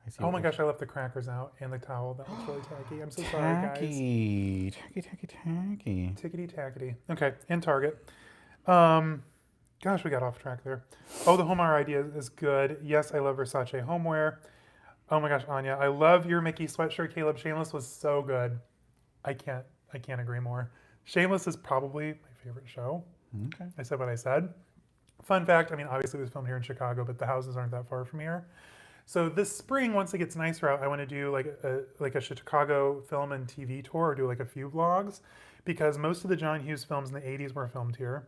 I see. Oh my gosh, I left the crackers out and the towel. That was really tacky. I'm so sorry, guys. Tacky. Tickety tackety. Okay, and Target. Gosh, we got off track there. Oh, the homeware idea is good. Yes, I love Versace homeware. Oh my gosh, Anya, I love your Mickey sweatshirt. Caleb, Shameless was so good. I can't agree more. Shameless is probably my favorite show. Okay. I said what I said. Fun fact, I mean, obviously it was filmed here in Chicago, but the houses aren't that far from here. So this spring, once it gets nicer out, I want to do like a Chicago film and TV tour, or do like a few vlogs, because most of the John Hughes films in the 80s were filmed here.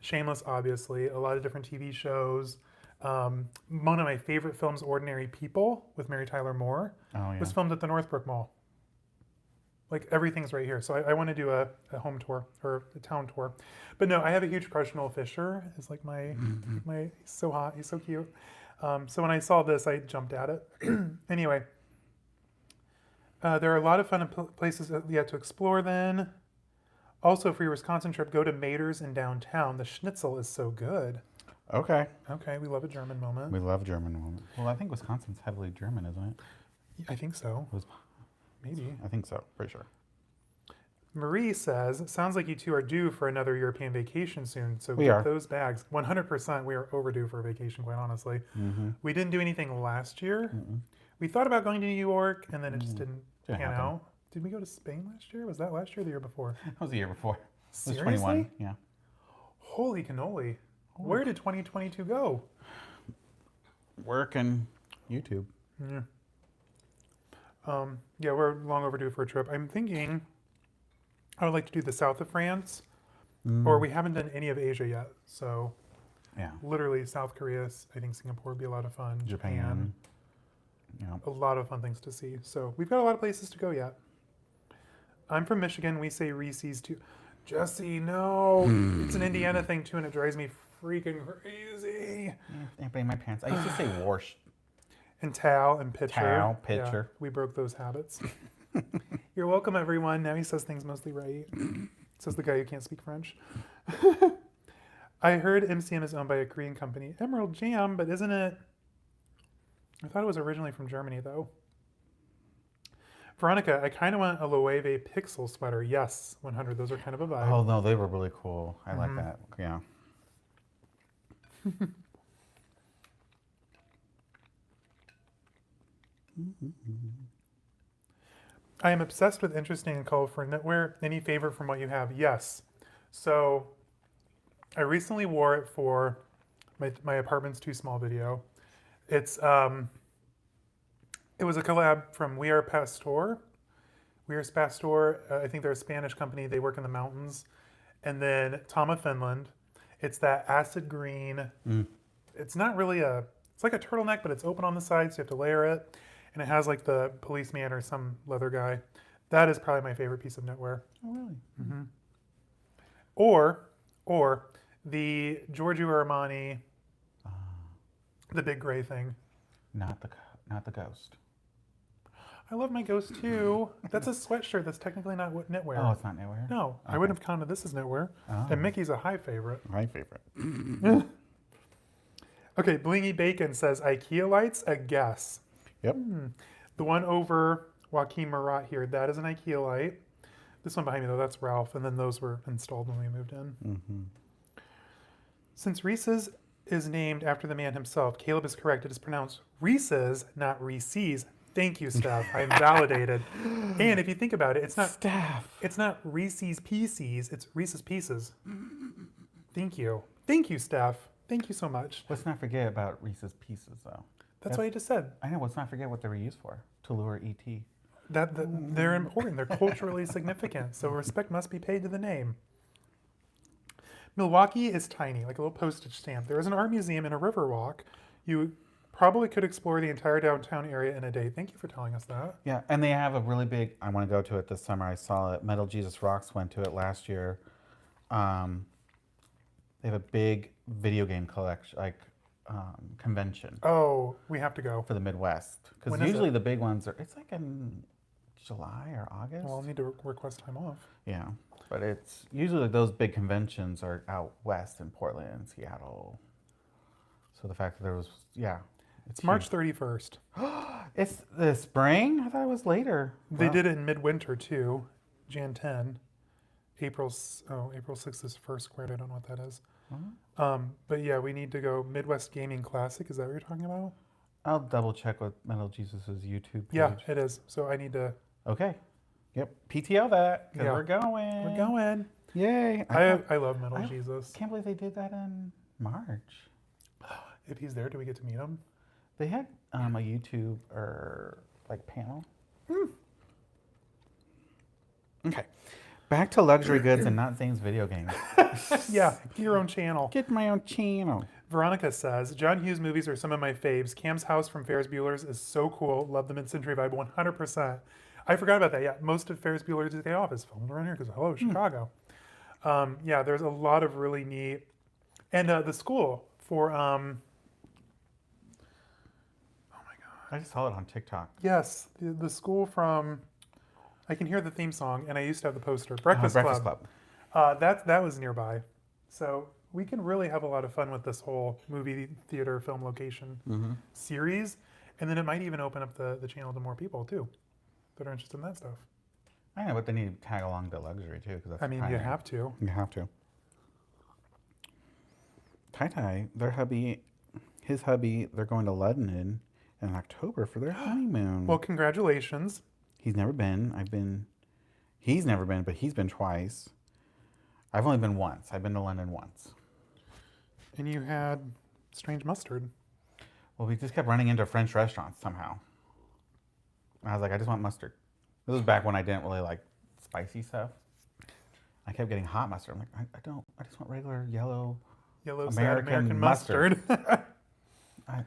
Shameless, obviously, a lot of different TV shows. One of my favorite films, Ordinary People, with Mary Tyler Moore, was filmed at the Northbrook Mall. Like everything's right here. So I want to do a home tour or a town tour. But no, I have a huge crush on Noel Fisher. It's like he's so hot. He's so cute. So when I saw this, I jumped at it. Anyway, there are a lot of fun places yet to explore then. Also, for your Wisconsin trip, go to Mater's in downtown. The schnitzel is so good. Okay. Okay, we love a German moment. We love German women. Well, I think Wisconsin's heavily German, isn't it? I think so. Maybe. I think so, pretty sure. Marie says, sounds like you two are due for another European vacation soon, so We get are. those bags. 100% we are overdue for a vacation, quite honestly. We didn't do anything last year. We thought about going to New York, and then it just didn't pan happen. out. Did we go to Spain last year? Was that last year or the year before? That was the year before. It was Seriously? 21, yeah. Holy cannoli. Where did 2022 go? Work and YouTube. Yeah. Yeah, we're long overdue for a trip. I'm thinking I would like to do the south of France, or we haven't done any of Asia yet. So Yeah. literally South Korea, I think Singapore would be a lot of fun. Japan. Yeah. A lot of fun things to see. So we've got a lot of places to go yet. I'm from Michigan. We say Reese's too. Jesse, no. It's an Indiana thing too, and it drives me freaking crazy. Everybody in my parents. I used to say wash. And towel and pitcher. Towel, pitcher. Yeah, we broke those habits. You're welcome, everyone. Now he says things mostly right. Says the guy who can't speak French. I heard MCM is owned by a Korean company, Emerald Jam, but isn't it? I thought it was originally from Germany, though. Veronica, I kind of want a Loewe pixel sweater. Yes, 100. Those are kind of a vibe. Oh, no, they were really cool. I like that. Yeah. I am obsessed with interesting and colorful knitwear. Any favorite from what you have? Yes. So I recently wore it for my apartment's too small video. It's it was a collab from We Are Pastor. We Are Pastor. I think they're a Spanish company. They work in the mountains. And then Tama, Finland. It's that acid green. It's not really it's like a turtleneck, but it's open on the sides, so you have to layer it. And it has like the policeman or some leather guy. That is probably my favorite piece of knitwear. Oh, really? Mm-hmm. Or the Giorgio Armani, the big gray thing. Not the ghost. I love my ghost too. That's a sweatshirt. That's technically not knitwear. Oh, it's not knitwear? No, Okay. I wouldn't have counted this as knitwear. Oh. And Mickey's a high favorite. My favorite. Okay, Blingy Bacon says IKEA lights. A guess. Yep. The one over Joaquin Murat here, that is an IKEA light. This one behind me though, that's Ralph, and then those were installed when we moved in. Mm-hmm. Since Reese's is named after the man himself, Caleb is correct. It is pronounced Reese's, not Reese's. Thank you, Steph. I am validated. And if you think about it, it's not Steph. It's not Reese's Pieces. It's Reese's Pieces. Thank you. Thank you, Steph. Thank you so much. Let's not forget about Reese's Pieces, though. That's what I just said. I know. Let's not forget what they were used for. To lure ET. They're important. They're culturally significant. So respect must be paid to the name. Milwaukee is tiny, like a little postage stamp. There is an art museum and a river walk. You probably could explore the entire downtown area in a day. Thank you for telling us that. Yeah, and they have a really big. I want to go to it this summer. I saw it. Metal Jesus Rocks went to it last year. They have a big video game collection, convention. Oh, we have to go. For the Midwest, because When is usually it? the big ones are. It's like in July or August. Well, I'll need to request time off. Yeah, but it's usually those big conventions are out west in Portland and Seattle. So the fact that there was, It's March 31st. It's the spring. I thought it was later. They did it in midwinter too, Jan 10. April 6th is first squared. I don't know what that is. But yeah, we need to go Midwest Gaming Classic. Is that what you're talking about? I'll double check with Metal Jesus' YouTube page. Yeah, it is. So I need to. Okay. Yep. PTO that because Yeah. we're going. We're going. Yay! I love Metal Jesus. Can't believe they did that in March. If he's there, do we get to meet him? They had a YouTube or panel. Okay. Back to luxury goods and not Zane's video games. Yeah, your own channel. Get my own channel. Veronica says, John Hughes movies are some of my faves. Cam's house from Ferris Bueller's is so cool. Love the mid-century vibe 100%. I forgot about that. Yeah, most of Ferris Bueller's Day Off is filmed around here because, hello, Chicago. Yeah, there's a lot of really neat. And the school for, oh my God. I just saw it on TikTok. Yes, the school from, I can hear the theme song, and I used to have the poster. Breakfast Club. That was nearby. So we can really have a lot of fun with this whole movie, theater, film location series. And then it might even open up the channel to more people, too, that are interested in that stuff. I know, but they need to tag along to luxury, too. Cause that's I mean, you have to. You have to. Tai, his hubby, they're going to London in October for their honeymoon. Well, congratulations. He's never been. He's never been, but he's been twice. I've only been once. I've been to London once. And you had strange mustard. Well, we just kept running into French restaurants somehow. I was like, I just want mustard. This was back when I didn't really like spicy stuff. I kept getting hot mustard. I'm like, I don't. I just want regular yellow Yellow sad American American mustard. mustard.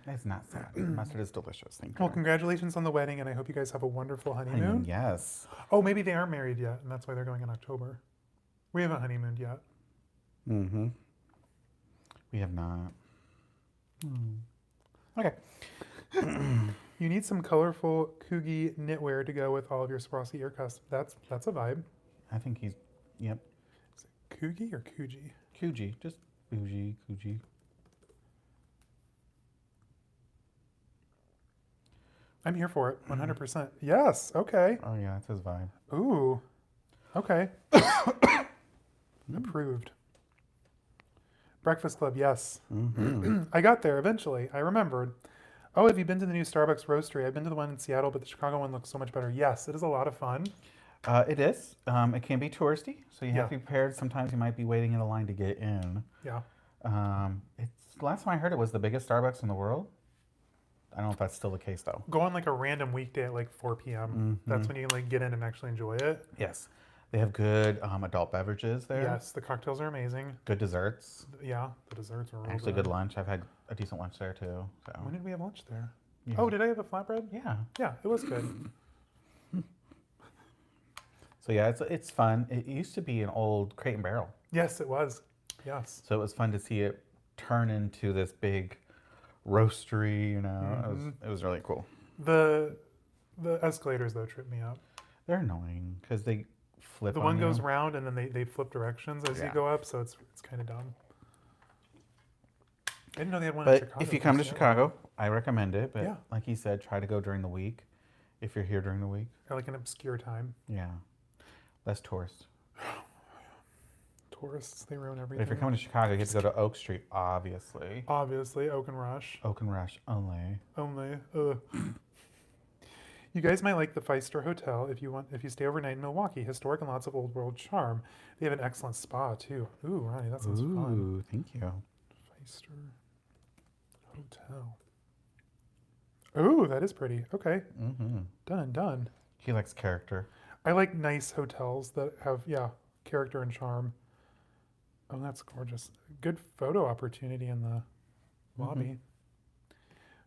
It's not sad. Mustard is delicious. Thank you. Well, congratulations on the wedding, and I hope you guys have a wonderful honeymoon. Honeymoon, yes. Oh, maybe they aren't married yet, and that's why they're going in October. We haven't honeymooned yet. Mm-hmm. We have not. Okay. You need some colorful Coogie knitwear to go with all of your Swarovski ear cuffs. That's a vibe. I think he's, yep. Is it Coogie or Coogie? Coogie, just bougie, Coogie. I'm here for it, 100%. Yes, okay. Oh yeah, that's his vibe. Ooh, okay. Approved. Breakfast Club, yes. Mm-hmm. I got there eventually. I remembered. Oh, have you been to the new Starbucks Roastery? I've been to the one in Seattle, but the Chicago one looks so much better. Yes, it is a lot of fun. It is. It can be touristy, so you have Yeah. to be prepared. Sometimes you might be waiting in a line to get in. Yeah. It's last time I heard it was the biggest Starbucks in the world. I don't know if that's still the case though. Go on like a random weekday at like 4 p.m. That's when you can like get in and actually enjoy it. Yes, they have good adult beverages there. Yes, the cocktails are amazing. Good desserts. Yeah, the desserts are really Actually, good lunch. I've had a decent lunch there too. So. When did we have lunch there? Yeah. Oh, did I have a flatbread? Yeah. Yeah, it was good. So yeah, it's fun. It used to be an old Crate and Barrel. Yes, it was. Yes. So it was fun to see it turn into this big roastery. You know, it was really cool. The escalators though trip me up. They're annoying because they flip. The on one you. goes round and then they flip directions as you Yeah. go up, so it's kind of dumb. I didn't know they had one in But Chicago. if you come to Yeah. Chicago, I recommend it. But Yeah. like you said, try to go during the week. If you're here during the week, Or like an obscure time. yeah, less tourists. Tourists, they ruin But everything. if you're coming to Chicago, you have to go to Oak Street, obviously. Obviously, Oak and Rush. Oak and Rush only. Only. You guys might like the Feister Hotel if you stay overnight in Milwaukee. Historic and lots of old world charm. They have an excellent spa too. Ooh, Ronnie, that sounds fun. Ooh, thank you. Feister Hotel. Ooh, that is pretty. Okay, Mm-hmm. done and done. He likes character. I like nice hotels that have character and charm. Oh, that's gorgeous. Good photo opportunity in the lobby.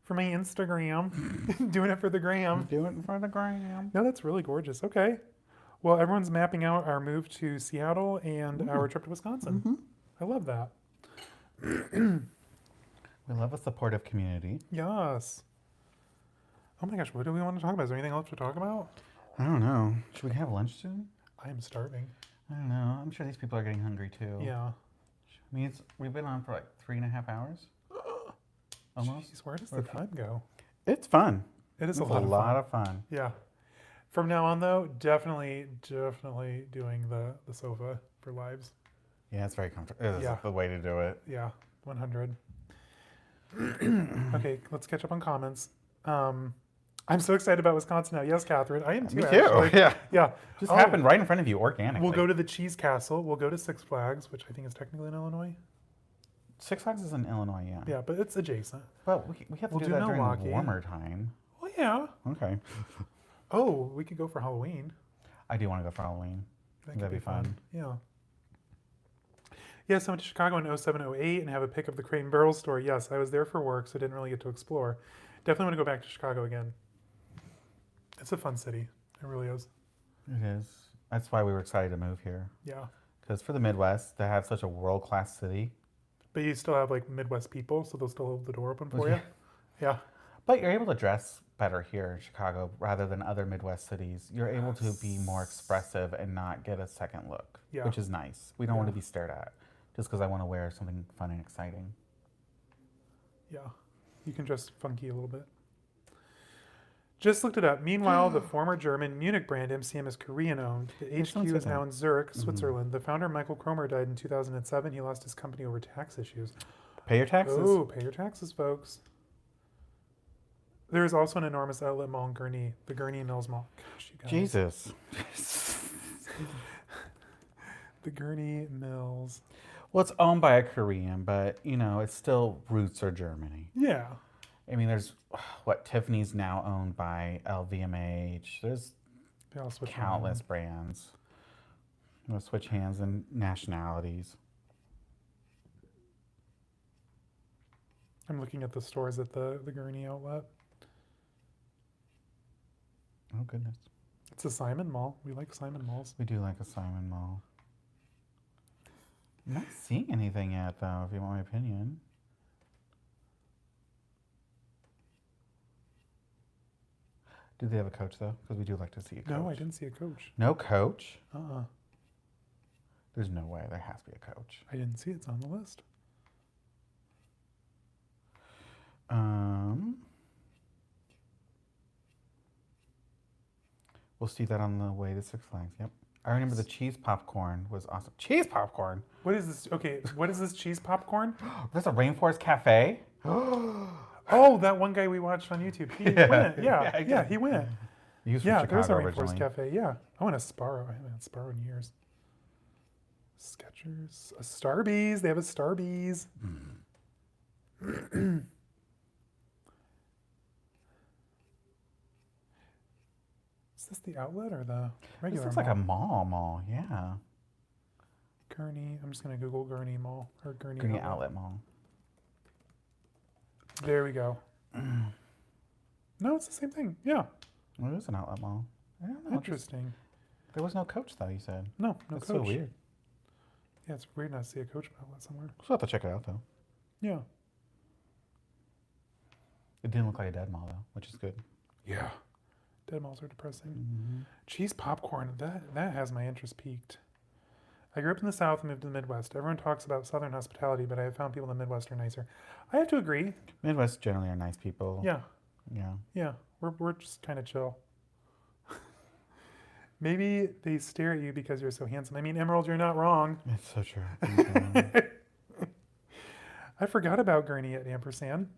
For my Instagram. Doing it for the gram. Do it in front of the gram. No, that's really gorgeous. Okay. Well, everyone's mapping out our move to Seattle and our trip to Wisconsin. I love that. We love a supportive community. Yes. Oh my gosh, what do we want to talk about? Is there anything else to talk about? I don't know. Should we have lunch soon? I am starving. I don't know. I'm sure these people are getting hungry too. Yeah. I mean, we've been on for like 3.5 hours. Almost. Jeez, where does the time go? It's fun. It is It's a lot of fun. Yeah. From now on, though, definitely doing the sofa for lives. Yeah, it's very comfortable. It's Yeah. the way to do it. Yeah, 100. Okay, let's catch up on comments. I'm so excited about Wisconsin now. Yes, Catherine, I am too. Me too. Actually. Yeah. Yeah. Just happened right in front of you organically. We'll go to the Cheese Castle. We'll go to Six Flags, which I think is technically in Illinois. Six Flags is in Illinois, yeah. Yeah, but it's adjacent. But we have to We'll do do that during Milwaukee. the warmer time. Oh yeah. Okay. Oh, we could go for Halloween. I do want to go for Halloween. That That'd could be fun. Yeah. Yes, I went to Chicago in 07, 08 and have a pic of the Crate and Barrel store. Yes, I was there for work, so I didn't really get to explore. Definitely want to go back to Chicago again. It's a fun city. It really is. It is. That's why we were excited to move here. Yeah. Because for the Midwest, to have such a world-class city. But you still have like Midwest people, so they'll still hold the door open for you. Yeah. But you're able to dress better here in Chicago rather than other Midwest cities. You're able to be more expressive and not get a second look, Yeah. which is nice. We don't want Yeah. to be stared at just because I want to wear something fun and exciting. Yeah. You can dress funky a little bit. Just looked it up. Meanwhile, the former German Munich brand MCM is Korean owned. The HQ is now in Zurich, Switzerland. The founder, Michael Kromer, died in 2007. He lost his company over tax issues. Pay your taxes. Oh, pay your taxes, folks. There is also an enormous outlet mall in Gurnee, the Gurnee Mills Mall. Gosh, you guys. Jesus. The Gurnee Mills. Well, it's owned by a Korean, but you know, it's still roots are Germany. Yeah. I mean, there's what Tiffany's now owned by LVMH. There's They all switch countless around. brands. They'll switch hands and nationalities. I'm looking at the stores at the Gurney outlet. Oh goodness, It's a Simon Mall. We like Simon Malls. we do like a Simon Mall. I'm not seeing anything yet, though. If you want my opinion. Do they have a Coach though? Because we do like to see a Coach. No, I didn't see a Coach. No Coach? Uh-uh. There's no way. There has to be a Coach. I didn't see it. It's on the list. We'll see that on the way to Six Flags. Yep. I remember the cheese popcorn was awesome. Cheese popcorn? What is this? Okay, what is this cheese popcorn? That's a Rainforest Cafe? Oh, that one guy we watched on YouTube. He went. Yeah, he went. He was from Yeah, Chicago there's a Rainforest originally. Cafe. Yeah. I want a Sparrow. I haven't had Sparrow in years. Skechers. A Starbies. They have a Starbies. Is this the outlet or the This regular looks mall? like a mall. Yeah. Gurney. I'm just going to Google Gurney Mall or Gurney, Gurney Outlet Mall. There we go. No, it's the same thing. Yeah. Well, it is an outlet mall. I don't know. Interesting. There was no Coach, though, you said. No That's Coach. so weird. Yeah, it's weird not to see a Coach outlet somewhere. We'll have to check it out, though. Yeah. It didn't look like a dead mall, though, which is good. Yeah. Dead malls are depressing. Cheese popcorn, that has my interest peaked. I grew up in the South and moved to the Midwest. Everyone talks about Southern hospitality, but I have found people in the Midwest are nicer. I have to agree. Midwest generally are nice people. Yeah. Yeah. Yeah. We're just kind of chill. Maybe they stare at you because you're so handsome. I mean, Emerald, you're not wrong. It's so true. I forgot about Gurney at Ampersand.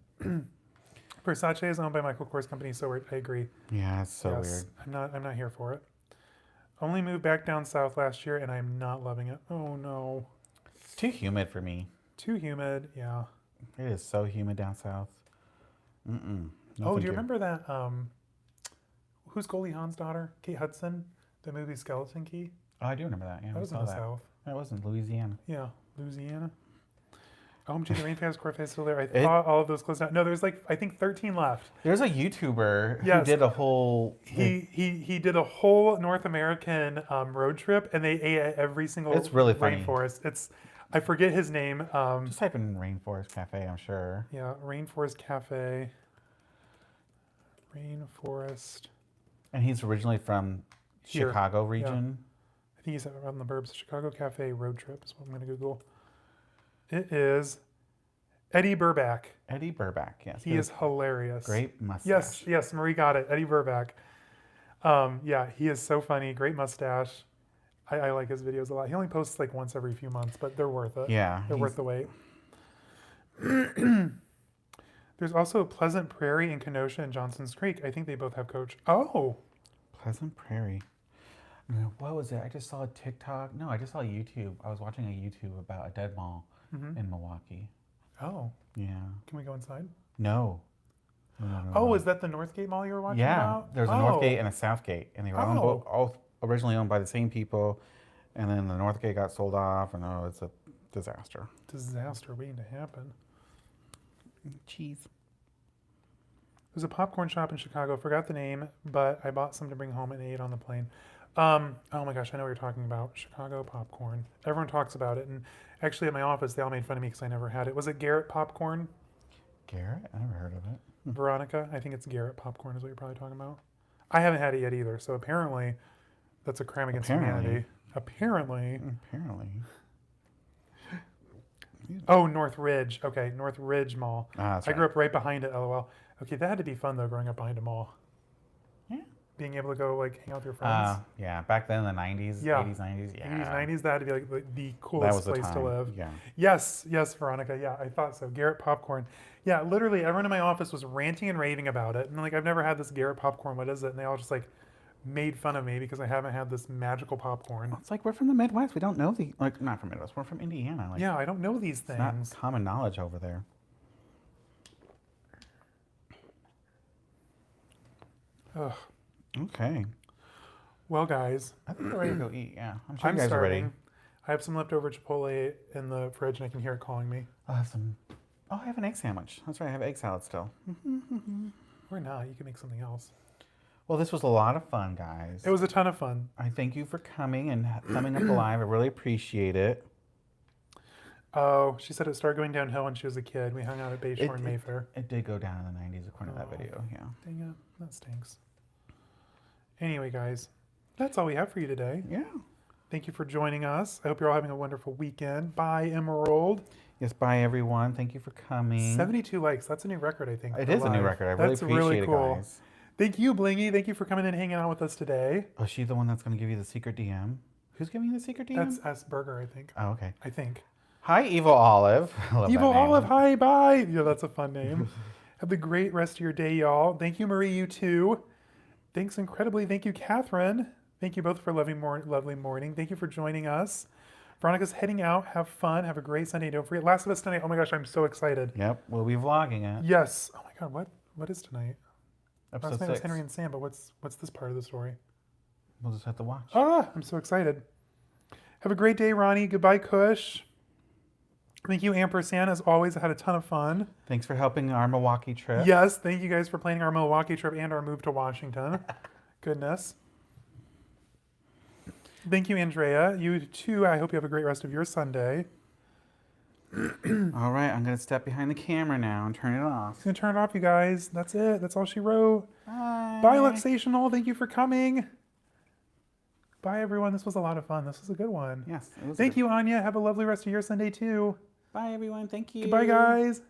Versace is owned by Michael Kors Company, so I agree. Yeah, it's so Yes, weird. I'm not here for it. Only moved back down south last year, and I'm not loving it. Oh no, It's too humid for me. too humid. Yeah. It is so humid down south. Mm-mm. No, Oh, thank do you remember that? Who's Goldie Hawn's daughter? Kate Hudson. The movie Skeleton Key. Oh, I do remember that. Yeah, That we was in saw the that. south. That was in Louisiana. Yeah, Louisiana. OMG, the Rainforest Cafe is still there. I thought all of those closed down. No, there's like I think 13 left. There's a YouTuber who Yes. did a whole. He did a whole North American road trip, and they ate at every single It's really funny. rainforest. I forget his name. Just type in Rainforest Cafe, I'm sure. Yeah, Rainforest Cafe. Rainforest. And he's originally from Here. Chicago region. I think he's around the burbs. Chicago Cafe road trip is what I'm going to Google. It is Eddie Burback. Eddie Burback, yes. He is hilarious. Great mustache. Yes, Marie got it. Eddie Burback. Yeah, he is so funny. Great mustache. I like his videos a lot. He only posts like once every few months, but they're worth it. Yeah. They're worth the wait. There's also Pleasant Prairie in Kenosha and Johnson's Creek. I think they both have Coach. Oh, Pleasant Prairie. No, what was it? I just saw a TikTok. No, I just saw YouTube. I was watching a YouTube about a dead mall in Milwaukee. oh. Yeah. Can we go inside? No. No. Oh, is that the Northgate Mall you were watching Yeah. about? There's a Northgate and a Southgate, and they were owned Oh. all originally owned by the same people, and then the Northgate got sold off, and it's a disaster. Disaster waiting to happen. Cheese. There's a popcorn shop in Chicago. Forgot the name, but I bought some to bring home and ate on the plane. Oh my gosh, I know what you're talking about. Chicago popcorn. Everyone talks about it, and actually at my office they all made fun of me because I never had it. Was it Garrett popcorn? Garrett? I never heard of it. Veronica, I think it's Garrett popcorn is what you're probably talking about. I haven't had it yet either, so apparently that's a crime against humanity. Apparently. Oh, North Ridge. Okay, North Ridge Mall. That's I right. grew up right behind it, LOL. Okay, that had to be fun though, growing up behind a mall. Yeah. Being able to go like hang out with your friends. Yeah, back then in the 90s, Yeah. 80s, 90s, yeah. 80s, 90s, that had to be like the That coolest was the place to time. live. Yeah. Yes, Veronica. Yeah, I thought so. Garrett popcorn. Yeah, literally everyone in my office was ranting and raving about it. And like, I've never had this Garrett popcorn. What is it? And they all just like made fun of me because I haven't had this magical popcorn. It's like we're from the Midwest. We don't know the like not from Midwest. We're from Indiana. Like Yeah, I don't know these it's not things. common knowledge over there. Ugh. Okay. Well, guys, I think we're ready to go eat. Yeah, I'm sure I'm you guys are ready. starving. I have some leftover Chipotle in the fridge, and I can hear it calling me. I'll have some. Oh, I have an egg sandwich. That's right. I have egg salad still. Or not. You can make something else. Well, this was a lot of fun, guys. It was a ton of fun. I thank you for coming and thumbing up the live. I really appreciate it. Oh, she said it started going downhill when she was a kid. We hung out at Bayshore and Mayfair. It did go down in the 90s according to that video, yeah. Dang it. That stinks. Anyway, guys, that's all we have for you today. Yeah. Thank you for joining us. I hope you're all having a wonderful weekend. Bye, Emerald. Yes, bye, everyone. Thank you for coming. 72 likes. That's a new record, I think. It is a new record. I really appreciate it, guys. Thank you, Blingy. Thank you for coming and hanging out with us today. Oh, is she the one that's going to give you the secret DM? Who's giving you the secret DM? That's S. Burger, I think. Oh, okay. I think. Hi, Evil Olive. I love Evil that name. Olive, hi, bye. Yeah, that's a fun name. Have a great rest of your day, y'all. Thank you, Marie, you too. Thanks incredibly. Thank you, Catherine. Thank you both for lovely morning. Thank you for joining us. Veronica's heading out. Have fun. Have a great Sunday. Don't forget, Last of Us tonight. Oh my gosh, I'm so excited. Yep, we'll be vlogging it. Yes. Oh my God, what is tonight? Episode Last night was 6. Henry and Sam, but what's this part of the story? We'll just have to watch. Ah, I'm so excited. Have a great day, Ronnie. Goodbye, Kush. Thank you, Ampersand. As always, I had a ton of fun. Thanks for helping our Milwaukee trip. Yes, thank you guys for planning our Milwaukee trip and our move to Washington. Goodness. Thank you, Andrea. You too. I hope you have a great rest of your Sunday. All right, I'm going to step behind the camera now and turn it off. Just gonna turn it off, you guys. That's it. That's all she wrote. Bye. Bye, Luxational. Thank you for coming. Bye, everyone. This was a lot of fun. This was a good one. Yes. Thank you, Anya. Have a lovely rest of your Sunday, too. Bye, everyone. Thank you. Goodbye, guys.